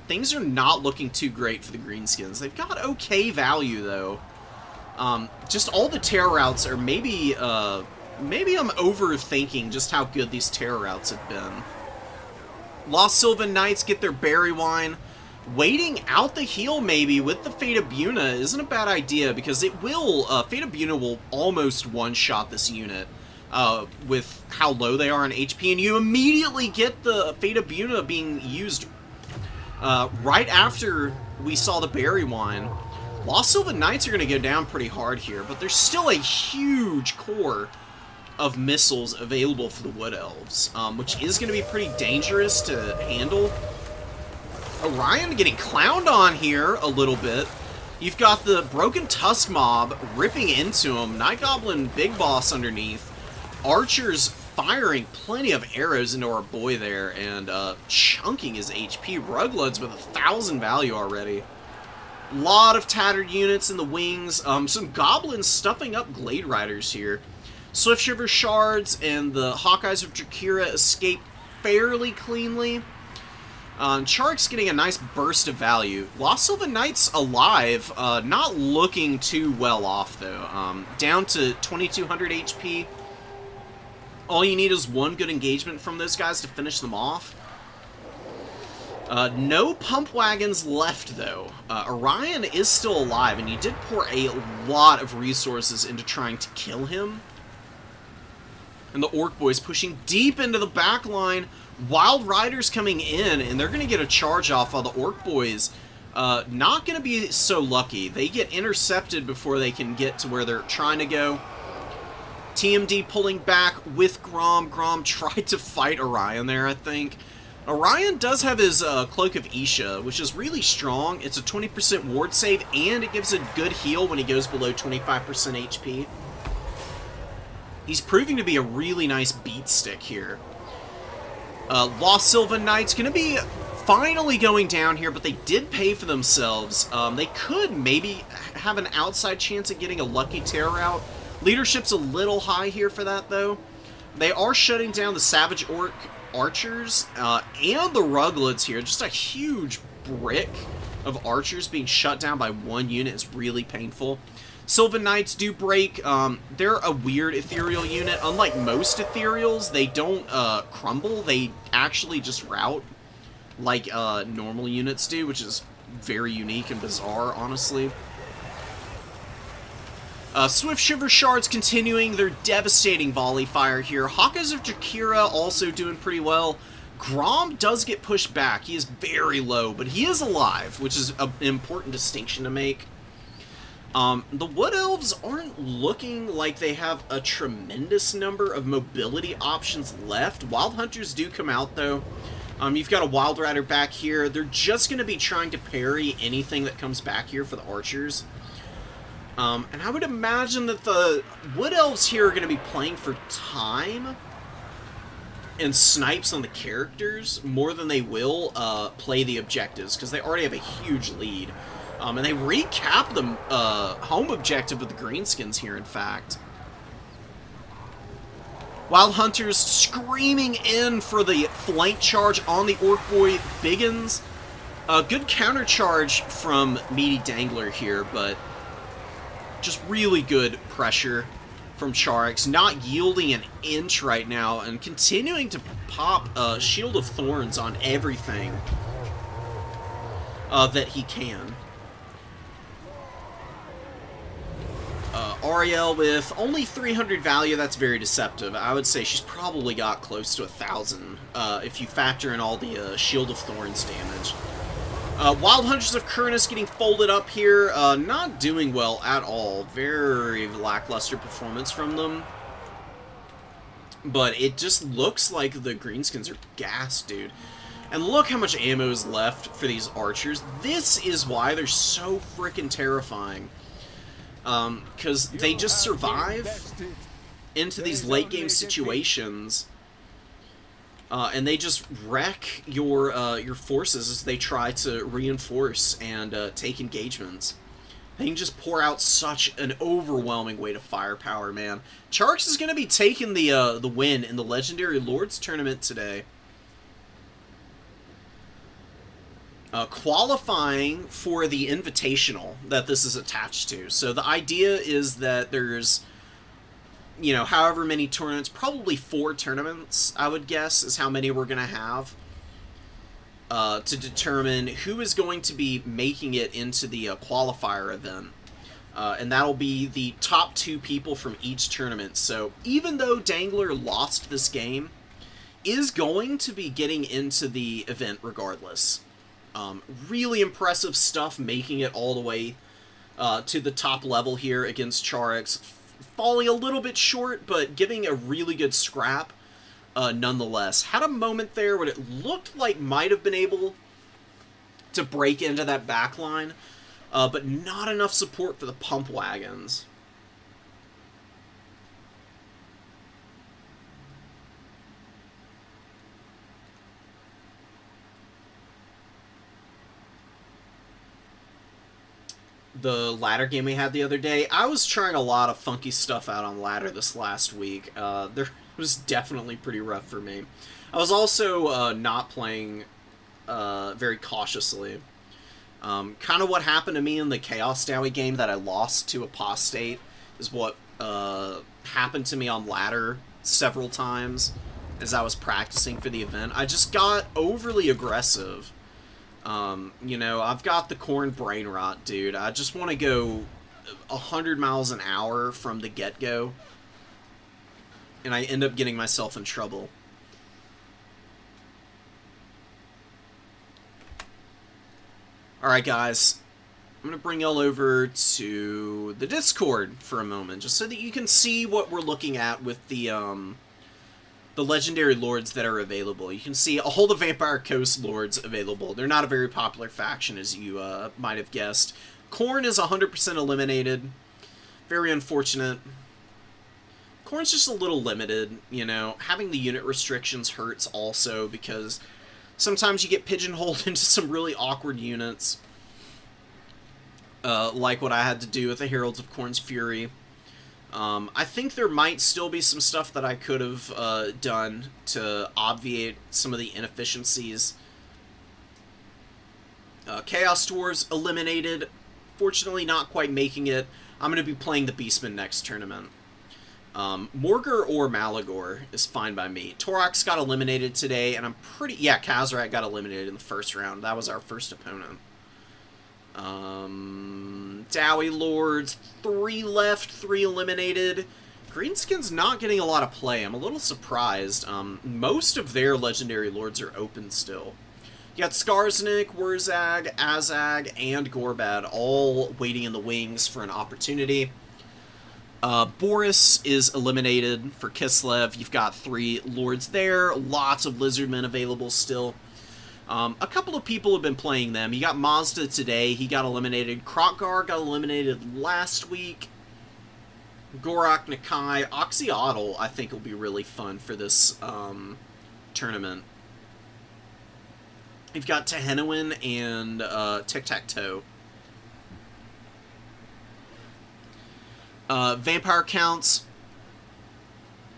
Things are not looking too great for the Greenskins. They've got okay value, though. Just all the terror routes are maybe I'm overthinking just how good these terror routes have been. Lost Sylvan Knights get their Berry Wine. Waiting out the heal, maybe, with the Fate of Buna isn't a bad idea, because it will, Fate of Buna will almost one-shot this unit. With how low they are in HP, and you immediately get the Fate of Buna being used right after we saw the Berry Wine. Lost Sylvan Knights are going to go down pretty hard here, but there's still a huge core of missiles available for the Wood Elves, which is going to be pretty dangerous to handle. Orion getting clowned on here a little bit. You've got the Broken Tusk Mob ripping into him, Night Goblin Big Boss underneath. Archers firing plenty of arrows into our boy there, and chunking his HP. Ruglets with 1,000 value already. Lot of tattered units in the wings. Some goblins stuffing up Glade Riders here. Swiftshiver Shards and the Hawkeyes of Drakira escape fairly cleanly. Charik's getting a nice burst of value. Lost Sylvan Knights alive, not looking too well off, though. Down to 2,200 HP. All you need is one good engagement from those guys to finish them off. No pump wagons left, though. Orion is still alive, and you did pour a lot of resources into trying to kill him. And the Orc Boys pushing deep into the back line. Wild Riders coming in, and they're going to get a charge off while the Orc Boys not going to be so lucky. They get intercepted before they can get to where they're trying to go. TMD pulling back with Grom. Grom tried to fight Orion there, I think. Orion does have his Cloak of Isha, which is really strong. It's a 20% ward save, and it gives a good heal when he goes below 25% HP. He's proving to be a really nice beat stick here. Lost Sylvan Knights going to be finally going down here, but they did pay for themselves. They could maybe have an outside chance at getting a lucky terror out. Leadership's a little high here for that, though. They are shutting down the Savage Orc Archers and the Ruglets here. Just a huge brick of Archers being shut down by one unit is really painful. Sylvan Knights do break. They're a weird ethereal unit. Unlike most ethereals, they don't crumble. They actually just rout like normal units do, which is very unique and bizarre, honestly. Swift Shiver Shards continuing their devastating volley fire here. Hawkeyes of Jakira also doing pretty well. Grom does get pushed back. He is very low, but he is alive, which is an important distinction to make. The Wood Elves aren't looking like they have a tremendous number of mobility options left. Wild Hunters do come out, though. You've got a Wild Rider back here. They're just going to be trying to parry anything that comes back here for the Archers. And I would imagine that the Wood Elves here are going to be playing for time and snipes on the characters more than they will play the objectives, because they already have a huge lead. And they recap the home objective with the Greenskins here, in fact. Wild Hunters screaming in for the flank charge on the Orc Boy Biggins. Good counter charge from Meaty Dangler here, but just really good pressure from Charix, not yielding an inch right now, and continuing to pop Shield of Thorns on everything that he can. Ariel with only 300 value, that's very deceptive. I would say she's probably got close to 1,000 if you factor in all the Shield of Thorns damage. Wild Hunters of Kurnus getting folded up here, not doing well at all. Very lackluster performance from them. But it just looks like the Greenskins are gassed, dude. And look how much ammo is left for these Archers. This is why they're so freaking terrifying. Because they just survive into these late game situations. And they just wreck your forces as they try to reinforce and take engagements. They can just pour out such an overwhelming weight of firepower, man. Charix is going to be taking the win in the Legendary Lords tournament today. Qualifying for the Invitational that this is attached to. So the idea is that there's, you know, however many tournaments, probably 4 tournaments, I would guess, is how many we're going to have to determine who is going to be making it into the qualifier event. And that'll be the top 2 people from each tournament. So even though Dangler lost this game, is going to be getting into the event regardless. Really impressive stuff, making it all the way to the top level here against Charix. Falling a little bit short, but giving a really good scrap nonetheless. Had a moment there when it looked like might have been able to break into that back line, but not enough support for the pump wagons. The ladder game we had the other day, I was trying a lot of funky stuff out on ladder this last week. There was definitely pretty rough for me. I was also not playing very cautiously. Kind of what happened to me in the Chaos Dowie game that I lost to Apostate is what happened to me on ladder several times as I was practicing for the event. I just got overly aggressive You know, I've got the Khorne brain rot, dude. I just want to go 100 miles an hour from the get-go, and I end up getting myself in trouble. Alright, guys. I'm going to bring y'all over to the Discord for a moment, just so that you can see what we're looking at with the legendary lords that are available. You can see all the Vampire Coast lords available. They're not a very popular faction, as you might have guessed. Khorne is 100% eliminated. Very unfortunate. Khorne's just a little limited, you know. Having the unit restrictions hurts also, because sometimes you get pigeonholed into some really awkward units. Like what I had to do with the Heralds of Khorne's Fury. I think there might still be some stuff that I could have done to obviate some of the inefficiencies. Chaos Dwarves eliminated. Fortunately, not quite making it. I'm going to be playing the Beastmen next tournament. Morgur or Malagor is fine by me. Torax got eliminated today, and I'm pretty... Yeah, Kazarak got eliminated in the first round. That was our first opponent. Dowie Lords, 3 left, 3 eliminated. Greenskin's not getting a lot of play. I'm a little surprised. Most of their legendary lords are open still. You got Skarsnik, Wurzag, Azag, and Gorbad all waiting in the wings for an opportunity. Boris is eliminated for Kislev. You've got 3 lords there. Lots of Lizardmen available still. A couple of people have been playing them. You got Mazda today. He got eliminated. Krokgar got eliminated last week. Gorak, Nakai. Oxyotl, I think, will be really fun for this tournament. You've got Tehenowin and Tic-Tac-Toe. Vampire counts.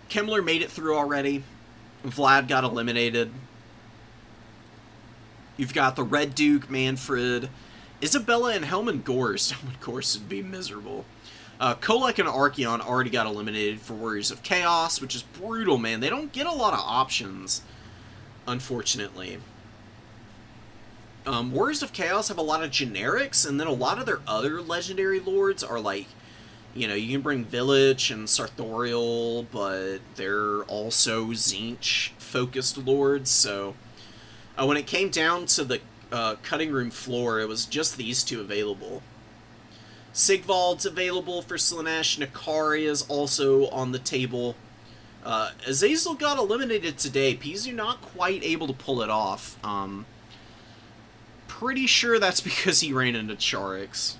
Kemmler made it through already. Vlad got eliminated. You've got the Red Duke, Manfred, Isabella, and Helman Gorst. Helman Gorst would be miserable. Kolek and Archeon already got eliminated for Warriors of Chaos, which is brutal, man. They don't get a lot of options, unfortunately. Warriors of Chaos have a lot of generics, and then a lot of their other legendary lords are like, you know, you can bring Village and Sartorial, but they're also Tzeentch-focused lords, so... when it came down to the cutting room floor, it was just these 2 available. Sigvald's available for Slaanesh. Nakari is also on the table. Azazel got eliminated today. Pizu not quite able to pull it off. Pretty sure that's because he ran into Charix.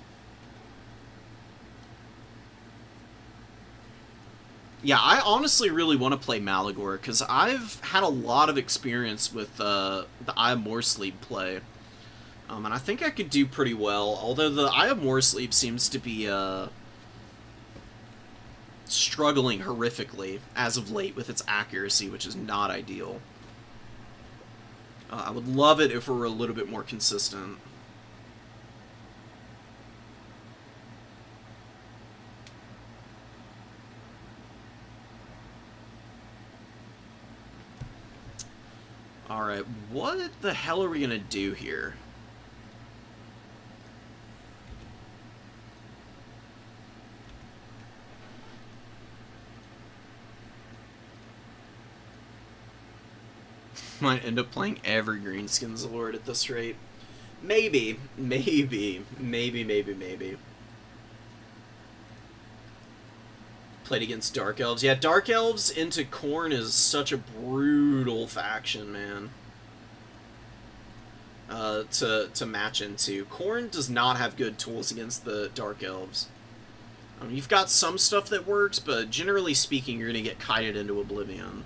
Yeah, I honestly really want to play Malagor, because I've had a lot of experience with the Eye of Moorsleep play. And I think I could do pretty well, although the Eye of Moorsleep seems to be struggling horrifically as of late with its accuracy, which is not ideal. I would love it if it were a little bit more consistent. Alright, what the hell are we gonna do here? Might end up playing every Greenskins Lord at this rate. Maybe. Played against Dark Elves. Yeah, Dark Elves into Khorne is such a brutal faction, man. To match into. Khorne does not have good tools against the Dark Elves. You've got some stuff that works, but generally speaking, you're going to get kited into oblivion.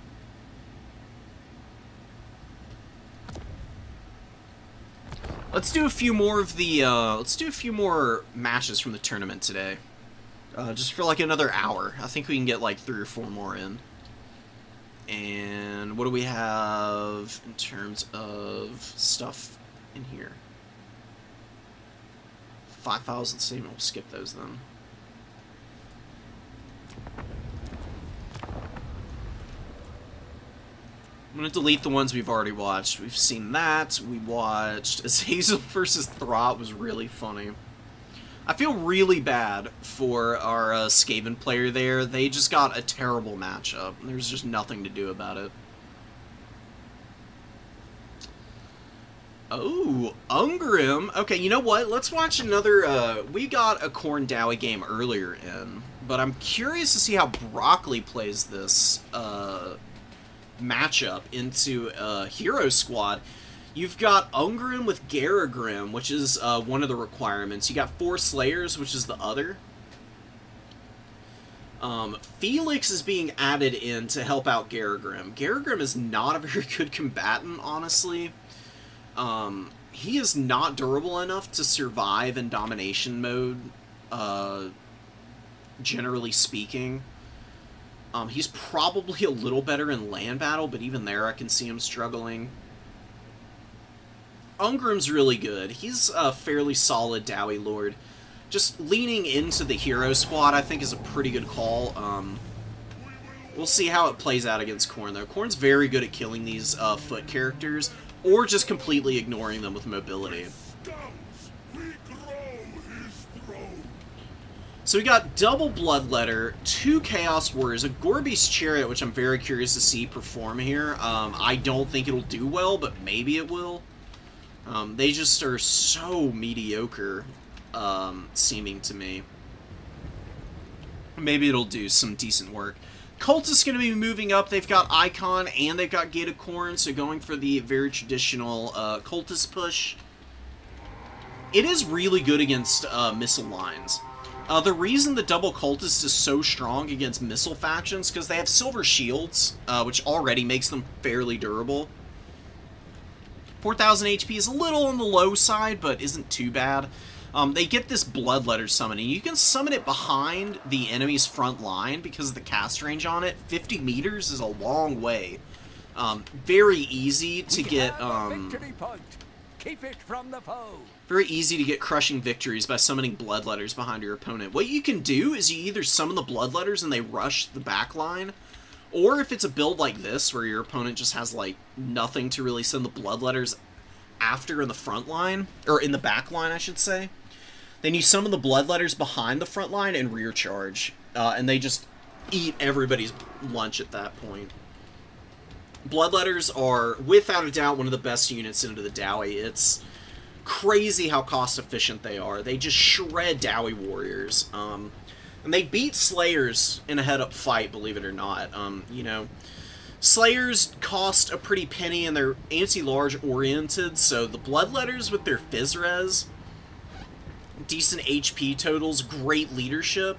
Let's do a few more of the, let's do a few more matches from the tournament today. Just for like another hour. I think we can get like 3 or 4 more in. And what do we have in terms of stuff in here? 5,000 statement. We'll skip those then. I'm going to delete the ones we've already watched. We've seen that. We watched Azazel versus Throt was really funny. I feel really bad for our Skaven player there. They just got a terrible matchup. There's just nothing to do about it. Oh, Ungrim. Okay, you know what? Let's watch another... we got a Khorne Dowie game earlier in, but I'm curious to see how Broccoli plays this matchup into Hero Squad. You've got Ungrim with Garagrim, which is one of the requirements. You got 4 Slayers, which is the other. Felix is being added in to help out Garagrim. Garagrim is not a very good combatant, honestly. He is not durable enough to survive in domination mode, generally speaking. He's probably a little better in land battle, but even there I can see him struggling. Ungrim's really good. He's a fairly solid Dowie Lord. Just leaning into the Hero Squad, I think, is a pretty good call. We'll see how it plays out against Khorne, though. Khorne's very good at killing these foot characters, or just completely ignoring them with mobility. So we got double Bloodletter, 2 Chaos Warriors, a Gorby's Chariot, which I'm very curious to see perform here. I don't think it'll do well, but maybe it will. They just are so mediocre, seeming to me. Maybe it'll do some decent work. Cultist is going to be moving up. They've got Icon and they've got Gate of Khorne, so going for the very traditional Cultist push. It is really good against missile lines. The reason the double Cultist is so strong against missile factions because they have silver shields, which already makes them fairly durable. 4,000 HP is a little on the low side, but isn't too bad. They get this Bloodletter summoning. You can summon it behind the enemy's front line because of the cast range on it. 50 meters is a long way. Very easy to get... victory point. Keep it from the foe. Very easy to get crushing victories by summoning Bloodletters behind your opponent. What you can do is you either summon the Bloodletters and they rush the back line, or if it's a build like this where your opponent just has like nothing to really send the Bloodletters after in the front line, or in the back line I should say, then you summon the Bloodletters behind the front line and rear charge, and they just eat everybody's lunch at that point. Bloodletters are without a doubt one of the best units into the Dowie. It's crazy how cost efficient they are. They just shred Dowie warriors. And they beat Slayers in a head-up fight, believe it or not. You know, Slayers cost a pretty penny and they're anti-large oriented, so the Bloodletters with their Phys-Res, decent HP totals, great leadership,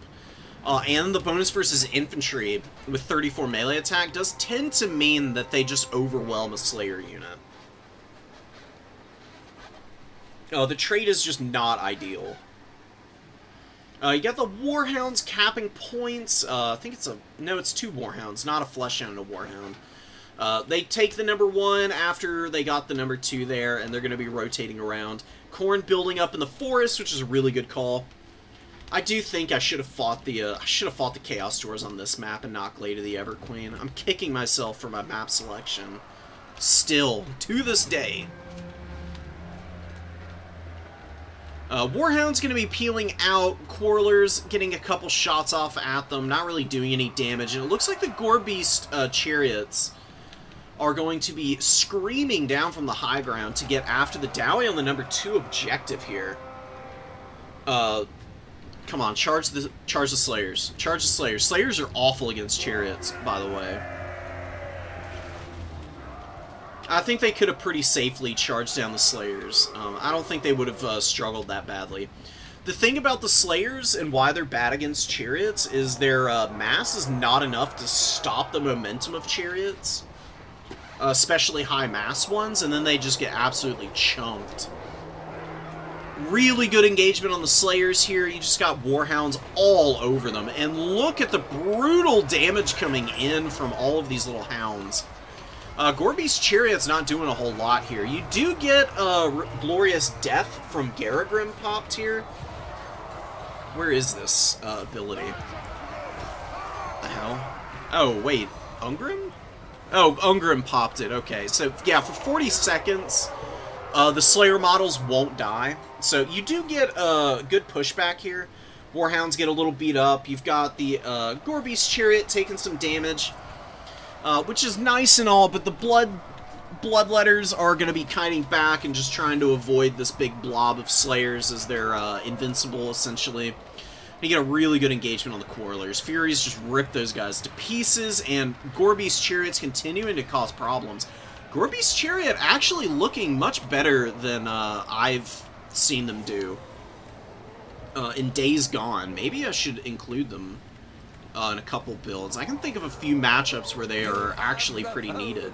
and the bonus versus infantry with 34 melee attack does tend to mean that they just overwhelm a Slayer unit. The trait is just not ideal. You got the Warhounds capping points. I think it's it's 2 Warhounds, not a Fleshhound and a Warhound. They take the number 1 after they got the number 2 there, and they're going to be rotating around. Khorne building up in the forest, which is a really good call. I do think I should have fought the Chaos Dwarves on this map and not Glade of the Everqueen. I'm kicking myself for my map selection. Still, to this day. Warhound's going to be peeling out, Quarrelers getting a couple shots off at them, not really doing any damage, and it looks like the Gorebeast Chariots are going to be screaming down from the high ground to get after the Dowie on the number 2 objective here. Come on, charge the Slayers. Charge the Slayers. Slayers are awful against Chariots, by the way. I think they could have pretty safely charged down the Slayers. I don't think they would have struggled that badly. The thing about the Slayers and why they're bad against Chariots is their mass is not enough to stop the momentum of Chariots, especially high mass ones, and then they just get absolutely chunked. Really good engagement on the Slayers here. You just got Warhounds all over them, and look at the brutal damage coming in from all of these little hounds. Gorebeast Chariot's not doing a whole lot here. You do get Glorious Death from Garagrim popped here. Where is this ability? The hell? Oh, wait. Ungrim? Oh, Ungrim popped it. Okay, so yeah, for 40 seconds, the Slayer models won't die. So you do get a good pushback here. Warhounds get a little beat up. You've got the Gorby's Chariot taking some damage, which is nice and all, but the Bloodletters are going to be kiting back and just trying to avoid this big blob of Slayers as they're invincible, essentially. You get a really good engagement on the Quarrelers. Furies just rip those guys to pieces, and Gorby's Chariot's continuing to cause problems. Gorby's Chariot actually looking much better than I've seen them do in days gone. Maybe I should include them in a couple builds. I can think of a few matchups where they are actually pretty needed.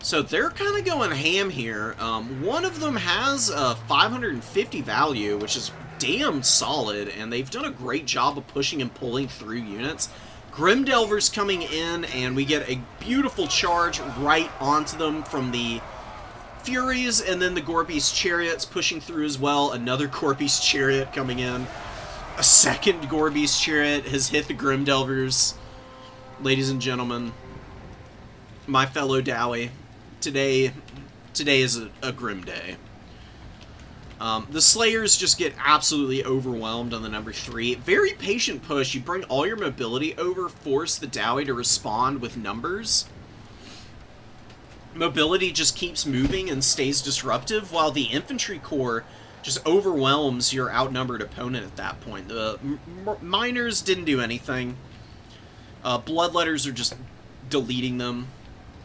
So they're kind of going ham here. One of them has 550 value, which is damn solid, and they've done a great job of pushing and pulling through units. Grimdelver's coming in, and we get a beautiful charge right onto them from the Furies, and then the Gorby's Chariot's pushing through as well. Another Gorby's Chariot coming in. A second Gorby's Chariot has hit the Grimdelvers. Ladies and gentlemen, my fellow Dowie, today is a grim day. The Slayers just get absolutely overwhelmed on the number 3. Very patient push. You bring all your mobility over, force the Dowie to respond with numbers. Mobility just keeps moving and stays disruptive, while the Infantry Corps just overwhelms your outnumbered opponent at that point. The Miners didn't do anything. Bloodletters are just deleting them.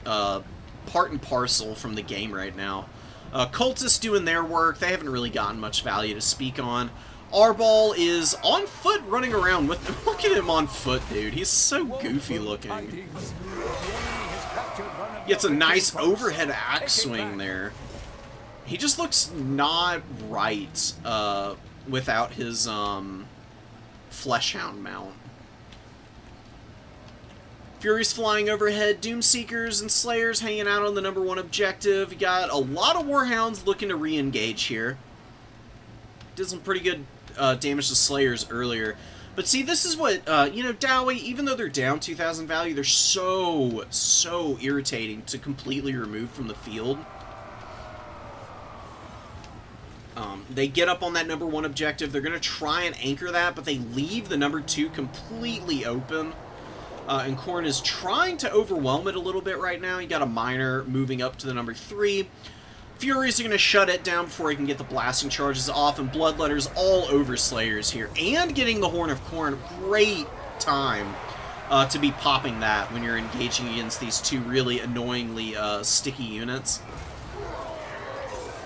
Part and parcel from the game right now. Cultists doing their work. They haven't really gotten much value to speak on. Arbol is on foot running around with them. Look at him on foot, dude. He's so goofy looking. Gets a nice overhead axe swing there. He just looks not right without his Fleshhound mount. Furies flying overhead, Doomseekers and Slayers hanging out on the number 1 objective. You got a lot of Warhounds looking to re-engage here. Did some pretty good damage to Slayers earlier. But see, this is what, you know, Dowie, even though they're down 2,000 value, they're so irritating to completely remove from the field. They get up on that number 1 objective. They're going to try and anchor that, but they leave the number 2 completely open. And Khorne is trying to overwhelm it a little bit right now. You got a Miner moving up to the number 3. Furies are going to shut it down before he can get the blasting charges off, and Bloodletters all over Slayers here. And getting the Horn of Khorne. Great time to be popping that when you're engaging against these two really annoyingly sticky units.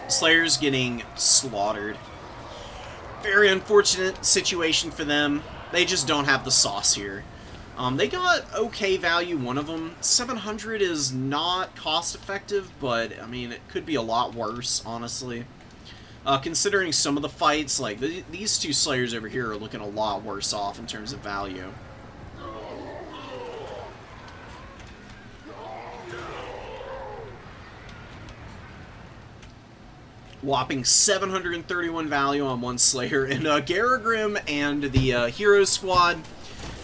Slayers getting slaughtered. Very unfortunate situation for them. They just don't have the sauce here. They got okay value, one of them. 700 is not cost-effective, but, I mean, it could be a lot worse, honestly. Considering some of the fights, like, these two Slayers over here are looking a lot worse off in terms of value. Whopping 731 value on one Slayer, and Garagrim and the Hero Squad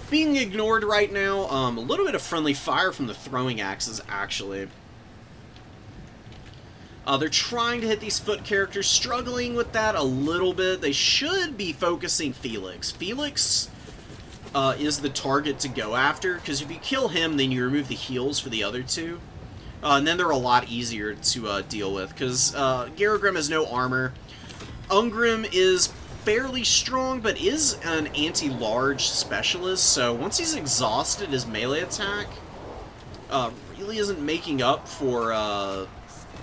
being ignored right now. A little bit of friendly fire from the throwing axes, actually. They're trying to hit these foot characters, struggling with that a little bit. They should be focusing Felix. Felix is the target to go after, because if you kill him, then you remove the heals for the other two. And then they're a lot easier to deal with, because Garagrim has no armor. Ungrim is fairly strong, but is an anti-large specialist, so once he's exhausted his melee attack, really isn't making up for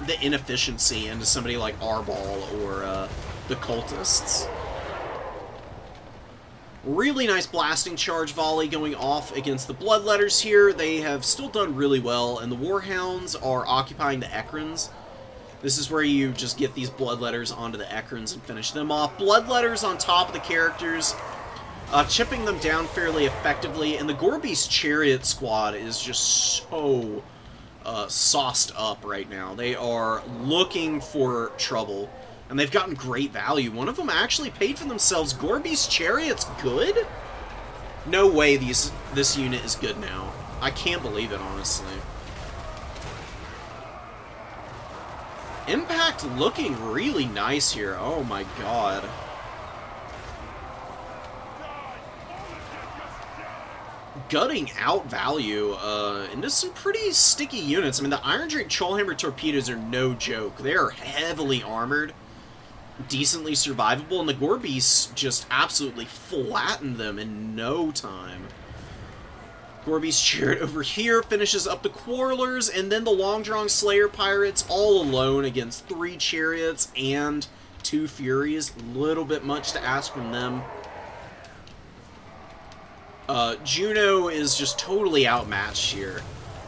the inefficiency into somebody like Arbol or the Cultists. Really nice blasting charge volley going off against the Bloodletters here. They have still done really well, and the Warhounds are occupying the Ekrans. This is where you just get these Bloodletters onto the Ekrans and finish them off. Bloodletters on top of the characters, chipping them down fairly effectively, and the Gorby's Chariot squad is just so sauced up right now. They are looking for trouble, and they've gotten great value. One of them actually paid for themselves. Gorby's Chariot's good? No way this unit is good now. I can't believe it, honestly. Impact looking really nice here. Oh my god. Gutting out value into some pretty sticky units. I mean, the Iron Drake Trollhammer torpedoes are no joke. They are heavily armored, decently survivable, and the Gore Beasts just absolutely flatten them in no time. Gore Beast Chariot over here finishes up the Quarrelers, and then the Long-Drawn Slayer Pirates all alone against 3 Chariots and 2 Furies. A little bit much to ask from them. Juno is just totally outmatched here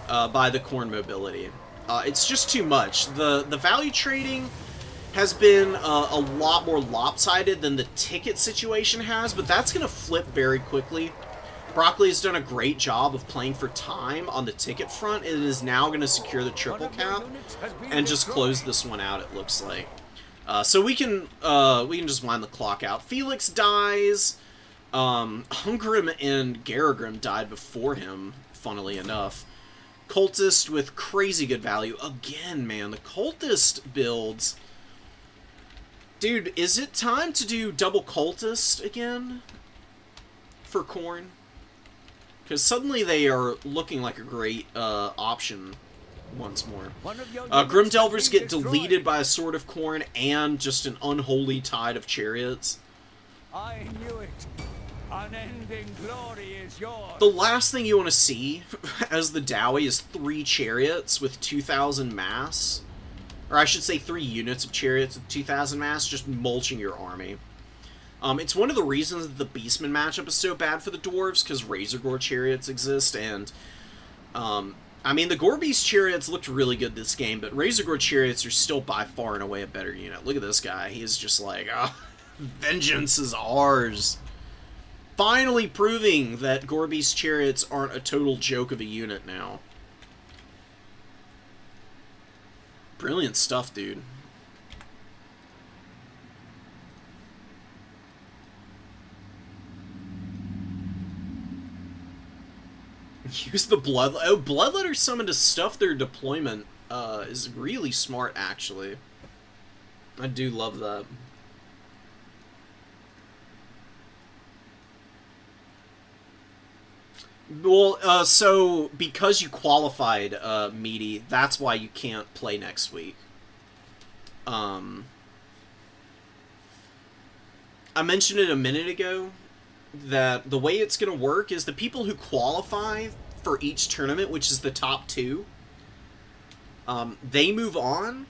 by the Khorne mobility. It's just too much. The value trading has been a lot more lopsided than the ticket situation has, but that's going to flip very quickly. Broccoli has done a great job of playing for time on the ticket front and is now going to secure the triple cap and just close this one out, it looks like. So we can just wind the clock out. Felix dies. Hungrim and Garagrim died before him, funnily enough. Cultist with crazy good value. Again, man, the Cultist builds... Dude, is it time to do double Cultist again for Khorne? Because suddenly they are looking like a great option once more. Grim Delvers get deleted by a Sword of Khorne and just an unholy tide of chariots. I knew it. Unending glory is yours. The last thing you want to see as the Dowie is 3 chariots with 2,000 mass. Or I should say 3 units of chariots with 2,000 mass just mulching your army. It's one of the reasons that the Beastman matchup is so bad for the Dwarves, because Razor Gore chariots exist, and I mean, the Gore Beast chariots looked really good this game, but Razor Gore chariots are still by far and away a better unit. Look at this guy. He is just like, vengeance is ours. Finally proving that Gore Beast chariots aren't a total joke of a unit now. Brilliant stuff, dude. Use the Bloodletter. Oh, Bloodletter summon to stuff their deployment is really smart, actually. I do love that. Well, so, because you qualified, Meaty, that's why you can't play next week. I mentioned it a minute ago, that the way it's going to work is the people who qualify for each tournament, which is the top 2, they move on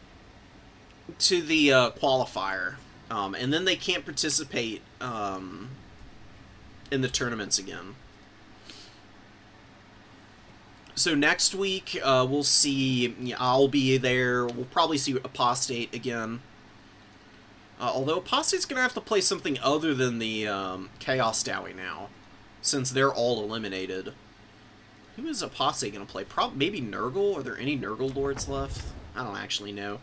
to the qualifier, and then they can't participate in the tournaments again. So next week, we'll see, I'll be there, we'll probably see Apostate again. Although Apostate's going to have to play something other than the Chaos Dowie now, since they're all eliminated. Who is Apostate going to play? Maybe Nurgle? Are there any Nurgle Lords left? I don't actually know.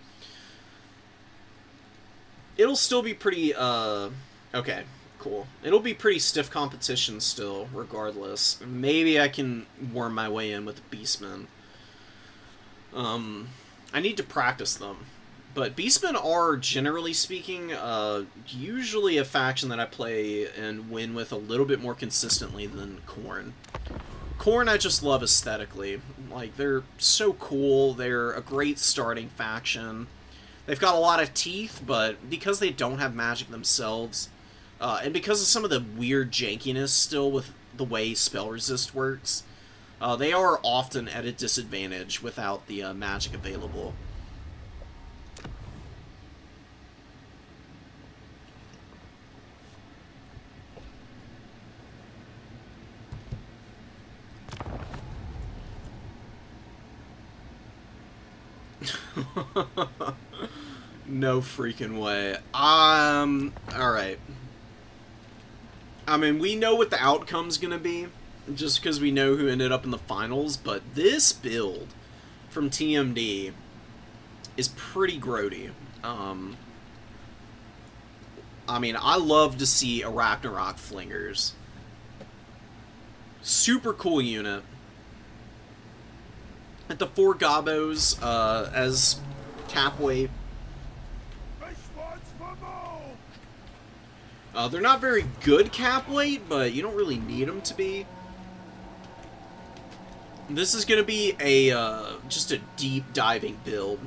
It'll still be pretty, okay. Cool. It'll be pretty stiff competition still, regardless. Maybe I can worm my way in with the Beastmen. I need to practice them. But Beastmen are, generally speaking, usually a faction that I play and win with a little bit more consistently than Khorne. Khorne I just love aesthetically. Like, they're so cool. They're a great starting faction. They've got a lot of teeth, but because they don't have magic themselves... and because of some of the weird jankiness still with the way spell resist works, they are often at a disadvantage without the magic available. No freaking way. Alright. I mean, we know what the outcome's gonna be, just because we know who ended up in the finals, but this build from TMD is pretty grody. I mean, I love to see a Ragnarok Flingers. Super cool unit. At the 4 gobos as cap weight. Fresh ones for more! They're not very good cap weight, but you don't really need them to be. This is going to be a just a deep diving build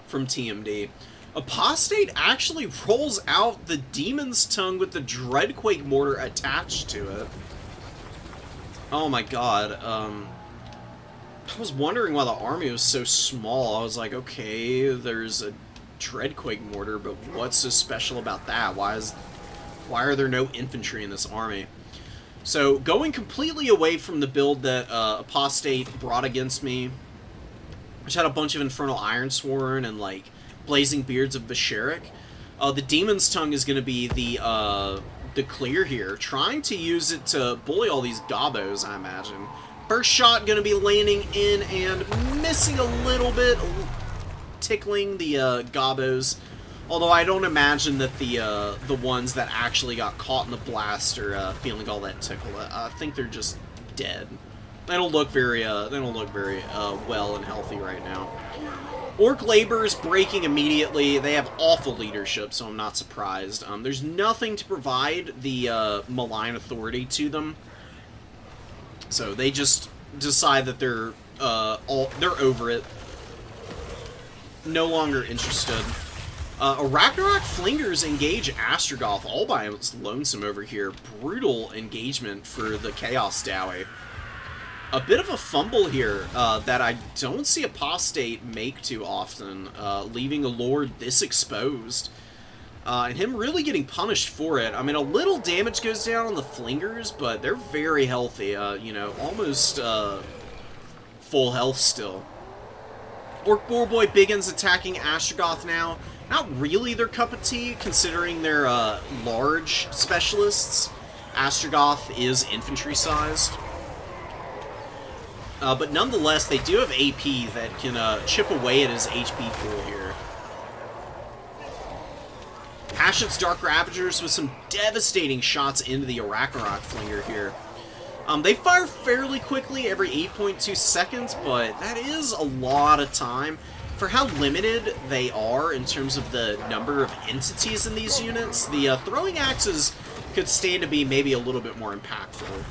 from TMD. Apostate actually rolls out the Demon's Tongue with the Dreadquake Mortar attached to it. Oh my god. I was wondering why the army was so small. I was like, okay, there's a Dreadquake Mortar, but what's so special about that? Why are there no infantry in this army? So, going completely away from the build that Apostate brought against me, which had a bunch of Infernal Ironsworn and, like, Blazing Beards of Basharik, the Demon's Tongue is going to be the clear here, trying to use it to bully all these gobos, I imagine. First shot going to be landing in and missing a little bit, tickling the gobos. Although I don't imagine that the ones that actually got caught in the blast are feeling all that tickle. I think they're just dead. They don't look very well and healthy right now. Orc Labor's breaking immediately. They have awful leadership, so I'm not surprised. There's nothing to provide the malign authority to them, so they just decide that they're over it. No longer interested. Ragnarok Flingers engage Astrogoth all by its lonesome over here. Brutal engagement for the Chaos Dowie. A bit of a fumble here that I don't see Apostate make too often, leaving a Lord this exposed. And him really getting punished for it. I mean, a little damage goes down on the Flingers, but they're very healthy. You know, almost full health still. Orc Boarboy Biggins attacking Astrogoth now. Not really their cup of tea, considering they're large specialists. Astrogoth is infantry-sized. But nonetheless, they do have AP that can chip away at his HP pool here. Hashut's Dark Ravagers with some devastating shots into the Ragnarok Flinger here. They fire fairly quickly every 8.2 seconds, but that is a lot of time. For how limited they are in terms of the number of entities in these units, the throwing axes could stand to be maybe a little bit more impactful.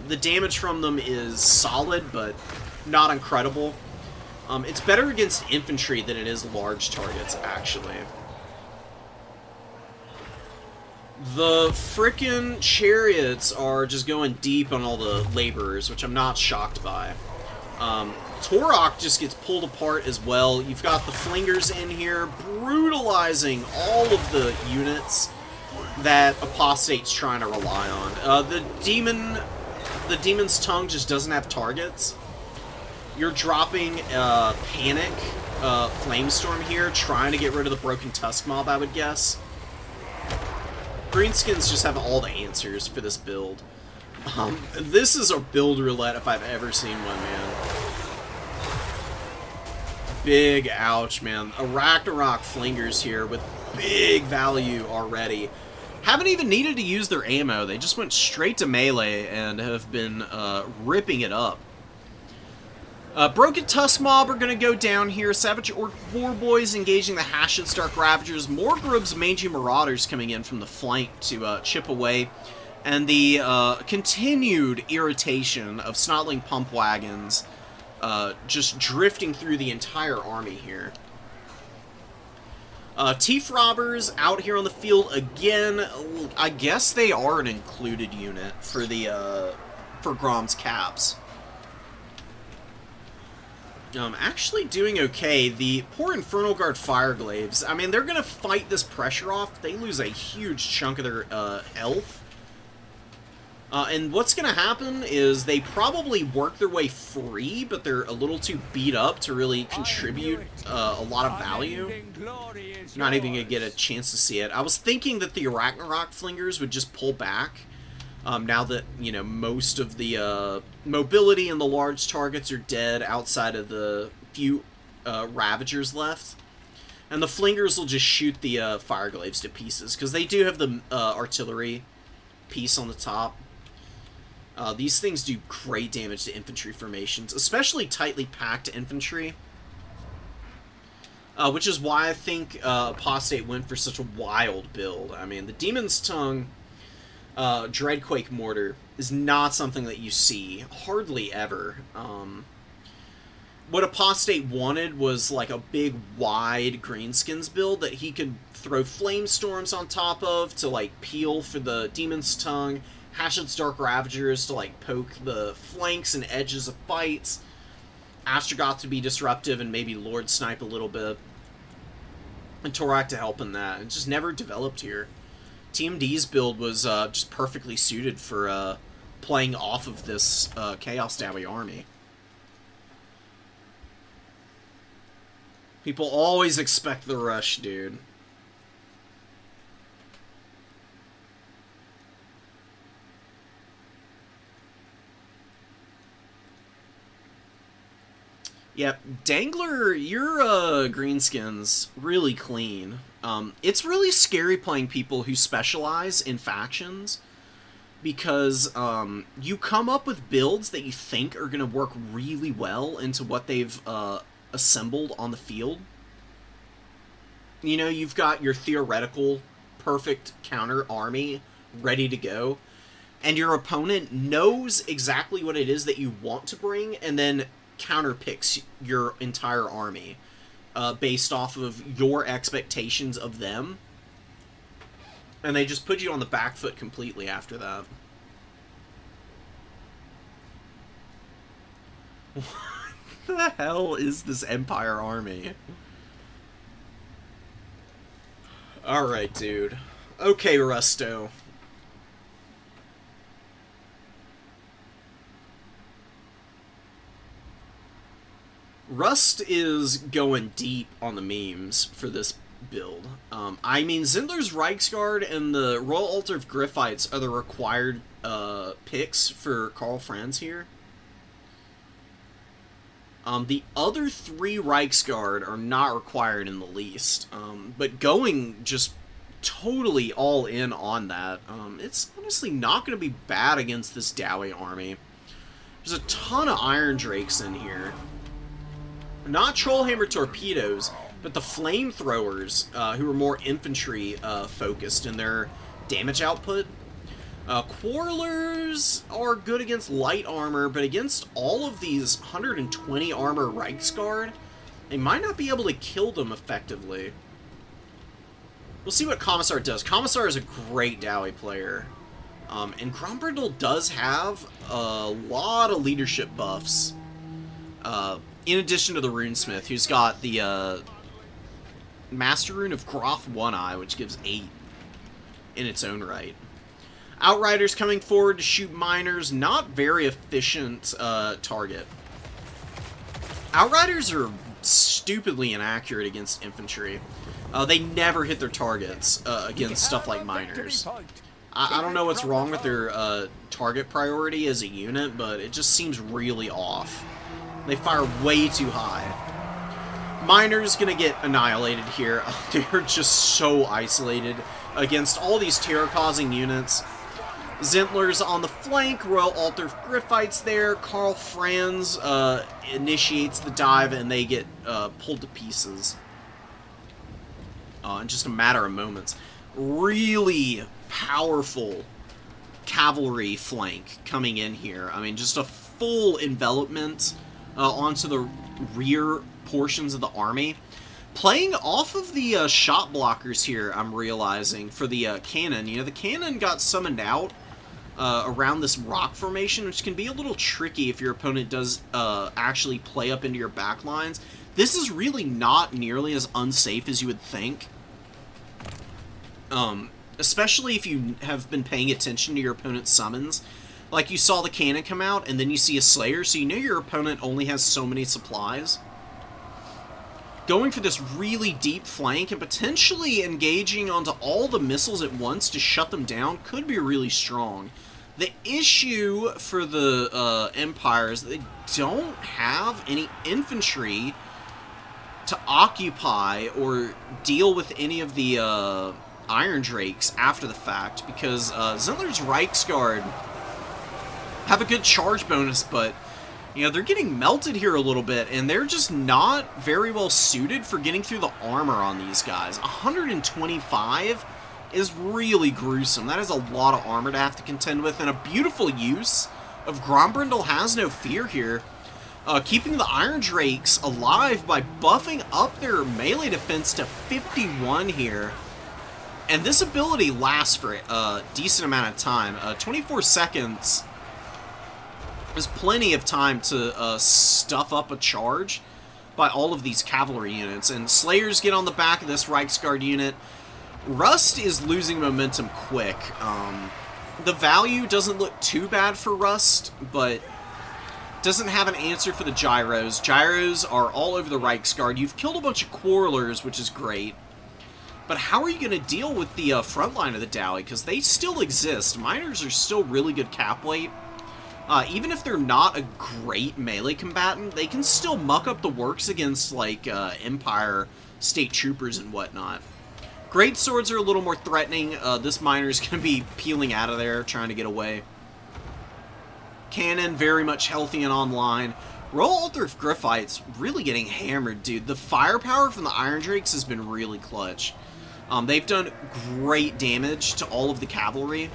The damage from them is solid, but not incredible. It's better against infantry than it is large targets, actually. The frickin' chariots are just going deep on all the laborers, which I'm not shocked by. Torok just gets pulled apart as well. You've got the Flingers in here, brutalizing all of the units that Apostate's trying to rely on. The Demon's Tongue just doesn't have targets. You're dropping Panic, Flamestorm here, trying to get rid of the Broken Tusk Mob, I would guess. Greenskins just have all the answers for this build. This is a build roulette if I've ever seen one, man. Big ouch, man. A Ragnarok Flingers here with big value already. Haven't even needed to use their ammo. They just went straight to melee and have been ripping it up. Broken Tusk Mob are going to go down here. Savage Orc Warboys engaging the Hashut's Dark Ravagers. Morgrub's Mangy Marauders coming in from the flank to chip away. And the continued irritation of Snotling Pump Wagons just drifting through the entire army here. Teeth Robbers out here on the field again. I guess they are an included unit for the for Grom's caps. Actually doing okay. The poor Infernal Guard Fireglaves, I mean, they're going to fight this pressure off. They lose a huge chunk of their health. And what's going to happen is they probably work their way free, but they're a little too beat up to really contribute a lot of value. Not even going to get a chance to see it. I was thinking that the Ragnarok Flingers would just pull back. Now that, you know, most of the mobility and the large targets are dead outside of the few Ravagers left. And the Flingers will just shoot the Fireglaves to pieces, because they do have the artillery piece on the top. These things do great damage to infantry formations, especially tightly packed infantry. Which is why I think Apostate went for such a wild build. I mean, the Demon's Tongue Dreadquake Mortar is not something that you see hardly ever. What Apostate wanted was like a big, wide Greenskins build that he could throw Flame Storms on top of to like peel for the Demon's Tongue, Hashed's Dark Ravagers to like poke the flanks and edges of fights, Astrogoth to be disruptive and maybe Lord Snipe a little bit, and Torak to help in that. It just never developed here. TMD's build was just perfectly suited for playing off of this Chaos Dowie army. People always expect the rush, dude. Yep, Dangler, your Greenskins really clean. It's really scary playing people who specialize in factions because you come up with builds that you think are going to work really well into what they've assembled on the field. You know, you've got your theoretical perfect counter army ready to go, and your opponent knows exactly what it is that you want to bring, and then counterpicks your entire army based off of your expectations of them, and they just put you on the back foot completely after that. What the hell is this Empire army? Alright, dude. Okay, Rusto. Rust is going deep on the memes for this build. I mean, Zindler's Reiksguard and the Royal Altar of Griffites are the required picks for Karl Franz here. The other three Reiksguard are not required in the least, but going just totally all in on that, it's honestly not going to be bad against this Dowie army. There's a ton of Iron Drakes in here. Not Trollhammer Torpedoes, but the Flamethrowers, who are more infantry focused in their damage output. Quarrelers are good against light armor, but against all of these 120 armor Reiksguard, they might not be able to kill them effectively. We'll see what Commissar does. Commissar is a great Dowie player. And Grombrindle does have a lot of leadership buffs. In addition to the Runesmith, who's got the Master Rune of Groth One Eye, which gives 8 in its own right. Outriders coming forward to shoot miners, not very efficient target. Outriders are stupidly inaccurate against infantry. They never hit their targets against stuff like miners. I don't know what's wrong with their target priority as a unit, but it just seems really off. They fire way too high. Miners gonna get annihilated here. They're just so isolated against all these terror-causing units. Zintler's on the flank, Royal Altar of Griffites there, Karl Franz initiates the dive, and they get pulled to pieces in just a matter of moments. Really powerful cavalry flank coming in here. I mean, just a full envelopment onto the rear portions of the army. Playing off of the shot blockers here, I'm realizing, for the cannon. You know, the cannon got summoned out around this rock formation, which can be a little tricky if your opponent does actually play up into your back lines. This is really not nearly as unsafe as you would think. Especially if you have been paying attention to your opponent's summons. Like, you saw the cannon come out, and then you see a Slayer, so you know your opponent only has so many supplies. Going for this really deep flank and potentially engaging onto all the missiles at once to shut them down could be really strong. The issue for the Empire is that they don't have any infantry to occupy or deal with any of the Iron Drakes after the fact, because Zintler's Reiksguard have a good charge bonus, but, you know, they're getting melted here a little bit, and they're just not very well suited for getting through the armor on these guys. 125 is really gruesome. That is a lot of armor to have to contend with, and a beautiful use of Grombrindle Has No Fear here, keeping the Iron Drakes alive by buffing up their melee defense to 51 here. And this ability lasts for a decent amount of time. 24 seconds is plenty of time to stuff up a charge by all of these cavalry units. And Slayers get on the back of this Reiksguard unit. Rust is losing momentum quick. The value doesn't look too bad for Rust, but doesn't have an answer for the Gyros. Gyros are all over the Reiksguard. You've killed a bunch of Quarrelers, which is great. But how are you going to deal with the front line of the Dowie? Because they still exist. Miners are still really good cap weight. Even if they're not a great melee combatant, they can still muck up the works against, like, Empire state troopers and whatnot. Great swords are a little more threatening. This miner's going to be peeling out of there, trying to get away. Cannon, very much healthy and online. Royal Altar of Griffites really getting hammered, dude. The firepower from the Iron Drakes has been really clutch. They've done great damage to all of the cavalry.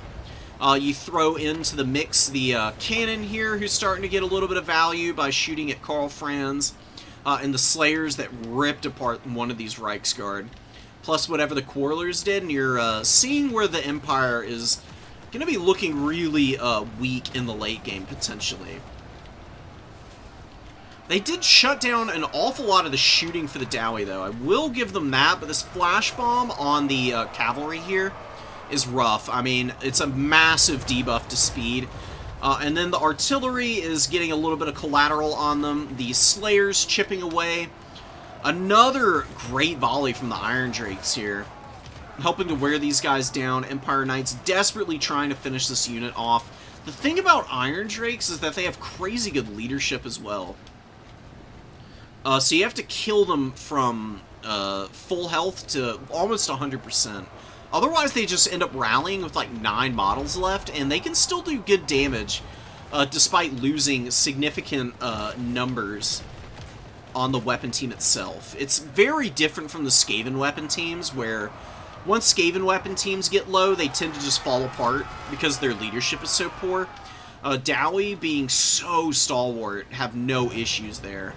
You throw into the mix the cannon here, who's starting to get a little bit of value by shooting at Karl Franz, and the Slayers that ripped apart one of these Reiksguard. Plus whatever the Quarrelers did, and you're seeing where the Empire is going to be looking really weak in the late game, potentially. They did shut down an awful lot of the shooting for the Dowie, though. I will give them that, but this flash bomb on the cavalry here is rough. I mean, it's a massive debuff to speed. And then the artillery is getting a little bit of collateral on them. The Slayers chipping away. Another great volley from the Iron Drakes here, helping to wear these guys down. Empire Knights desperately trying to finish this unit off. The thing about Iron Drakes is that they have crazy good leadership as well. So you have to kill them from full health to almost 100%. Otherwise, they just end up rallying with like 9 models left, and they can still do good damage despite losing significant numbers on the weapon team itself. It's very different from the Skaven weapon teams, where once Skaven weapon teams get low, they tend to just fall apart because their leadership is so poor. Dowie, being so stalwart, have no issues there.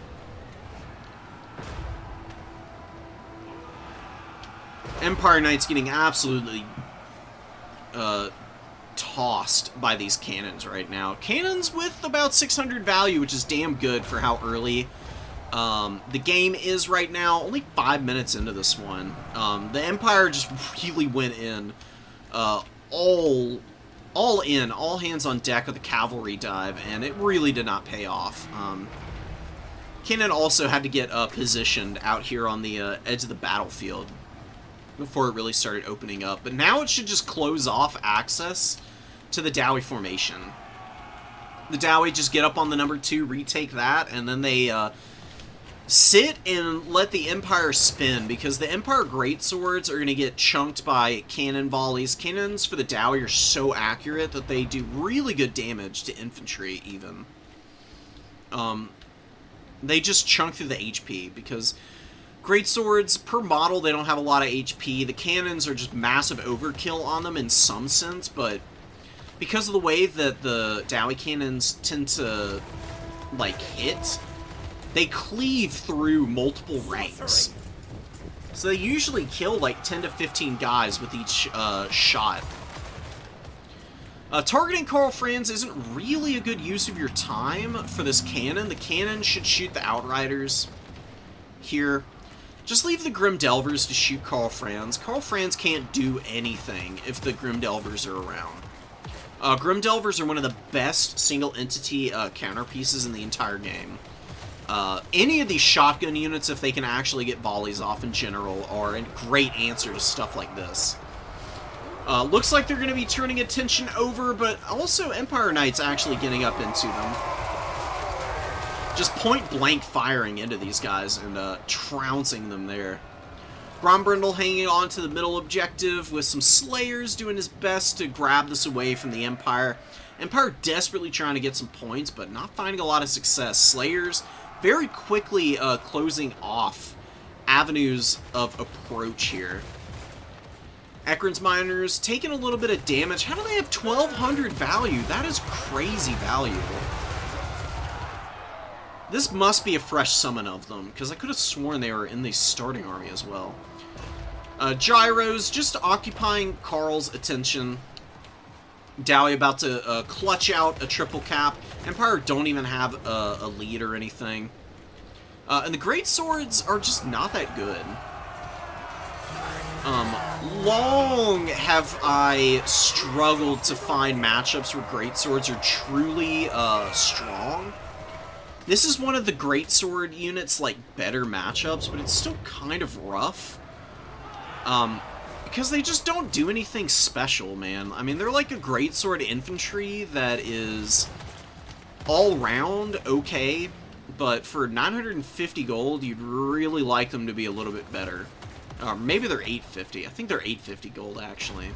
Empire Knights getting absolutely tossed by these cannons right now. Cannons with about 600 value, which is damn good for how early the game is right now. Only 5 minutes into this one. The Empire just really went in all hands on deck with the cavalry dive, and it really did not pay off. Cannon also had to get positioned out here on the edge of the battlefield before it really started opening up. But now it should just close off access to the Dowie formation. The Dowie just get up on the number 2, retake that, and then they sit and let the Empire spin, because the Empire Greatswords are going to get chunked by cannon volleys. Cannons for the Dowie are so accurate that they do really good damage to infantry, even. They just chunk through the HP, because Greatswords, per model, they don't have a lot of HP. The cannons are just massive overkill on them in some sense, but because of the way that the Dowie cannons tend to, like, hit, they cleave through multiple ranks. So they usually kill, like, 10 to 15 guys with each shot. Targeting Karl Franz isn't really a good use of your time for this cannon. The cannon should shoot the Outriders here. Just leave the Grim Delvers to shoot Karl Franz. Karl Franz can't do anything if the Grim Delvers are around. Grim Delvers are one of the best single-entity counterpieces in the entire game. Any of these shotgun units, if they can actually get volleys off in general, are a great answer to stuff like this. Looks like they're going to be turning attention over, but also Empire Knights actually getting up into them. Just point-blank firing into these guys and trouncing them there. Grombrindle hanging on to the middle objective with some Slayers doing his best to grab this away from the Empire. Empire desperately trying to get some points, but not finding a lot of success. Slayers very quickly closing off avenues of approach here. Ekron's Miners taking a little bit of damage. How do they have 1,200 value? That is crazy value. This must be a fresh summon of them, because I could have sworn they were in the starting army as well. Gyros just occupying Carl's attention. Dowie about to clutch out a triple cap. Empire don't even have a lead or anything. And the Great Swords are just not that good. Long have I struggled to find matchups where Great Swords are truly strong. This is one of the Great Sword units, like, better matchups, but it's still kind of rough. Because they just don't do anything special, man. I mean, they're like a Great Sword infantry that is all-round okay, but for 950 gold, you'd really like them to be a little bit better. Maybe they're 850. I think they're 850 gold, actually.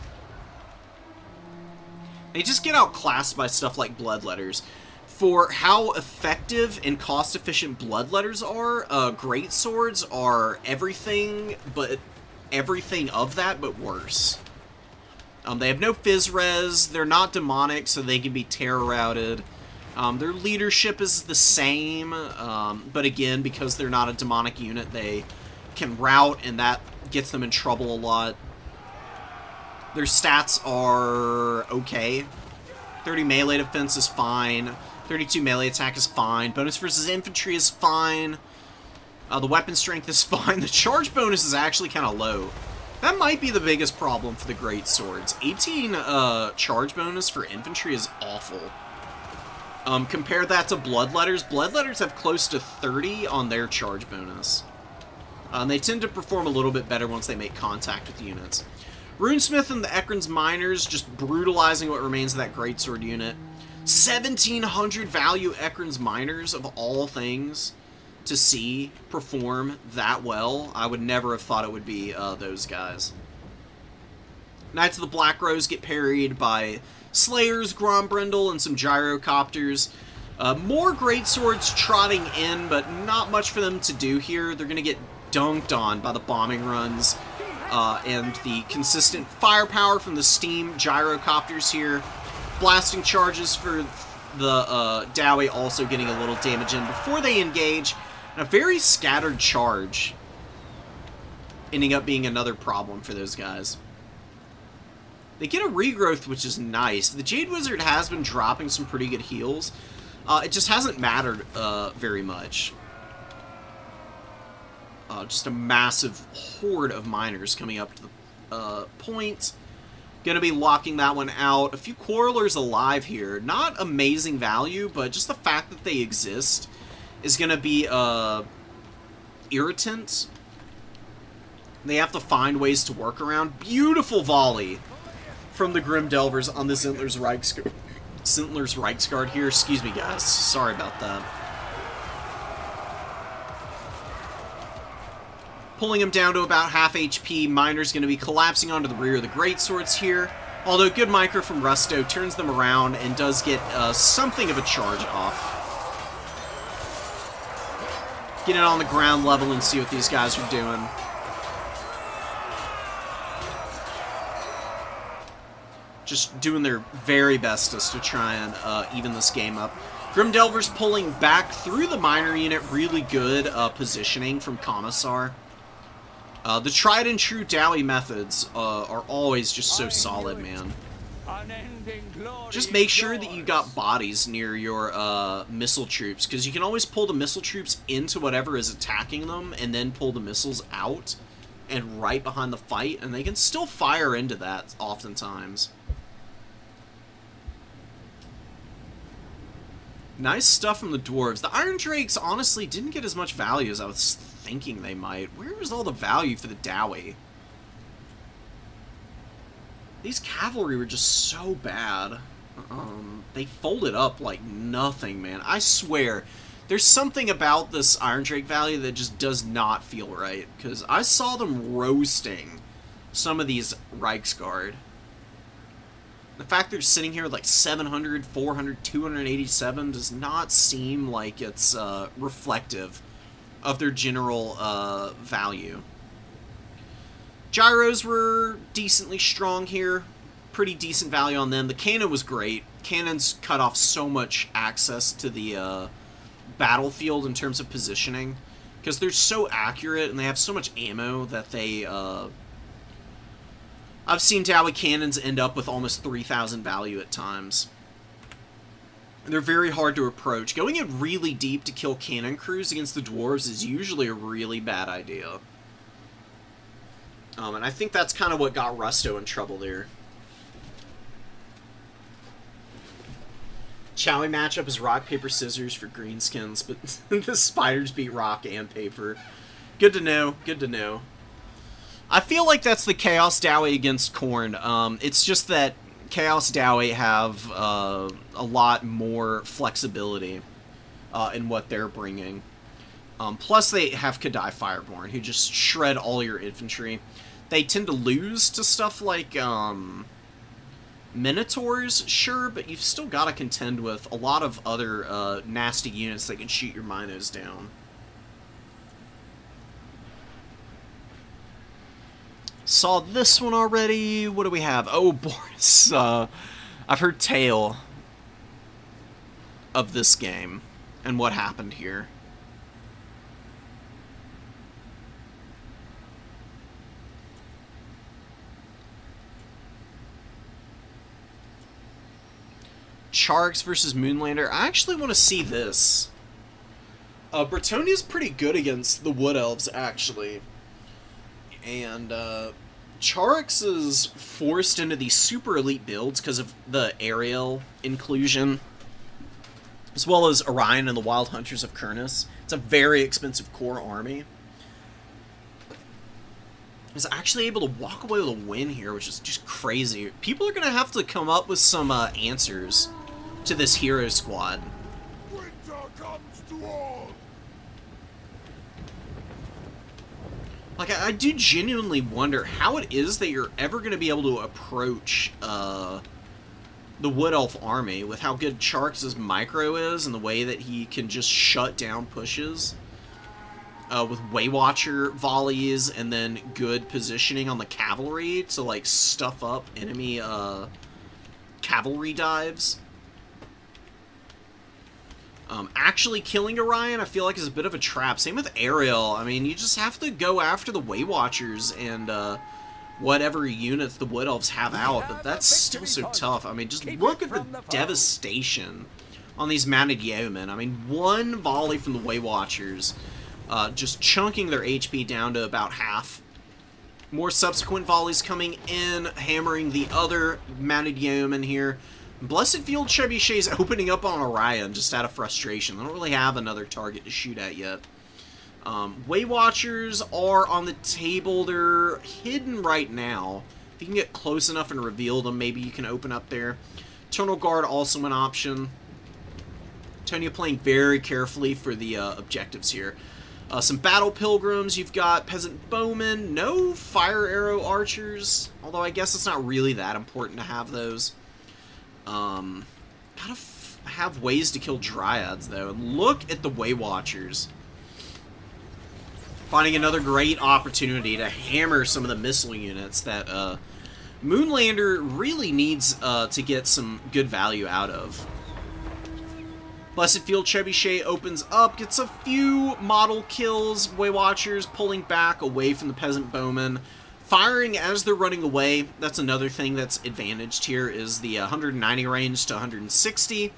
They just get outclassed by stuff like Bloodletters. For how effective and cost-efficient Bloodletters are, Great Swords are everything of that, but worse. They have no Fizz Res, they're not demonic, so they can be terror routed. Their leadership is the same, but again, because they're not a demonic unit, they can rout, and that gets them in trouble a lot. Their stats are okay. 30 melee defense is fine. 32 melee attack is fine. Bonus versus infantry is fine. The weapon strength is fine. The charge bonus is actually kind of low. That might be the biggest problem for the Great Swords. 18 charge bonus for infantry is awful. Compare that to Bloodletters. Bloodletters have close to 30 on their charge bonus. They tend to perform a little bit better once they make contact with units. Runesmith and the Ekron's Miners just brutalizing what remains of that Great Sword unit. 1,700 value Ekron's Miners, of all things, to see perform that well. I would never have thought it would be those guys. Knights of the Black Rose get parried by Slayers, Grombrindle, and some Gyrocopters. More Great Swords trotting in, but not much for them to do here. They're going to get dunked on by the bombing runs and the consistent firepower from the steam Gyrocopters here. Blasting charges for the Dowie also getting a little damage in before they engage. And a very scattered charge ending up being another problem for those guys. They get a regrowth, which is nice. The Jade Wizard has been dropping some pretty good heals. It just hasn't mattered very much. Just a massive horde of miners coming up to the point. Going to be locking that one out. A few Quarrelers alive here. Not amazing value, but just the fact that they exist is going to be irritant. They have to find ways to work around. Beautiful volley from the Grim Delvers on the Zintler's Reiksguard here. Excuse me, guys. Sorry about that. Pulling him down to about half HP. Miner's going to be collapsing onto the rear of the Great Swords here. Although good micro from Rusto turns them around and does get something of a charge off. Get it on the ground level and see what these guys are doing. Just doing their very bestest to try and even this game up. Grim Delvers pulling back through the miner unit. Really good positioning from Commissar. The tried and true Dowie methods are always just so solid, man. Just make sure that you got bodies near your missile troops, because you can always pull the missile troops into whatever is attacking them, and then pull the missiles out and right behind the fight, and they can still fire into that oftentimes. Nice stuff from the Dwarves. The Iron Drakes honestly didn't get as much value as I was thinking they might. Where was all the value for the Dowie? These cavalry were just so bad. They folded up like nothing, man. I swear, there's something about this Iron Drake value that just does not feel right, because I saw them roasting some of these Reiksguard. The fact they're sitting here with like 700, 400, 287 does not seem like it's reflective of their general value. Gyros were decently strong here. Pretty decent value on them. The cannon was great. Cannons cut off so much access to the battlefield in terms of positioning, because they're so accurate and they have so much ammo that they... I've seen Dowie cannons end up with almost 3,000 value at times. They're very hard to approach. Going in really deep to kill cannon crews against the dwarves is usually a really bad idea. And I think that's kind of what got Rusto in trouble there. Chowie matchup is rock, paper, scissors for greenskins, but the spiders beat rock and paper. Good to know, good to know. I feel like that's the Chaos Dowie against Khorne. It's just that Chaos Dowie have a lot more flexibility in what they're bringing. Plus they have Kadai Fireborn, who just shred all your infantry. They tend to lose to stuff like Minotaurs, sure, but you've still got to contend with a lot of other nasty units that can shoot your Minos down. Saw this one already. What do we have? Oh, Boris. I've heard tale of this game and what happened here. Charx versus Moonlander. I actually want to see this. Bretonia's pretty good against the Wood Elves, actually. And Charx is forced into these super elite builds because of the Ariel inclusion, as well as Orion and the Wild Hunters of Kurnus. It's a very expensive core army. He's actually able to walk away with a win here, which is just crazy. People are going to have to come up with some answers to this hero squad. Winter comes to all. Like, I do genuinely wonder how it is that you're ever going to be able to approach the Wood Elf army with how good Charx's micro is and the way that he can just shut down pushes with Waywatcher volleys and then good positioning on the cavalry to, like, stuff up enemy cavalry dives. Actually killing Orion, I feel like, is a bit of a trap. Same with Ariel. I mean, you just have to go after the Waywatchers and whatever units the Wood Elves have out, but that's still so tough. I mean, just look at the devastation on these Mounted Yeomen. I mean, one volley from the Waywatchers, just chunking their HP down to about half. More subsequent volleys coming in, hammering the other Mounted Yeomen here. Blessed Field Trebuchet's opening up on Orion just out of frustration. They don't really have another target to shoot at yet. Waywatchers are on the table. They're hidden right now. If you can get close enough and reveal them, maybe you can open up there. Tonal Guard also an option. Tonya playing very carefully for the objectives here. Some Battle Pilgrims. You've got Peasant Bowmen. No Fire Arrow Archers. Although I guess it's not really that important to have those. Gotta have ways to kill Dryads, though. And look at the Waywatchers. Finding another great opportunity to hammer some of the missile units that Moonlander really needs to get some good value out of. Blessed Field Trebuchet opens up, gets a few model kills. Waywatchers pulling back away from the Peasant Bowmen. Firing as they're running away. That's another thing that's advantaged here, is the 190 range to 160.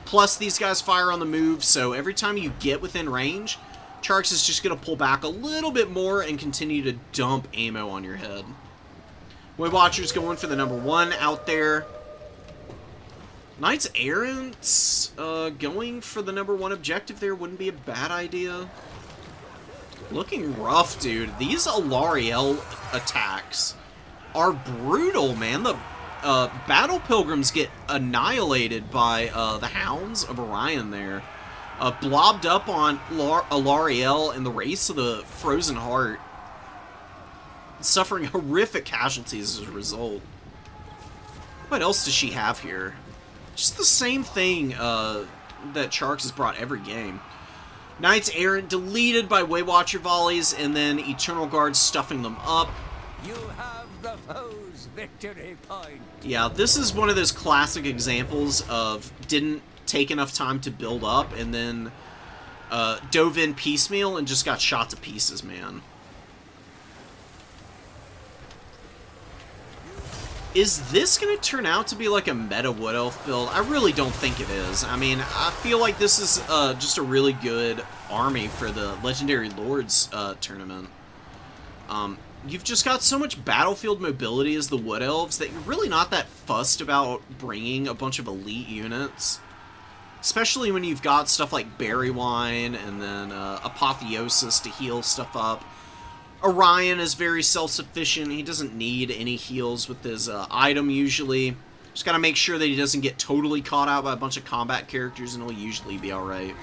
Plus, these guys fire on the move, so every time you get within range, Charx is just going to pull back a little bit more and continue to dump ammo on your head. Waywatchers going for the #1 out there. Knights Errant going for the #1 objective there wouldn't be a bad idea. Looking rough, dude. These Alariel attacks are brutal, man. The Battle Pilgrims get annihilated by the Hounds of Orion there. Blobbed up on Alariel in the Race of the Frozen Heart. Suffering horrific casualties as a result. What else does she have here? Just the same thing that Sharks has brought every game. Knights Errant deleted by Waywatcher volleys, and then Eternal Guard stuffing them up. You have the foe's victory point. Yeah, this is one of those classic examples of didn't take enough time to build up, and then dove in piecemeal and just got shot to pieces, man. Is this going to turn out to be like a meta Wood Elf build? I really don't think it is. I mean, I feel like this is just a really good army for the Legendary Lords tournament. You've just got so much battlefield mobility as the Wood Elves that you're really not that fussed about bringing a bunch of elite units. Especially when you've got stuff like Berry Wine and then Apotheosis to heal stuff up. Orion is very self-sufficient. He doesn't need any heals with his item usually. Just gotta make sure that he doesn't get totally caught out by a bunch of combat characters, and he'll usually be alright.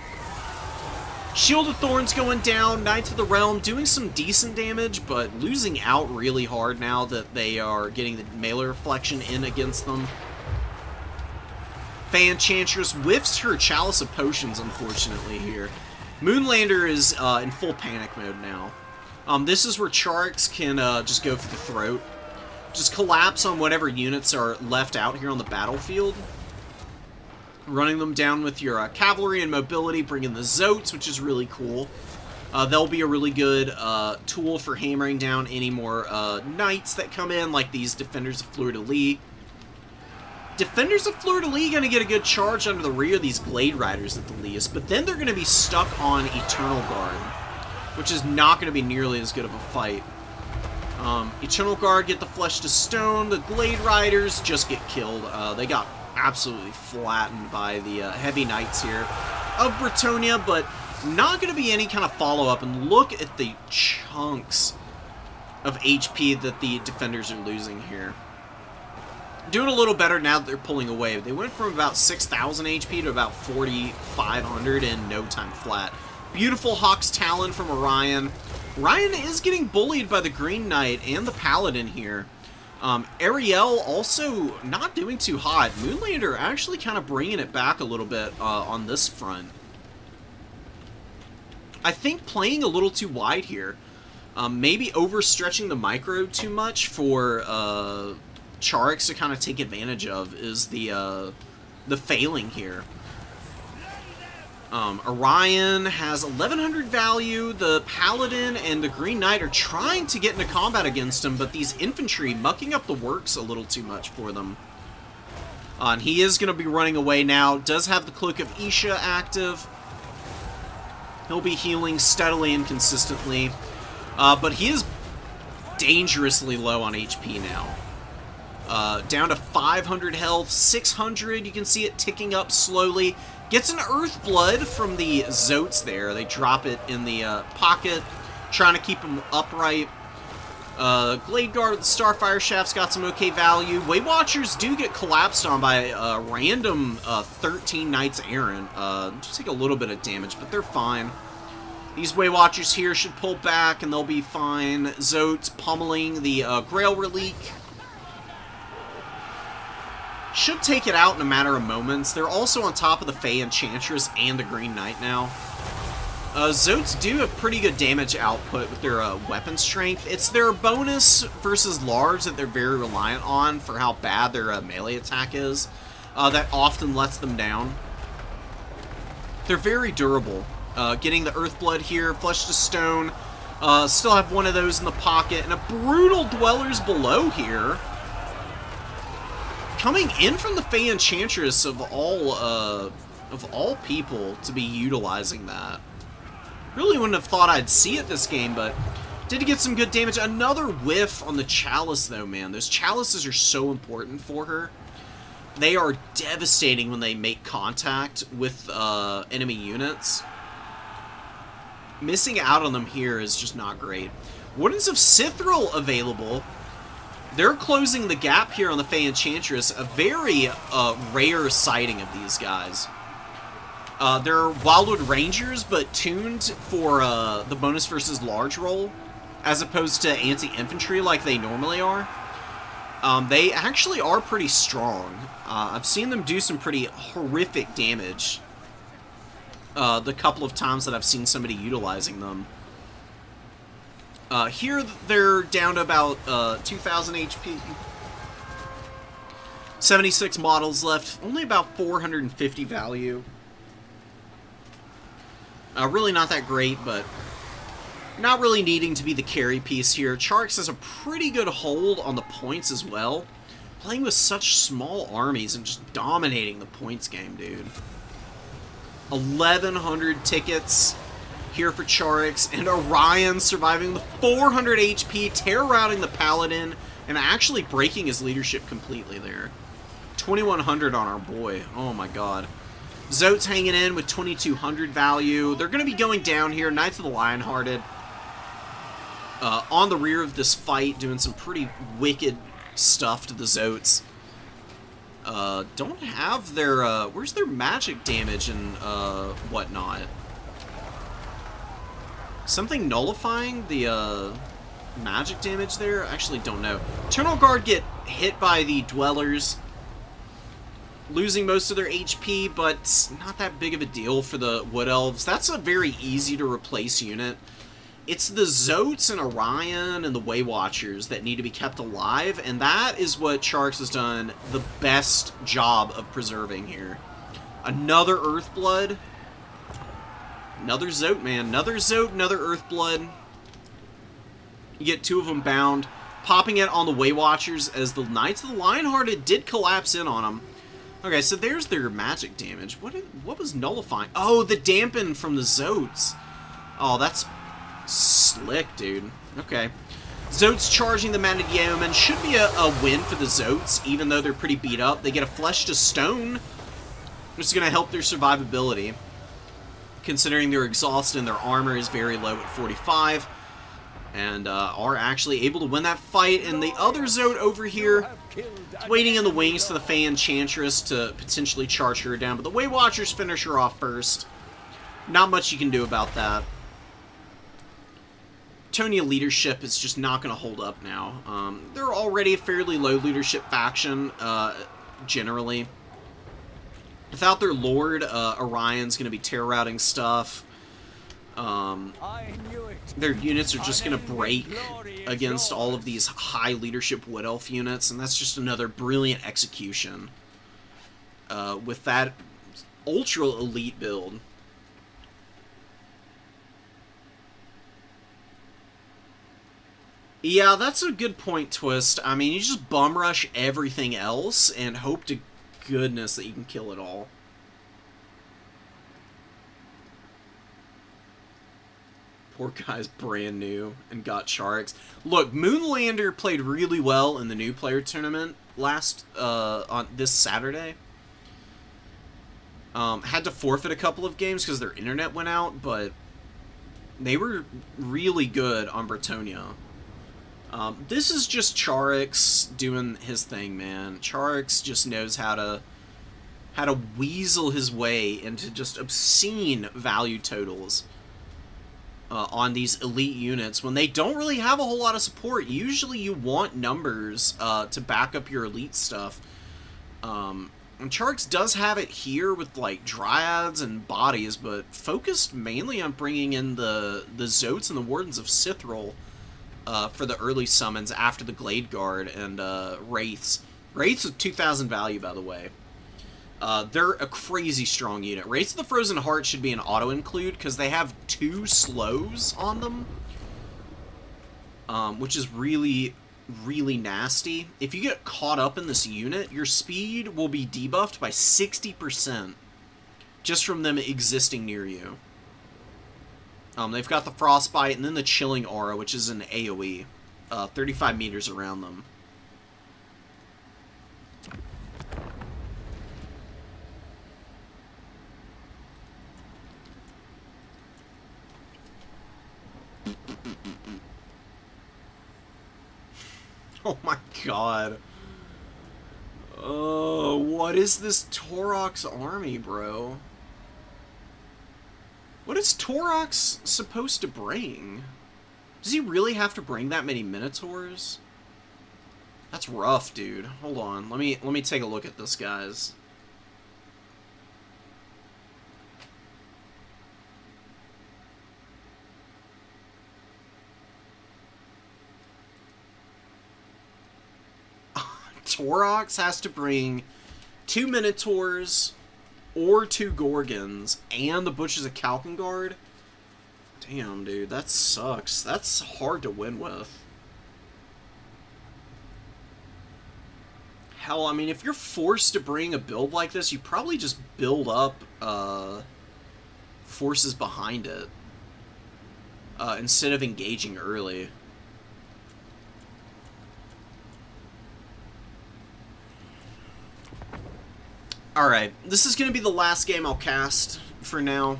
Shield of Thorns going down. Knights of the Realm doing some decent damage, but losing out really hard now that they are getting the melee reflection in against them. Fey Enchantress whiffs her Chalice of Potions, unfortunately, here. Moonlander is in full panic mode now. This is where Charix can just go for the throat. Just collapse on whatever units are left out here on the battlefield. Running them down with your cavalry and mobility, bringing the Zotes, which is really cool. They'll be a really good tool for hammering down any more knights that come in, like these Defenders of Fleur-de-Lis. Defenders of Fleur-de-Lis going to get a good charge under the rear of these Glade Riders at the least, but then they're going to be stuck on Eternal Guard, which is not going to be nearly as good of a fight. Eternal Guard get the Flesh to Stone. The Glade Riders just get killed. They got absolutely flattened by the Heavy Knights here of Bretonnia, but not going to be any kind of follow-up. And look at the chunks of HP that the Defenders are losing here. Doing a little better now that they're pulling away. They went from about 6,000 HP to about 4,500 in no time flat. Beautiful Hawk's Talon from Orion. Orion is getting bullied by the Green Knight and the Paladin here. Ariel also not doing too hot. Moonlander actually kind of bringing it back a little bit on this front. I think playing a little too wide here. Maybe overstretching the micro too much for Charix to kind of take advantage of is the failing here. Orion has 1100 value. The Paladin and the Green Knight are trying to get into combat against him, but these infantry mucking up the works a little too much for them. And he is going to be running away now. Does have the Cloak of Isha active. He'll be healing steadily and consistently. But he is dangerously low on HP now. Down to 500 health, 600. You can see it ticking up slowly. Gets an Earth Blood from the Zotes there. They drop it in the pocket, trying to keep him upright. Glade Guard with the Starfire Shaft's got some okay value. Waywatchers do get collapsed on by a random 13 Knights Errant. Just take a little bit of damage, but they're fine. These Waywatchers here should pull back, and they'll be fine. Zotes pummeling the Grail Relique. Should take it out in a matter of moments. They're also on top of the Fey Enchantress and the Green Knight now. Zotes do have pretty good damage output with their weapon strength. It's their bonus versus large that they're very reliant on for how bad their melee attack is. That often lets them down. They're very durable. Getting the Earthblood here, Flesh to Stone. Still have one of those in the pocket. And a brutal Dwellers Below here. Coming in from the Fey Enchantress of all people to be utilizing that. Really wouldn't have thought I'd see it this game, but did get some good damage. Another whiff on the Chalice, though, man. Those Chalices are so important for her. They are devastating when they make contact with enemy units. Missing out on them here is just not great. Wardens of Sithril available. They're closing the gap here on the Fey Enchantress. A very rare sighting of these guys. They're Wildwood Rangers, but tuned for the bonus versus large roll, as opposed to anti-infantry like they normally are. They actually are pretty strong. I've seen them do some pretty horrific damage the couple of times that I've seen somebody utilizing them. Here, they're down to about 2,000 HP. 76 models left. Only about 450 value. Really not that great, but not really needing to be the carry piece here. Charix has a pretty good hold on the points as well. Playing with such small armies and just dominating the points game, dude. 1,100 tickets here for Charix, and Orion surviving the 400 HP, terror-routing the Paladin, and actually breaking his leadership completely there. 2,100 on our boy. Oh my god. Zote's hanging in with 2,200 value. They're going to be going down here. Knights of the Lionhearted on the rear of this fight, doing some pretty wicked stuff to the Zotes. Don't have their, where's their magic damage and, whatnot? Something nullifying the, magic damage there? I actually don't know. Eternal Guard get hit by the Dwellers, losing most of their HP, but not that big of a deal for the Wood Elves. That's a very easy to replace unit. It's the Zotes and Orion and the Way Watchers that need to be kept alive, and that is what Charix has done the best job of preserving here. Another Earthblood. Another Zote, man. Another Zote, another Earthblood. You get two of them bound. Popping it on the Way Watchers as the Knights of the Lionhearted did collapse in on them. Okay, so there's their magic damage. What was nullifying? Oh, the dampen from the Zotes. Oh, that's slick, dude. Okay. Zotes charging the Mounted Yeomen should be a win for the Zotes, even though they're pretty beat up. They get a Flesh to Stone, which is going to help their survivability, considering they're exhausted and their armor is very low at 45, and are actually able to win that fight. And the other Zote over here is waiting in the wings for the Fey Enchantress to potentially charge her down, but the Way Watchers finish her off first. Not much you can do about that. Tonia leadership is just not going to hold up now. They're already a fairly low leadership faction, generally. Without their lord, Orion's going to be terror-routing stuff. Their units are just going to break against all of these high leadership Wood Elf units, and that's just another brilliant execution with that ultra-elite build. Yeah, that's a good point, Twist. I mean, you just bum rush everything else and hope to goodness that you can kill it all. Poor guy's brand new and got Charix. Look, Moonlander played really well in the new player tournament on this Saturday. Had to forfeit a couple of games because their internet went out, but they were really good on Bretonia. This is just Charix doing his thing, man. Charix just knows how to weasel his way into just obscene value totals on these elite units when they don't really have a whole lot of support. Usually you want numbers to back up your elite stuff. And Charix does have it here with like Dryads and bodies, but focused mainly on bringing in the Zotes and the Wardens of Sithril for the early summons after the Glade Guard and Wraiths. Wraiths with 2,000 value, by the way. They're a crazy strong unit. Wraiths of the Frozen Heart should be an auto-include because they have 2 slows on them, which is really, really nasty. If you get caught up in this unit, your speed will be debuffed by 60% just from them existing near you. They've got the Frostbite and then the Chilling Aura, which is an AoE, 35 meters around them. Oh my god. Oh, what is this Taurox army, bro? What is Taurox supposed to bring? Does he really have to bring that many Minotaurs? That's rough, dude. Hold on. Let me take a look at this, guys. Torox has to bring 2 Minotaurs or 2 Gorgons and the Butchers of Kalkengard. Damn, dude, that sucks. That's hard to win with. Hell, I mean, if you're forced to bring a build like this, you probably just build up forces behind it instead of engaging early. Alright, this is going to be the last game I'll cast for now.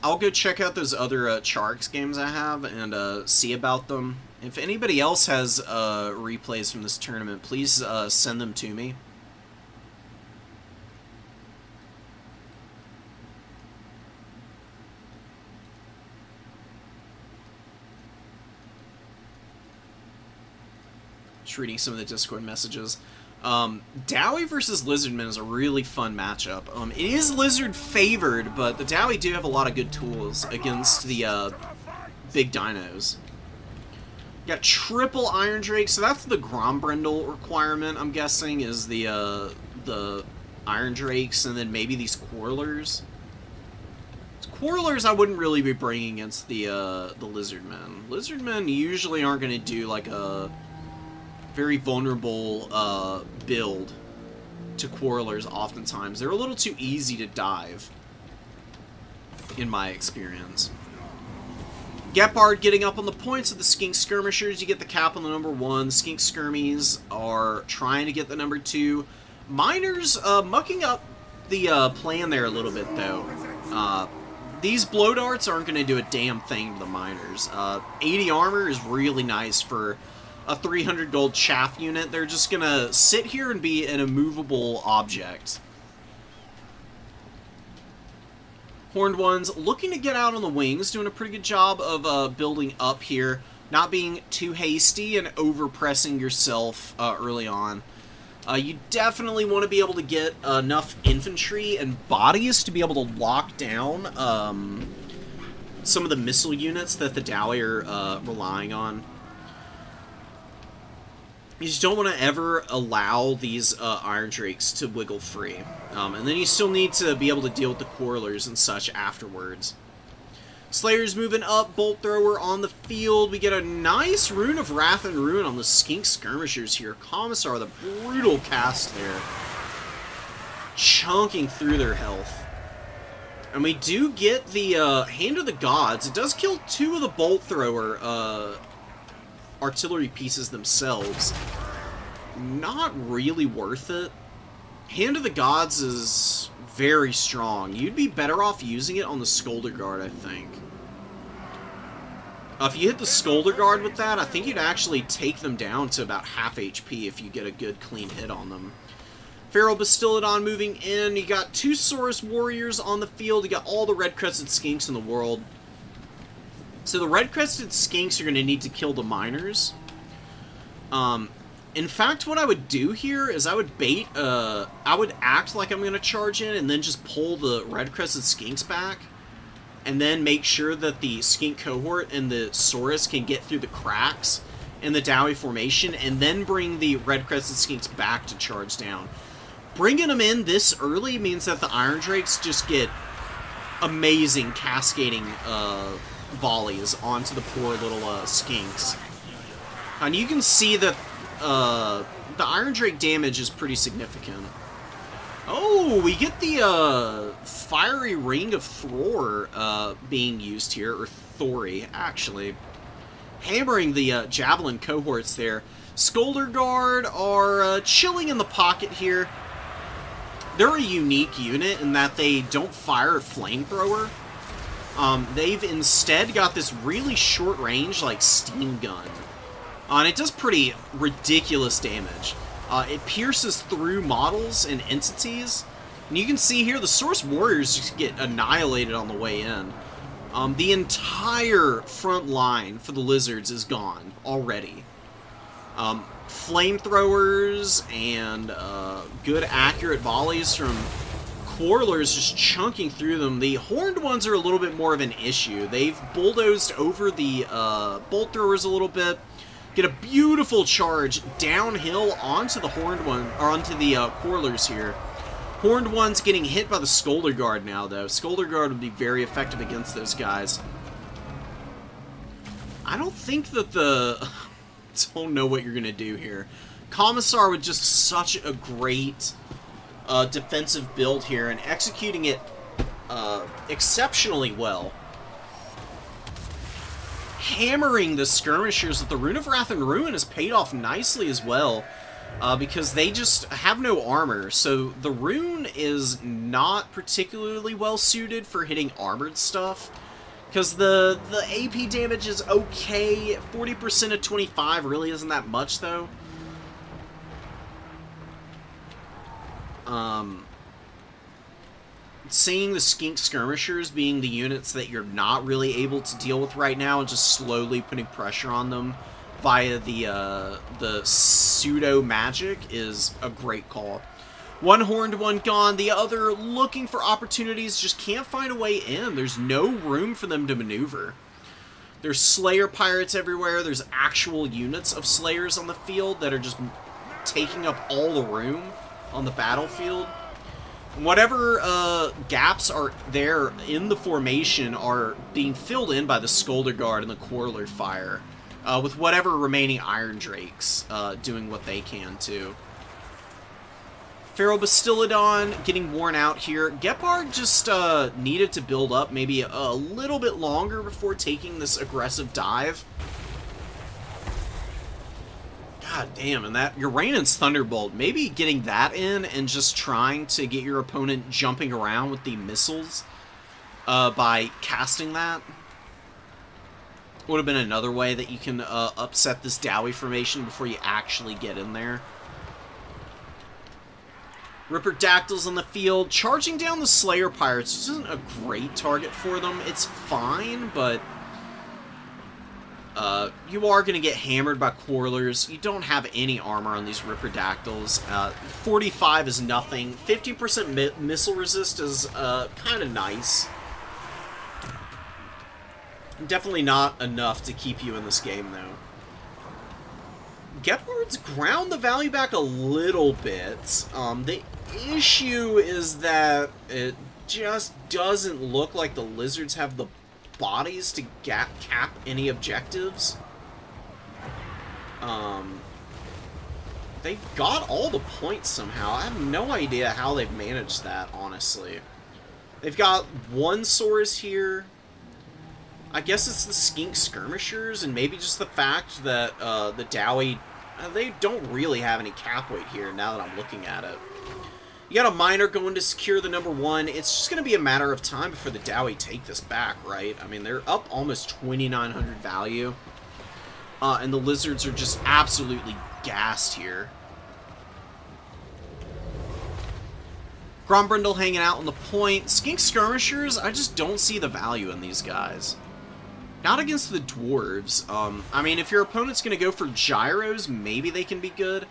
I'll go check out those other Charx games I have and see about them. If anybody else has replays from this tournament, please send them to me. Just reading some of the Discord messages. Dowie versus Lizardmen is a really fun matchup. It is Lizard favored, but the Dowie do have a lot of good tools against the big dinos. Got triple Iron Drake, so that's the Grombrindle requirement, I'm guessing, is the Iron Drakes, and then maybe these Quarrelers. Quarrelers I wouldn't really be bringing against the Lizardmen. Lizardmen usually aren't going to do like a very vulnerable build to Quarrelers oftentimes. They're a little too easy to dive, in my experience. Gepard getting up on the points of the Skink Skirmishers. You get the cap on the number 1. Skink Skirmies are trying to get the number 2. Miners mucking up the plan there a little bit, though. These blow darts aren't going to do a damn thing to the Miners. 80 armor is really nice for a 300 gold chaff unit. They're just going to sit here and be an immovable object. Horned Ones looking to get out on the wings, doing a pretty good job of building up here, not being too hasty and over-pressing yourself early on. You definitely want to be able to get enough infantry and bodies to be able to lock down some of the missile units that the Dowie are relying on. You just don't want to ever allow these Iron Drakes to wiggle free. And then you still need to be able to deal with the Quarrelers and such afterwards. Slayer's moving up, Bolt Thrower on the field. We get a nice Rune of Wrath and Ruin on the Skink Skirmishers here. Commissar, the brutal cast there. Chunking through their health. And we do get the Hand of the Gods. It does kill 2 of the Bolt Thrower artillery pieces themselves. Not really worth it. Hand of the Gods is very strong. You'd be better off using it on the Scolder Guard, I think. If you hit the Scolder Guard with that, I think you'd actually take them down to about half HP if you get a good clean hit on them. Feral Bastillodon moving in. You got 2 Saurus Warriors on the field. You got all the red-crested skinks in the world. So the red-crested skinks are going to need to kill the miners. In fact, what I would do here is I would bait, I would act like I'm going to charge in and then just pull the red-crested skinks back. And then make sure that the skink cohort and the Saurus can get through the cracks in the Dowie formation. And then bring the red-crested skinks back to charge down. Bringing them in this early means that the Iron Drakes just get amazing cascading volleys onto the poor little skinks. And you can see that the Iron Drake damage is pretty significant. Oh, we get the Fiery Ring of Thor being used here, or Thori, actually. Hammering the Javelin cohorts there. Scolder Guard are chilling in the pocket here. They're a unique unit in that they don't fire a flamethrower. They've instead got this really short range, like, steam gun. And it does pretty ridiculous damage. It pierces through models and entities. And you can see here the Source Warriors just get annihilated on the way in. The entire front line for the Lizards is gone already. Flamethrowers and good accurate volleys from Quarlers just chunking through them. The horned ones are a little bit more of an issue. They've bulldozed over the bolt throwers a little bit. Get a beautiful charge downhill onto the horned one, or onto the Quarlers here. Horned one's getting hit by the Scolder Guard now, though. Scolder Guard would be very effective against those guys. I don't think that the... don't know what you're going to do here. Commissar with just such a great defensive build here, and executing it exceptionally well. Hammering the skirmishers with the Rune of Wrath and Ruin has paid off nicely as well, because they just have no armor. So the Rune is not particularly well suited for hitting armored stuff, because the AP damage is okay. 40% of 25 really isn't that much, though. Seeing the Skink Skirmishers being the units that you're not really able to deal with right now, and just slowly putting pressure on them via the pseudo magic is a great call. One horned one gone, the other looking for opportunities, just can't find a way in. There's no room for them to maneuver. There's Slayer Pirates everywhere. There's actual units of Slayers on the field that are just taking up all the room on the battlefield. Whatever gaps are there in the formation are being filled in by the Scolder Guard and the Quarler Fire, with whatever remaining Iron Drakes doing what they can too. Feral Bastillodon getting worn out here. Gepard just needed to build up maybe a little bit longer before taking this aggressive dive. God damn, and that Uranus Thunderbolt, maybe getting that in and just trying to get your opponent jumping around with the missiles by casting that would have been another way that you can upset this Dowie formation before you actually get in there. Ripperdactyls on the field, charging down the Slayer Pirates, which isn't a great target for them. It's fine, but you are going to get hammered by Quarlers. You don't have any armor on these Ripperdactyls. 45 is nothing. 50% missile resist is kind of nice. Definitely not enough to keep you in this game, though. Gepards ground the value back a little bit. The issue is that it just doesn't look like the Lizards have the bodies to cap any objectives. They've got all the points somehow. I have no idea how they've managed that, honestly. They've got one Saurus here. I guess it's the Skink Skirmishers, and maybe just the fact that the Dowie, they don't really have any cap weight here, now that I'm looking at it. You got a Miner going to secure the #1. It's just going to be a matter of time before the Dowie take this back, right? I mean, they're up almost 2,900 value. And the Lizards are just absolutely gassed here. Grombrindle hanging out on the point. Skink Skirmishers, I just don't see the value in these guys. Not against the Dwarves. I mean, if your opponent's going to go for Gyros, maybe they can be good.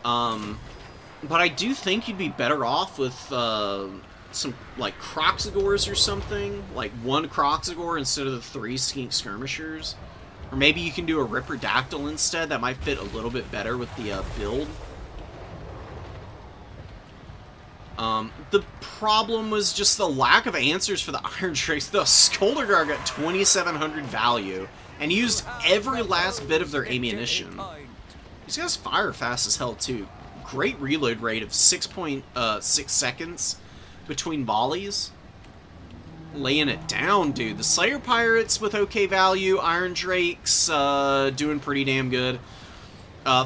But I do think you'd be better off with some, like, Croxagores or something. Like, one Croxagore instead of the 3 Skink Skirmishers. Or maybe you can do a Ripperdactyl instead. That might fit a little bit better with the build. The problem was just the lack of answers for the Iron Drakes. The Scolder Guard got 2,700 value and used every last bit of their ammunition. These guys fire fast as hell, too. Great reload rate of 6.6 seconds between volleys. Laying it down, dude. The Slayer Pirates with okay value. Iron Drakes doing pretty damn good.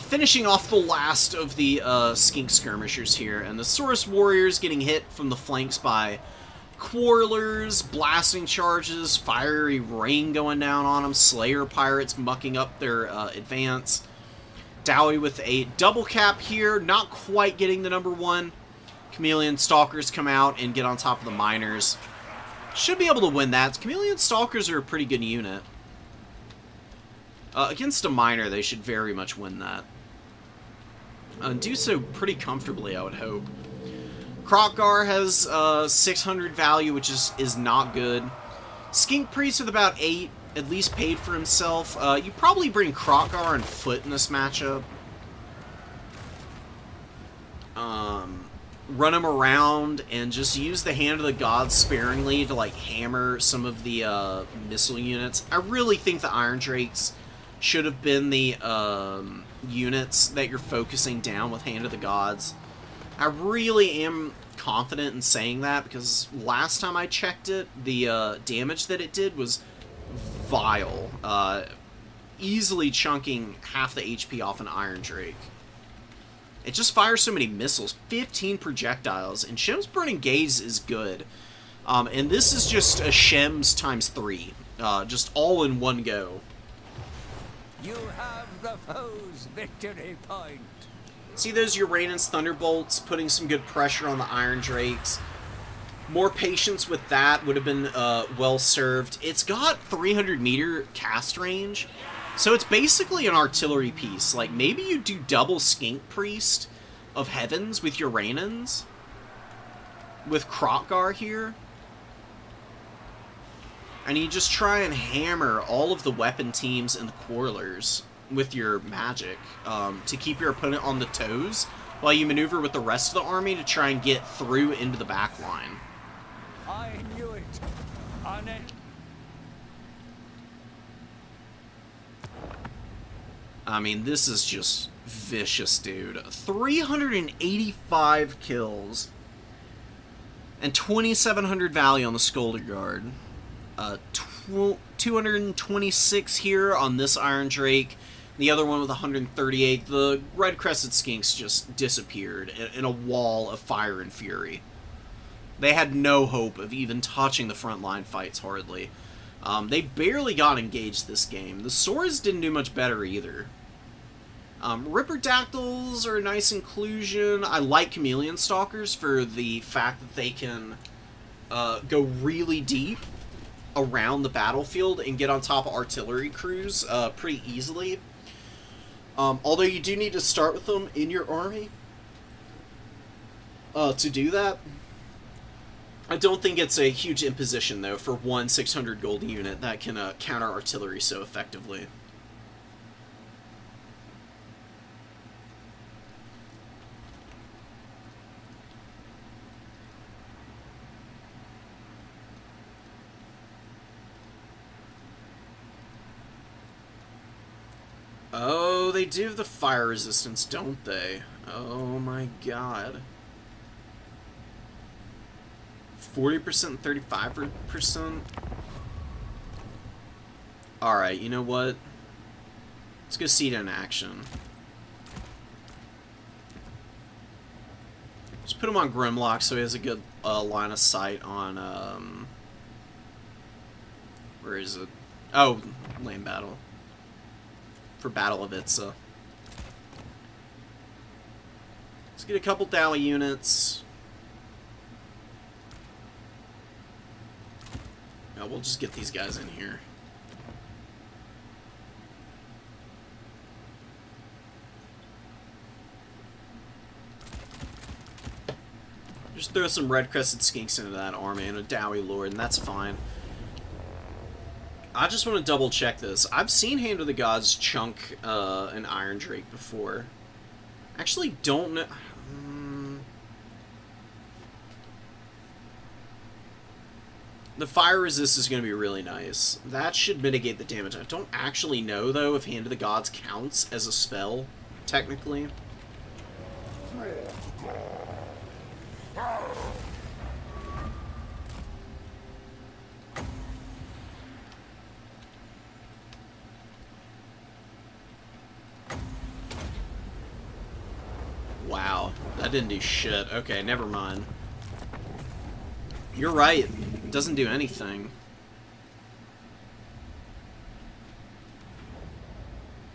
Finishing off the last of the Skink Skirmishers here. And the Saurus Warriors getting hit from the flanks by Quarlers, blasting charges, fiery rain going down on them, Slayer Pirates mucking up their advance. Dowie with a double cap here, not quite getting the #1. Chameleon Stalkers come out and get on top of the Miners. Should be able to win that. Chameleon Stalkers are a pretty good unit. Against a miner, they should very much win that. And do so pretty comfortably, I would hope. Krokgar has 600 value, which is not good. Skink Priest with about 8, at least paid for himself. You probably bring Krokgar on foot in this matchup. Run him around and just use the Hand of the Gods sparingly to like hammer some of the missile units. I really think the Iron Drakes should have been the units that you're focusing down with Hand of the Gods. I really am confident in saying that because last time I checked it, the damage that it did was vile. Easily chunking half the HP off an Iron Drake. It just fires so many missiles. 15 projectiles. And Shem's Burning Gaze is good. And this is just a Shem's times 3. Just all in one go. You have the foe's victory point. See those Uranus Thunderbolts putting some good pressure on the Iron Drakes. More patience with that would have been well served. It's got 300 meter cast range. So it's basically an artillery piece. Like, maybe you do double Skink Priest of Heavens with Uranans. With Krokgar here. And you just try and hammer all of the weapon teams and the Quarrelers with your magic to keep your opponent on the toes while you maneuver with the rest of the army to try and get through into the back line. I knew it. On it. I mean, this is just vicious, dude. 385 kills and 2,700 value on the Scolder Guard. 226 here on this Iron Drake. The other one with 138. The red-crested skinks just disappeared in a wall of fire and fury. They had no hope of even touching the frontline fights, hardly. They barely got engaged this game. The Swords didn't do much better either. Ripperdactyls are a nice inclusion. I like Chameleon Stalkers for the fact that they can go really deep around the battlefield and get on top of artillery crews pretty easily. Although you do need to start with them in your army to do that. I don't think it's a huge imposition, though, for one 600 gold unit that can counter artillery so effectively. Oh, they do have the fire resistance, don't they? Oh my god. 40%, 35%? Alright, you know what? Let's go see it in action. Just put him on Grimlock so he has a good line of sight on, where is it? Oh, lane battle. For Battle of Itza. Let's get a couple Dowie units. No, we'll just get these guys in here. Just throw some red-crested skinks into that army and a Dowie Lord, and that's fine. I just want to double check this. I've seen Hand of the Gods chunk an Iron Drake before. Actually don't know. The fire resist is going to be really nice. That should mitigate the damage. I don't actually know, though, if Hand of the Gods counts as a spell, technically. Wow, that didn't do shit. Okay, never mind. You're right. It doesn't do anything.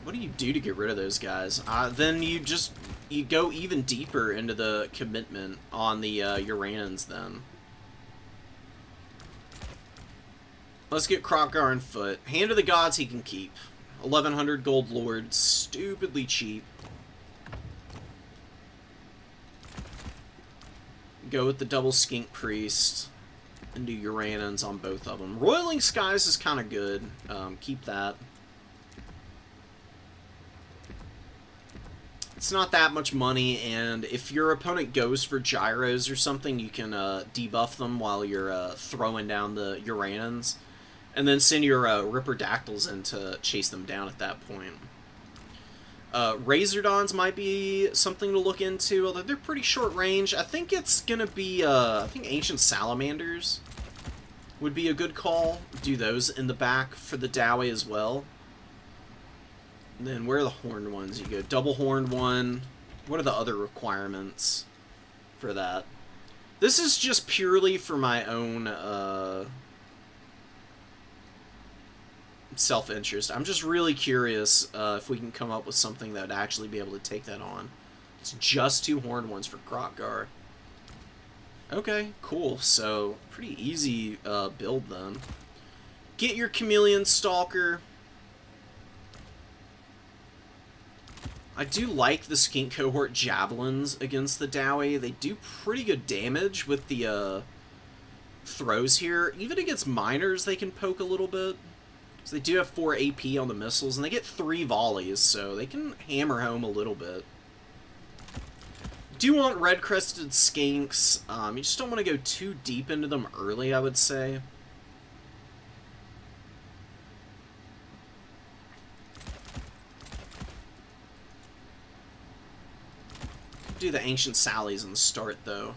What do you do to get rid of those guys? Then you go even deeper into the commitment on the Uranans then. Let's get Krokgar on foot. Hand of the Gods he can keep. 1100 gold lord, stupidly cheap. Go with the double skink priest and do Uranans on both of them. Roiling Skies is kind of good. Keep that. It's not that much money, and if your opponent goes for gyros or something, you can debuff them while you're throwing down the Uranans, and then send your Ripperdactyls in to chase them down at that point. Razordons might be something to look into, although they're pretty short range. I think it's gonna be, I think Ancient Salamanders would be a good call. Do those in the back for the Dowie as well. And then where are the horned ones? You go double horned one. What are the other requirements for that? This is just purely for my own self-interest. I'm just really curious if we can come up with something that would actually be able to take that on. It's just 2 horned ones for Krokgar. Okay, cool. So, pretty easy build then. Get your Chameleon Stalker. I do like the Skink Cohort Javelins against the Dowie. They do pretty good damage with the throws here. Even against Miners, they can poke a little bit. So they do have 4 AP on the missiles, and they get 3 volleys, so they can hammer home a little bit. Do want red-crested skinks. You just don't want to go too deep into them early, I would say. Do the Ancient Sallies in the start, though.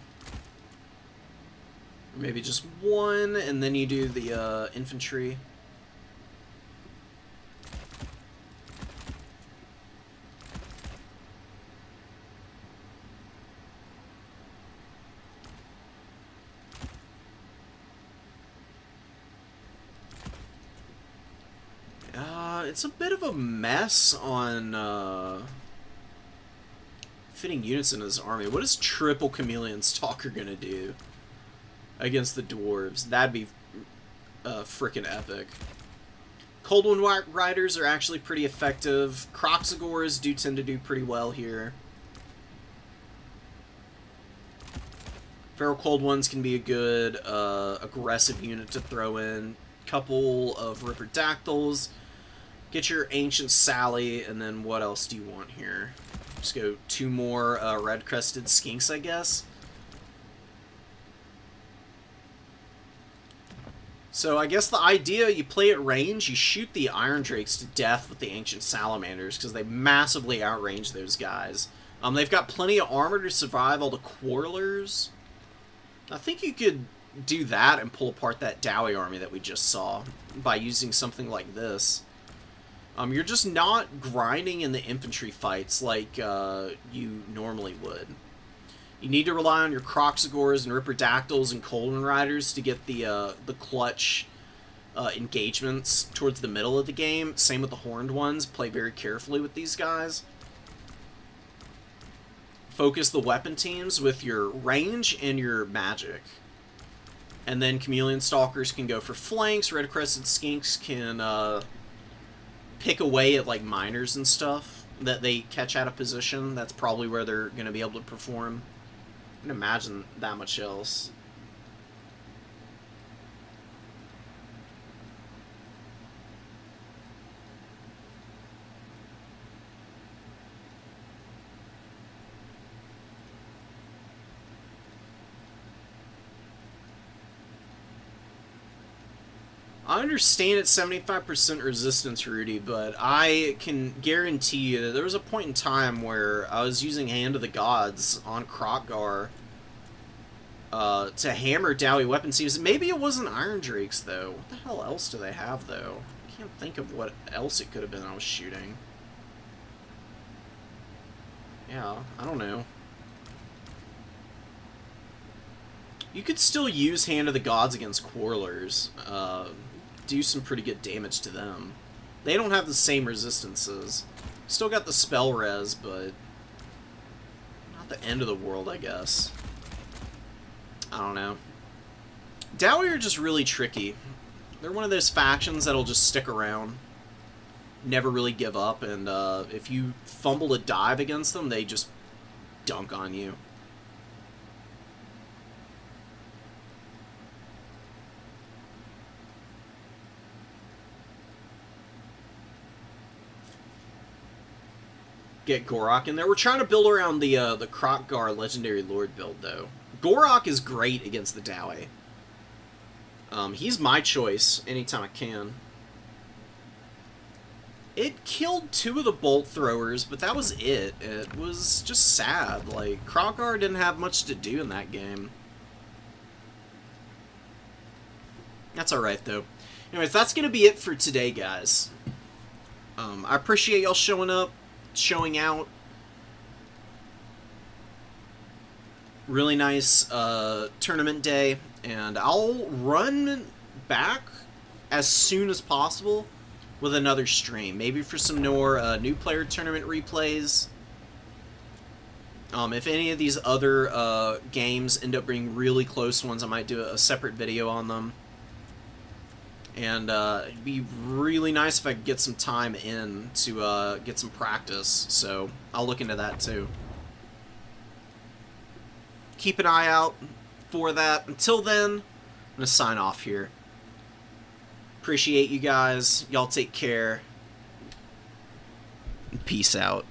Or maybe just 1, and then you do the infantry. It's a bit of a mess on fitting units in his army. What is triple Chameleon Stalker gonna do against the dwarves? That'd be frickin' epic. Cold Wind Riders are actually pretty effective. Croxagores do tend to do pretty well here. Feral Cold Ones can be a good aggressive unit to throw in. Couple of Ripperdactyls. Get your Ancient Sally, and then what else do you want here? Just go 2 more red-crested skinks, I guess. So I guess the idea, you play at range, you shoot the Iron Drakes to death with the Ancient Salamanders, because they massively outrange those guys. They've got plenty of armor to survive all the Quarrelers. I think you could do that and pull apart that Dowie army that we just saw by using something like this. You're just not grinding in the infantry fights like you normally would. You need to rely on your Croxagores and Ripperdactyls and Colden Riders to get the clutch engagements towards the middle of the game. Same with the Horned ones. Play very carefully with these guys. Focus the weapon teams with your range and your magic. And then Chameleon Stalkers can go for flanks. Red Crested Skinks can pick away at like miners and stuff that they catch out of position. That's probably where they're going to be able to perform. I can imagine that much else. I understand it's 75% resistance, Rudy, but I can guarantee you that there was a point in time where I was using Hand of the Gods on Krokgar to hammer Dowie weapon teams. Maybe it wasn't Iron Drakes, though. What the hell else do they have, though? I can't think of what else it could have been I was shooting. Yeah, I don't know. You could still use Hand of the Gods against Quarrelers. Do some pretty good damage to them. They don't have the same resistances. Still got the spell res, but not the end of the world, I guess. I don't know. Dowie are just really tricky. They're one of those factions that'll just stick around. never really give up, and if you fumble a dive against them, they just dunk on you. Get Gorok in there. We're trying to build around the Krokgar Legendary Lord build, though. Gorok is great against the Dowie. He's my choice anytime I can. It killed 2 of the bolt throwers, but that was it. It was just sad. Like, Krokgar didn't have much to do in that game. That's alright, though. Anyways, that's going to be it for today, guys. I appreciate y'all showing up, showing out. Really nice tournament day, and I'll run back as soon as possible with another stream, maybe for some more new player tournament replays. If any of these other games end up being really close ones, I might do a separate video on them. And it'd be really nice if I could get some time in to get some practice, so I'll look into that too. Keep an eye out for that. Until then, I'm going to sign off here. Appreciate you guys. Y'all take care. Peace out.